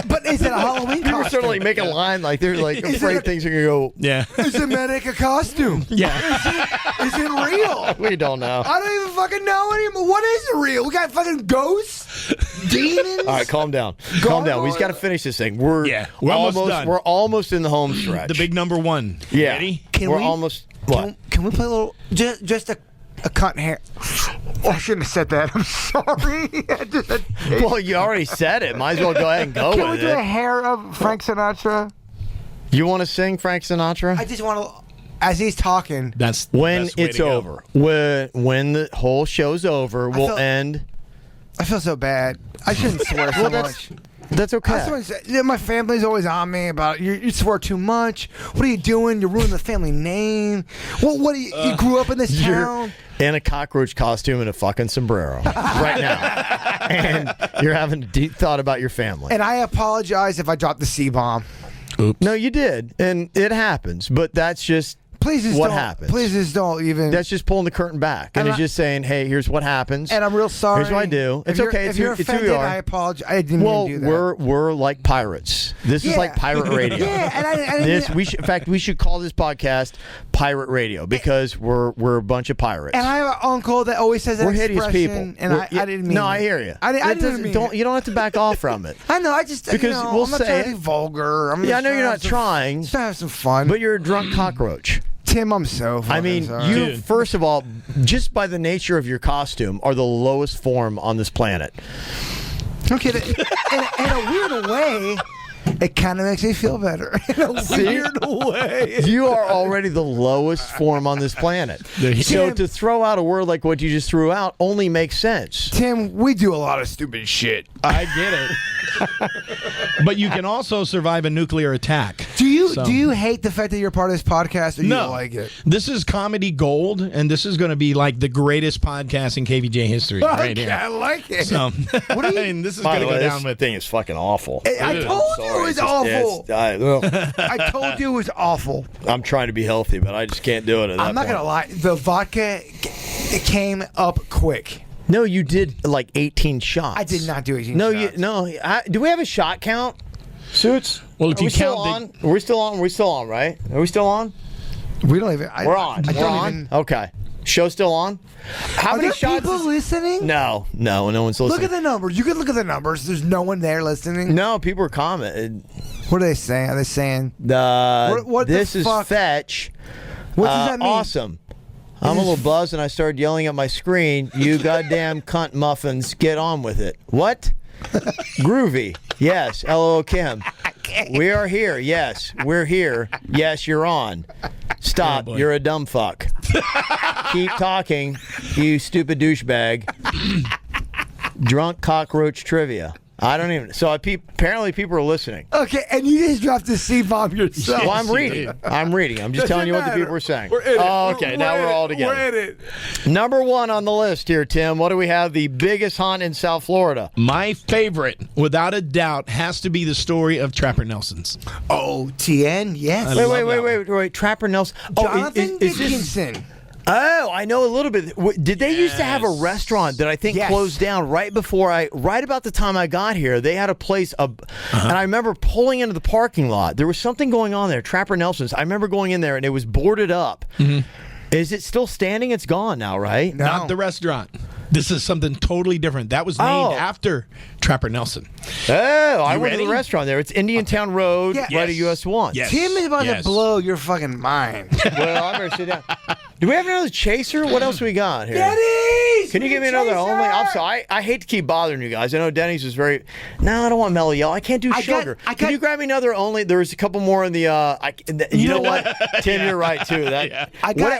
But is it a Halloween People are costume? starting to like make a line like they're like afraid things are gonna go. Yeah. Is the medic a costume? Yeah. Is it real? We don't know. I don't even fucking know anymore. What is real? We got fucking ghosts, demons. All right, calm down. Calm down. We just got to finish this thing. We're almost done. We're almost in the home stretch. The big number one. Yeah. Ready? We're almost. What? Can we play a little? Just a cunt hair. Oh, I shouldn't have said that. I'm sorry. Well, you already said it. Might as well go ahead and go Can we with do a it. hair of Frank Sinatra? You want to sing Frank Sinatra? I just want to. As he's talking, That's the When best way it's to go. over. When the whole show's over, we'll feel- end. I feel so bad. I shouldn't swear so much. That's okay. I just want to say, my family's always on me about you swear too much. What are you doing? You're ruining the family name. What? You grew up in this town. You're in a cockroach costume and a fucking sombrero right now, and you're having a deep thought about your family. And I apologize if I dropped the C-bomb. No, you did, and it happens. But that's just Please just what don't. happens. Please just don't even. That's just pulling the curtain back, and it's just saying, "Hey, here's what happens." and I'm real sorry. Here's what I do. It's okay. If you're it's who offended, we are. I apologize. I didn't Well, mean to do that. we're like pirates. This is Yeah. like pirate radio. Yeah, and I didn't. This in fact we should call this podcast Pirate Radio because we're a bunch of pirates. And I have an uncle that always says that We're hideous people. expression, and I didn't mean. No, it. I hear you. I That didn't mean don't it. you don't have to back off from it. I know. I just Because we'll I'm not say trying to it. be vulgar. I'm Yeah, I just know you're trying not to have trying, Just have some fun. but you're a drunk cockroach. Tim, I'm so. I mean, sorry. you Dude. first of all, just by the nature of your costume, are the lowest form on this planet. Okay, in a weird way, it kind of makes me feel better. In a weird way. You are already the lowest form on this planet. So Tim- to throw out a word like what you just threw out only makes sense. Tim, we do a lot of stupid shit. I get it. But you can also survive a nuclear attack. Do you hate the fact that you're part of this podcast, or you No. like it? This is comedy gold, and this is going to be like the greatest podcast in KVJ history right Okay, here. I like it. So, What do you- I mean, this is By going the to way, go this down with. thing is fucking awful. I told you it was awful. I told you it was awful. I'm trying to be healthy, but I just can't do it. At I'm that not gonna point. lie. The vodka, it came up quick. No, you did like 18 shots. I did not do 18 No, shots. do we have a shot count? Suits. Well, if Are you we still count on? We're still on. We're still on, right? Are we still on? We don't even. We're on. We're on. Okay. Show still on. How Are many there shots? people listening? No, no one's listening. Look at the numbers. You can look at the numbers. There's no one there listening. No, people are commenting. What are they saying? Are they saying? What This the is fuck? fetch. What does that mean? Awesome. I'm a little buzzed and I started yelling at my screen, "You goddamn cunt muffins, get on with it." What? Groovy. Yes. LOL Kim. We are here. Yes, we're here. Yes, you're on. Stop. You're a dumb fuck. Keep talking, you stupid douchebag. Drunk cockroach trivia. I don't even. So apparently people are listening. Okay, and you just dropped the C-bomb yourself. Well, I'm reading. I'm just telling you what the people are saying. Okay, now we're all together. We're in it. Number 1 on the list here, Tim. What do we have? The biggest haunt in South Florida. My favorite, without a doubt, has to be the story of Trapper Nelson's. Oh, TN, yes. Wait. Trapper Nelson. Jonathan is this? Dickinson. Oh, I know a little bit. Did they used to have a restaurant that I think closed down right about the time I got here? They had a place, and I remember pulling into the parking lot. There was something going on there, Trapper Nelson's. I remember going in there, and it was boarded up. Mm-hmm. Is it still standing? It's gone now, right? No. Not the restaurant. This is something totally different. That was named after Trapper Nelson. Oh, I went to the restaurant there. It's Indiantown Road, right at US 1. Yes. Tim is about to blow your fucking mind. Well, I better sit down. Do we have another chaser? What else we got here? Denny's! Can you give me another only? I'm sorry. I hate to keep bothering you guys. I know Denny's is very. No, I don't want mellow yellow. I can't do sugar. Can you grab me another only? There's a couple more in the. You know what, Tim? You're right too.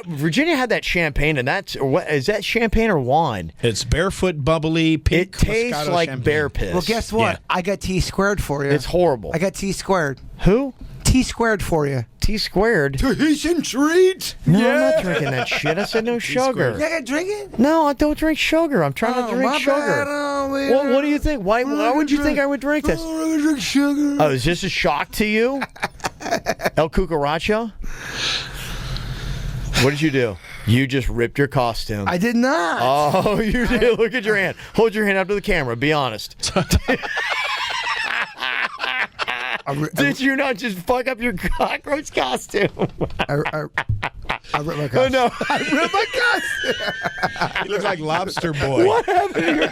Virginia had that champagne, and that's what is that champagne or wine? It's barefoot bubbly pink. It tastes Moscato like champagne. bear piss. Well, guess what? Yeah. I got T squared for you. It's horrible. I got T squared. Who? T squared for you. T squared. Tahitian treat. No, I'm not drinking that shit. I said no sugar. Yeah, I got drink it. No, I don't drink sugar. I'm trying to drink my sugar. bad. Well, what do you think? Why would you think I would drink this? I drink sugar. Oh, is this a shock to you? El Cucaracho? What did you do? You just ripped your costume. I did not. Oh, you did. Look at your hand. Hold your hand up to the camera. Be honest. Did you not just fuck up your cockroach costume? I ripped my costume. Oh, no. I ripped my costume. You look like Lobster Boy. What happened to your...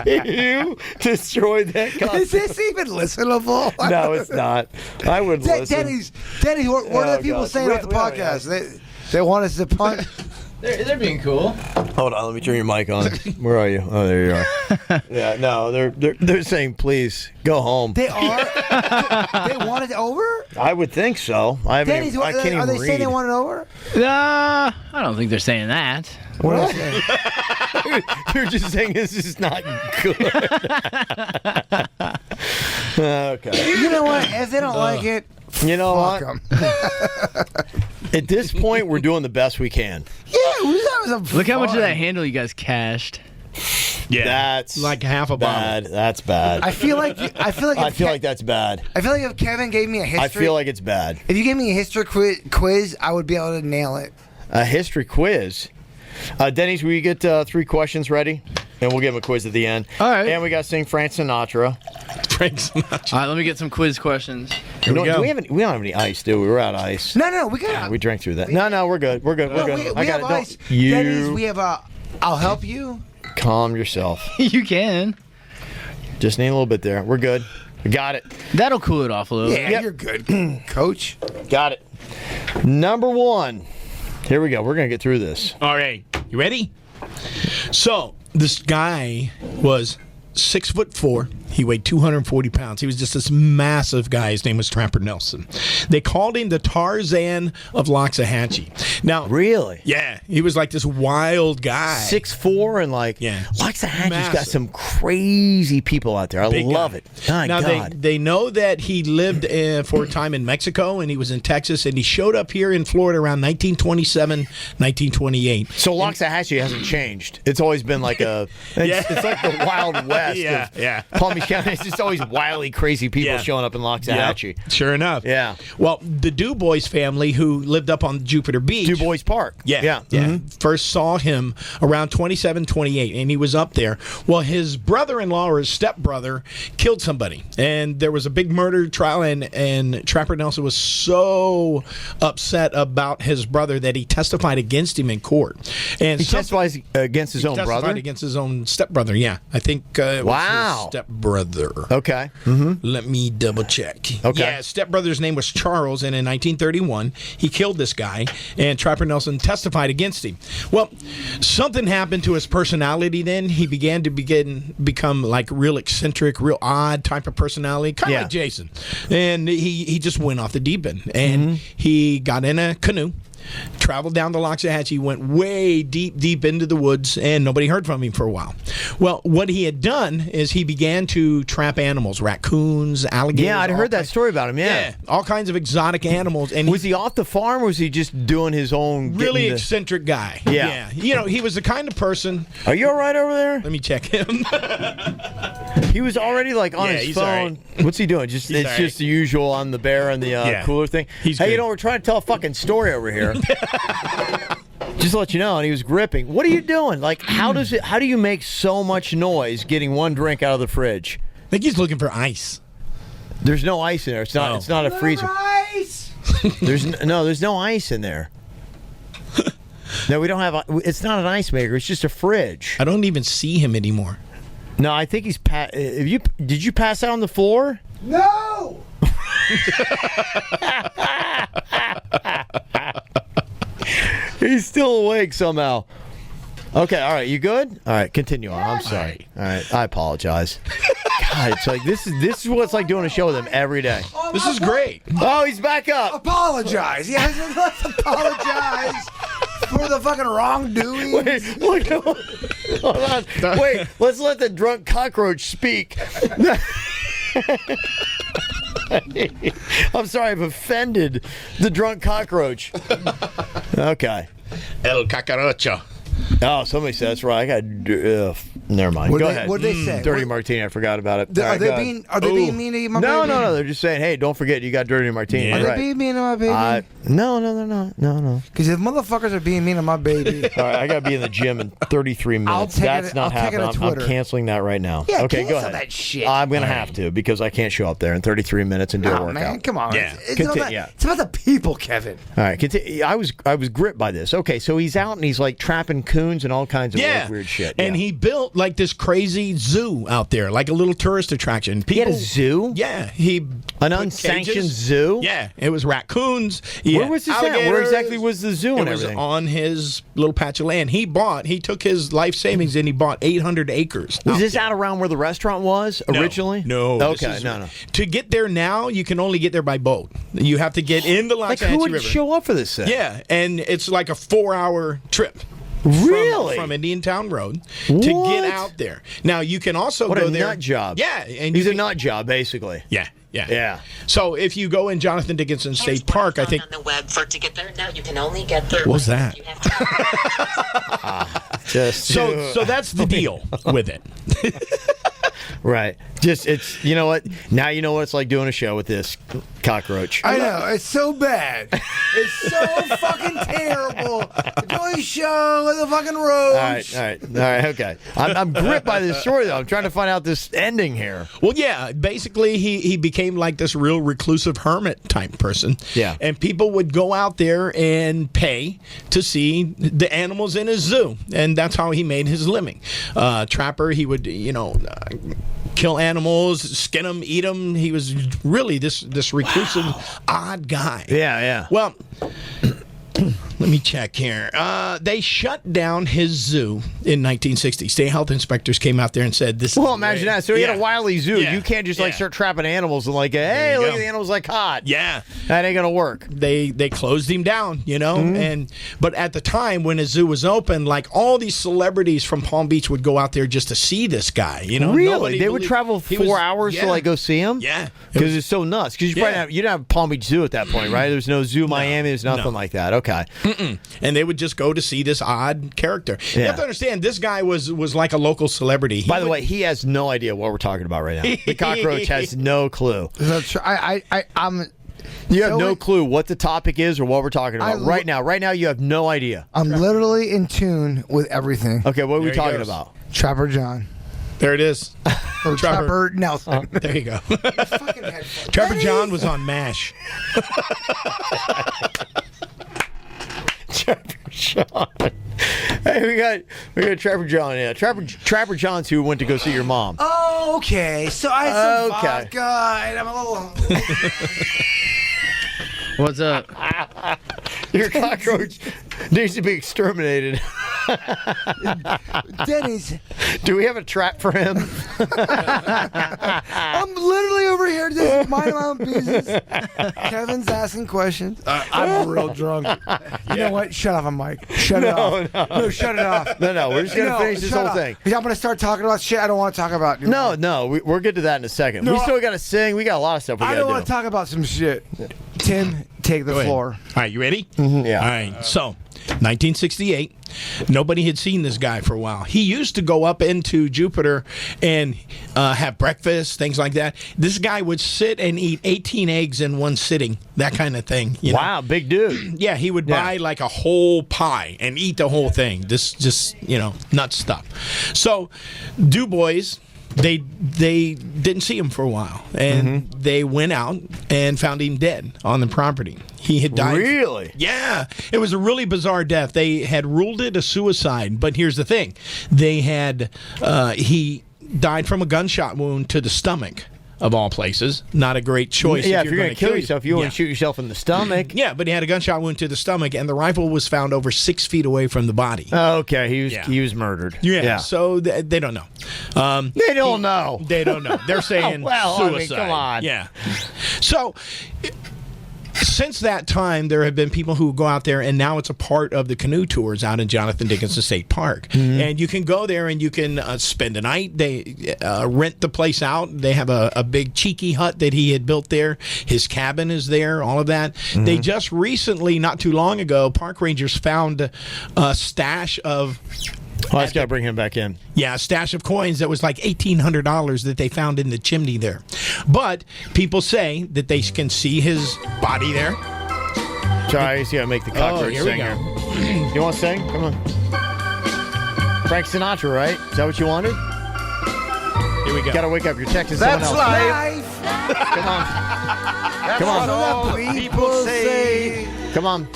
You destroyed that costume. Is this even listenable? No, it's not. I wouldn't listen. Denny, what are the people saying about the podcast? They want us to punt. They're being cool. Hold on, let me turn your mic on. Where are you? Oh, there you are. Yeah, no, they're saying please go home. They are. They want it over. I would think so. I can't even read. Are they saying they want it over? I don't think they're saying that. What are they saying? You're just saying this is not good. Okay. You know what? If they don't like it, you know fuck what? them. At this point, we're doing the best we can. Yeah, that was a Look how much of fun. that handle you guys cashed. Yeah, That's like half a bad. bottle. That's bad. I feel like if I feel like that's bad. I feel like if Kevin gave me a history, I feel like it's bad. if you gave me a history quiz, I would be able to nail it. A history quiz. Denny's, will you get 3 questions ready? And we'll give him a quiz at the end. All right. And we got to sing Frank Sinatra. Frank Sinatra. All right, let me get some quiz questions. Here we go. We don't have any ice, do we? We're out of ice. No, we got. We drank through that. No, we're good. We're good. We're good. We I got have it. ice. Don't, you Denny's, we have a. I'll help you. calm yourself. You can. Just need a little bit there. We're good. We got it. That'll cool it off a little. Yeah, you're good, Coach. Got it. Number 1. Here we go. We're going to get through this. All right, you ready? So this guy was 6'4". He weighed 240 pounds. He was just this massive guy. His name was Trapper Nelson. They called him the Tarzan of Loxahatchee. Now, Really? yeah, he was like this wild guy. 6'4" and like, Yeah. Loxahatchee's got Massive. some crazy people out there. I Big love guy. it. My Now God. they know that he lived for a time in Mexico and he was in Texas and he showed up here in Florida around 1927, 1928. So Loxahatchee hasn't changed. It's always been like a. It's like the Wild West. Yeah, of yeah. Palm Beach County. It's just always wildly crazy people showing up in Loxahatchee. Yep. Sure enough. Yeah. Well, the Du Bois family, who lived up on Jupiter Beach. Du Bois Park. Yeah. First saw him around 27, 28, and he was up there. Well, his brother-in-law or his stepbrother killed somebody, and there was a big murder trial, and Trapper Nelson was so upset about his brother that he testified against him in court. And he testified against his own brother? Testified against his own stepbrother, yeah. I think it was his stepbrother. Okay. Let me double check. Okay. Yeah, his stepbrother's name was Charles, and in 1931, he killed this guy, and Trapper Nelson testified against him. Well, something happened to his personality then. He began to become like real eccentric, real odd type of personality, kind of like Jason. And he just went off the deep end. And he got in a canoe, traveled down the Loxahatchee, went way deep into the woods, and nobody heard from him for a while. Well, what he had done is he began to trap animals, raccoons, alligators. Yeah, I'd heard that story about him, all kinds of exotic animals. And was he off the farm, or was he just doing his own... Really eccentric guy. Yeah. You know, he was the kind of person... Are you all right over there? Let me check him. He was already like on his phone. Right. What's he doing? Just just the usual on the bear and the cooler thing. Hey, good. You know, we're trying to tell a fucking story over here. Just to let you know, and he was gripping. What are you doing? Like, how do you make so much noise getting one drink out of the fridge? I think he's looking for ice. There's no ice in there. It's not a freezer. Ice. There's no ice in there. No, we don't have. It's not an ice maker. It's just a fridge. I don't even see him anymore. No, I think he's. Did you pass out on the floor? No. He's still awake somehow. Okay, all right, you good? All right, continue on. I'm sorry. All right, I apologize. God, it's like this is what it's like doing a show with him every day. This is great. Oh, he's back up. Apologize. Yes, let's apologize for the fucking wrongdoing. Wait, look. Hold on. Wait, let's let the drunk cockroach speak. I'm sorry, I've offended the drunk cockroach. Okay. El Cacarocho. Oh, somebody said that's right. I got. Never mind. Go ahead. What did they say? Dirty martini. I forgot about it. Are they being mean to my baby? No. They're just saying, hey, don't forget you got dirty martini. Are they being mean to my baby? No. Because if motherfuckers are being mean to my baby, all right, I got to be in the gym in 33 minutes. That's not happening. I'm canceling that right now. Yeah, okay, go ahead. That shit. I'm gonna have to because I can't show up there in 33 minutes and do a workout. Man, come on. Yeah. It's about the people, Kevin. All right, continue. I was gripped by this. Okay, so he's out and he's like trapping coons and all kinds of weird shit. And he built like this crazy zoo out there, like a little tourist attraction. He had a zoo? Yeah. An unsanctioned zoo? Yeah. It was raccoons. Where was this at? Where exactly was the zoo and everything? It was on his little patch of land. He took his life savings and he bought 800 acres. Was this out around where the restaurant was originally? No. Okay, no. To get there now, you can only get there by boat. You have to get in the Loxahatchee River. Like, who would River. show up for this thing? Yeah, and it's like a 4-hour trip. Really? From Indian Town Road to get out there. Now, you can also go there. What a nut job. Yeah. And he's a nut job, basically. Yeah. So if you go in Jonathan Dickinson State Park, I think. On the web to get there. No, you can only get there. What's that? You have to So that's the deal with it. Right. Just, it's, you know what? Now you know what it's like doing a show with this cockroach. I know. It's so bad. It's so fucking terrible. Doing a show with a fucking roach. All right. Okay. I'm gripped by this story, though. I'm trying to find out this ending here. Well, yeah. Basically, he became like this real reclusive hermit type person. Yeah. And people would go out there and pay to see the animals in his zoo. And that's how he made his living. Trapper, he would, kill animals, skin them, eat them. He was really this reclusive, odd guy. Yeah. Well, let me check here. They shut down his zoo in 1960. State health inspectors came out there and said this. Well, imagine that. So he had a wily zoo. Yeah. You can't just start trapping animals and hey, look at the animals I caught. Yeah, that ain't gonna work. They closed him down, but at the time when his zoo was open, like all these celebrities from Palm Beach would go out there just to see this guy. Really, they would travel 4 hours to go see him. Yeah, because it's so nuts. Because you didn't have Palm Beach Zoo at that point, right? There's no zoo Miami. There's nothing like that. Okay. And they would just go to see this odd character. You have to understand, this guy was like a local celebrity. By the way, he has no idea what we're talking about right now. The cockroach has no clue. I'm. You have no clue what the topic is or what we're talking about right now. Right now, you have no idea. I'm literally in tune with everything. Okay, what are we talking about? Trapper John. There it is. Or Trapper Nelson. There you go. Trapper John was on MASH. Trapper John. Hey, we got Trapper John. Yeah, Trapper John's who went to go see your mom. Oh, okay. So I had some vodka, and I'm a little. What's up? Your cockroach needs to be exterminated. Denny's. Do we have a trap for him? I'm literally over here just minding my own business. Kevin's asking questions. I'm real drunk. You know what? Shut off, Mike. Shut it off. No, shut it off. No, we're just going to finish this whole thing. I'm going to start talking about shit I don't want to talk about. No, we'll get to that in a second. We still got to sing. We got a lot of stuff we got to do. I don't want to talk about some shit. Tim, take the floor. All right, you ready? Yeah. All right, so 1968. Nobody had seen this guy for a while. He used to go up into Jupiter and have breakfast, things like that. This guy would sit and eat 18 eggs in one sitting, that kind of thing. You know? Big dude. Yeah, he would buy like a whole pie and eat the whole thing. This just, nuts stuff. So, Du Bois, they didn't see him for a while, and they went out and found him dead on the property. He had died. Really? Yeah. It was a really bizarre death. They had ruled it a suicide, but here's the thing. They had he died from a gunshot wound to the stomach. Of all places, not a great choice. Yeah, if you're going to kill yourself, you want to shoot yourself in the stomach. Yeah, but he had a gunshot wound to the stomach, and the rifle was found over 6 feet away from the body. Oh, okay, he was murdered. Yeah. So they don't know. They don't know. They don't know. They're saying suicide. Come on. Yeah. So. Since that time, there have been people who go out there, and now it's a part of the canoe tours out in Jonathan Dickinson State Park. And you can go there and you can spend a night. They rent the place out. They have a big cheeky hut that he had built there. His cabin is there, all of that. They just recently, not too long ago, park rangers found a stash of... Oh, I just got to bring him back in. Yeah, a stash of coins that was like $1,800 that they found in the chimney there. But people say that they can see his body there. Sorry, I just got to make the cockroach sing here. You want to sing? Come on. Frank Sinatra, right? Is that what you wanted? Here we go. Got to wake up. You're texting someone else. Life. Come on. That's Come on. what all people say. Come on.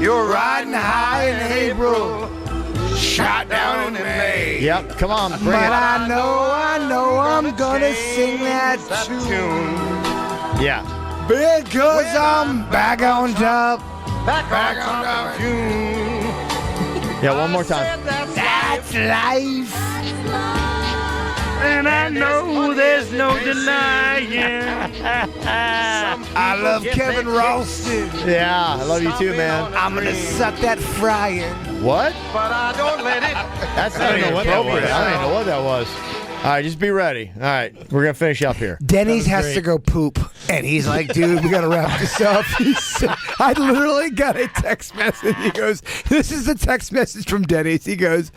You're riding high in April. Shot down in May. Yep, come on, bring but it. I know I'm gonna sing that tune. Yeah. Because I'm back on top. Back on top. Yeah, one more time. That's life. And I know there's no denying. I love Kevin Ralston. Yeah, I love you too, man. I'm gonna suck that frying. What? But I don't let it. That's not even appropriate. I don't even know what that was. All right, just be ready. All right, we're going to finish up here. Denny's has to go poop. And he's like, dude, we got to wrap this up. I literally got a text message. He goes, this is a text message from Denny's. He goes,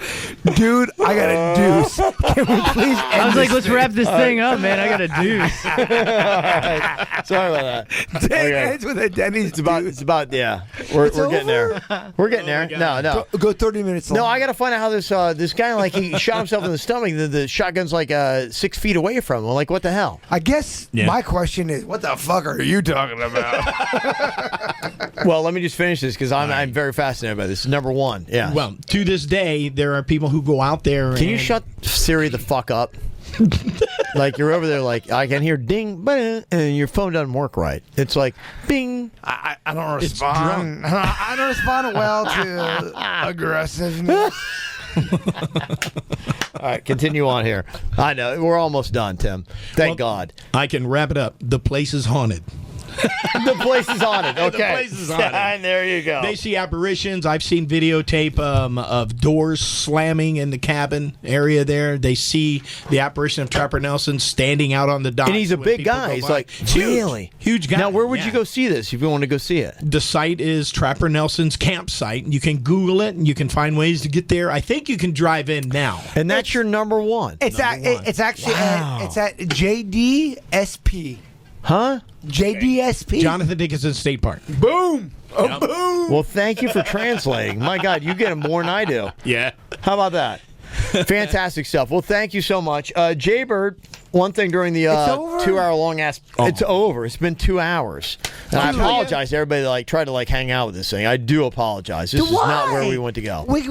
dude, I got a deuce. Can we please end I was like, this let's thing?" wrap this thing up, man. I got a deuce. All right. Sorry about that. Denny ends with a Denny's It's about, yeah. We're getting there. We're getting there. No. Go 30 minutes long. No, I got to find out how this guy, like, he shot himself in the stomach. The shotgun's like 6 feet away from him. Like, what the hell? I guess my question is, what the fuck are you talking about? Well, let me just finish this because I'm very fascinated by this. Number one, yeah. Well, to this day, there are people who go out there. Can you shut Siri the fuck up? Like, you're over there, like, I can hear ding, bang, and your phone doesn't work right. It's like, bing. I don't respond. I don't respond well to aggressiveness. All right, continue on here. I know we're almost done, Tim. Thank God. I can wrap it up. The place is haunted. The place is on it. Okay. The place is on it. And there you go. They see apparitions. I've seen videotape of doors slamming in the cabin area there. They see the apparition of Trapper Nelson standing out on the dock. And he's a big guy. He's like, really? Huge guy. Now, where would you go see this if you want to go see it? The site is Trapper Nelson's campsite. You can Google it, and you can find ways to get there. I think you can drive in now. And that's your number one. It's actually it's at JDSP. Huh? JDSP. Jonathan Dickinson State Park. Boom. Yep. Boom. Well, thank you for translating. My God, you get it more than I do. Yeah. How about that? Fantastic stuff. Well, thank you so much. Jaybird, one thing during the 2-hour-long ass... It's over. It's been 2 hours. And I apologize to everybody that tried to hang out with this thing. I do apologize. This is not where we want to go. We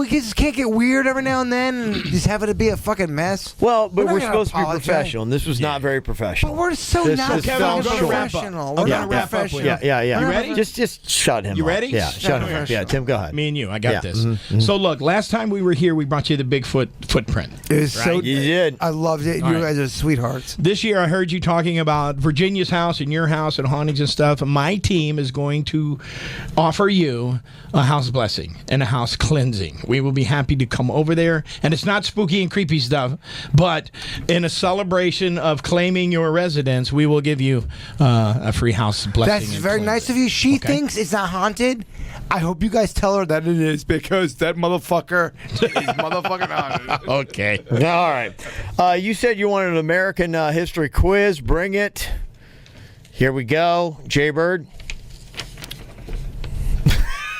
just can't get weird every now and then and just have it be a fucking mess. Well, but we're not supposed to be apologize. professional, and this was not very professional. But we're so This not is Kevin, I'm fucking gonna wrap up. professional. I'm We're gonna not wrap up with professional. you. Yeah. You ready? Just shut him You up. ready? Yeah, shut him up. Yeah, Tim, go ahead. Me and you. I got Yeah. this. Mm-hmm. So, look, last time we were here, we brought you the Bigfoot footprint. It was so. You did. I loved it. All You right. guys are sweethearts. This year, I heard you talking about Virginia's house and your house and hauntings and stuff. My team is going to offer you a house blessing and a house cleansing. We will be happy to come over there. And it's not spooky and creepy stuff, but in a celebration of claiming your residence, we will give you a free house blessing. That's and very cleansing. nice of you. She Okay. thinks it's not haunted. I hope you guys tell her that it is because that motherfucker is motherfucking haunted. Okay. All right. You said you wanted an American history quiz. Bring it. Here we go. Jaybird.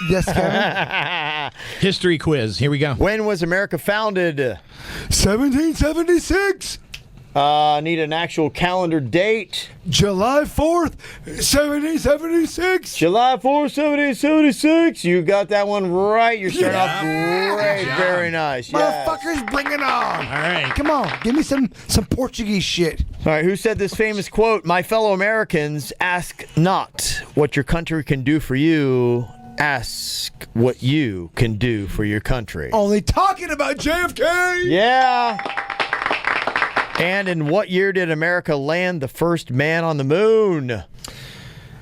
Yes, Kevin. History quiz. Here we go. When was America founded? 1776. Need an actual calendar date. July 4th, 1776. July 4th, 1776. You got that one right. You're starting off Good great. job. Very nice. Yes. Motherfuckers, bring it on. All right. Come on, give me some Portuguese shit. All right. Who said this famous quote? My fellow Americans, ask not what your country can do for you. Ask what you can do for your country. Only talking about JFK. Yeah. And in what year did America land the first man on the moon?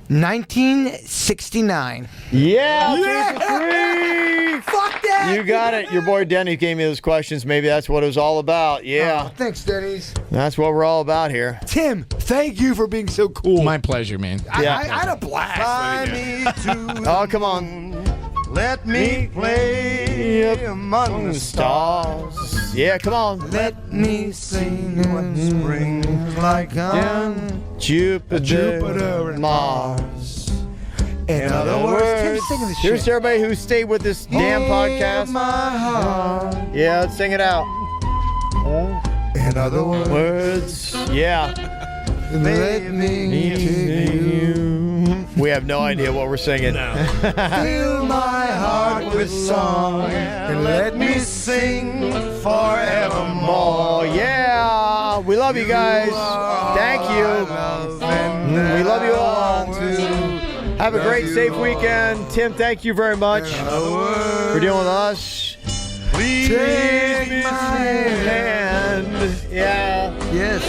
1969. Yeah. Three. Fuck that. You got it. Your boy Denny gave me those questions. Maybe that's what it was all about. Yeah. Oh, thanks, Denny's. That's what we're all about here. Tim, thank you for being so cool. My pleasure, man. Yeah. I had a blast. Oh, come on. Let me play among the stars. Yeah, come on. Let me sing when spring's like on Jupiter and Mars. In other words, Tim's singing this Here's shit. everybody who stayed with this damn podcast. My heart. Yeah, let's sing it out. In other words, Words. Yeah. let me take you. We have no idea what we're singing. Fill my heart with song and let me sing forevermore. Oh, yeah. We love you guys. Thank you. We love you all. Have a great, safe weekend. Tim, thank you very much for dealing with us. Please Take my hand. Yeah. Yes.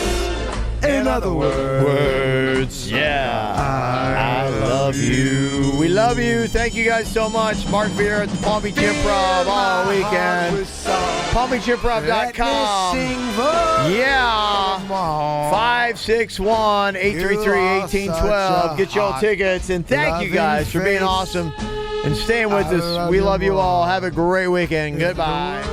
In other words, Words. Yeah. I love you. We love you. Thank you guys so much. Mark Beer at the Palm Beach Improv all weekend. PalmBeachImprov.com. Yeah. 561-833-1812. Get your tickets. And thank you guys for being awesome and staying with us. We love you all. Have a great weekend. Goodbye.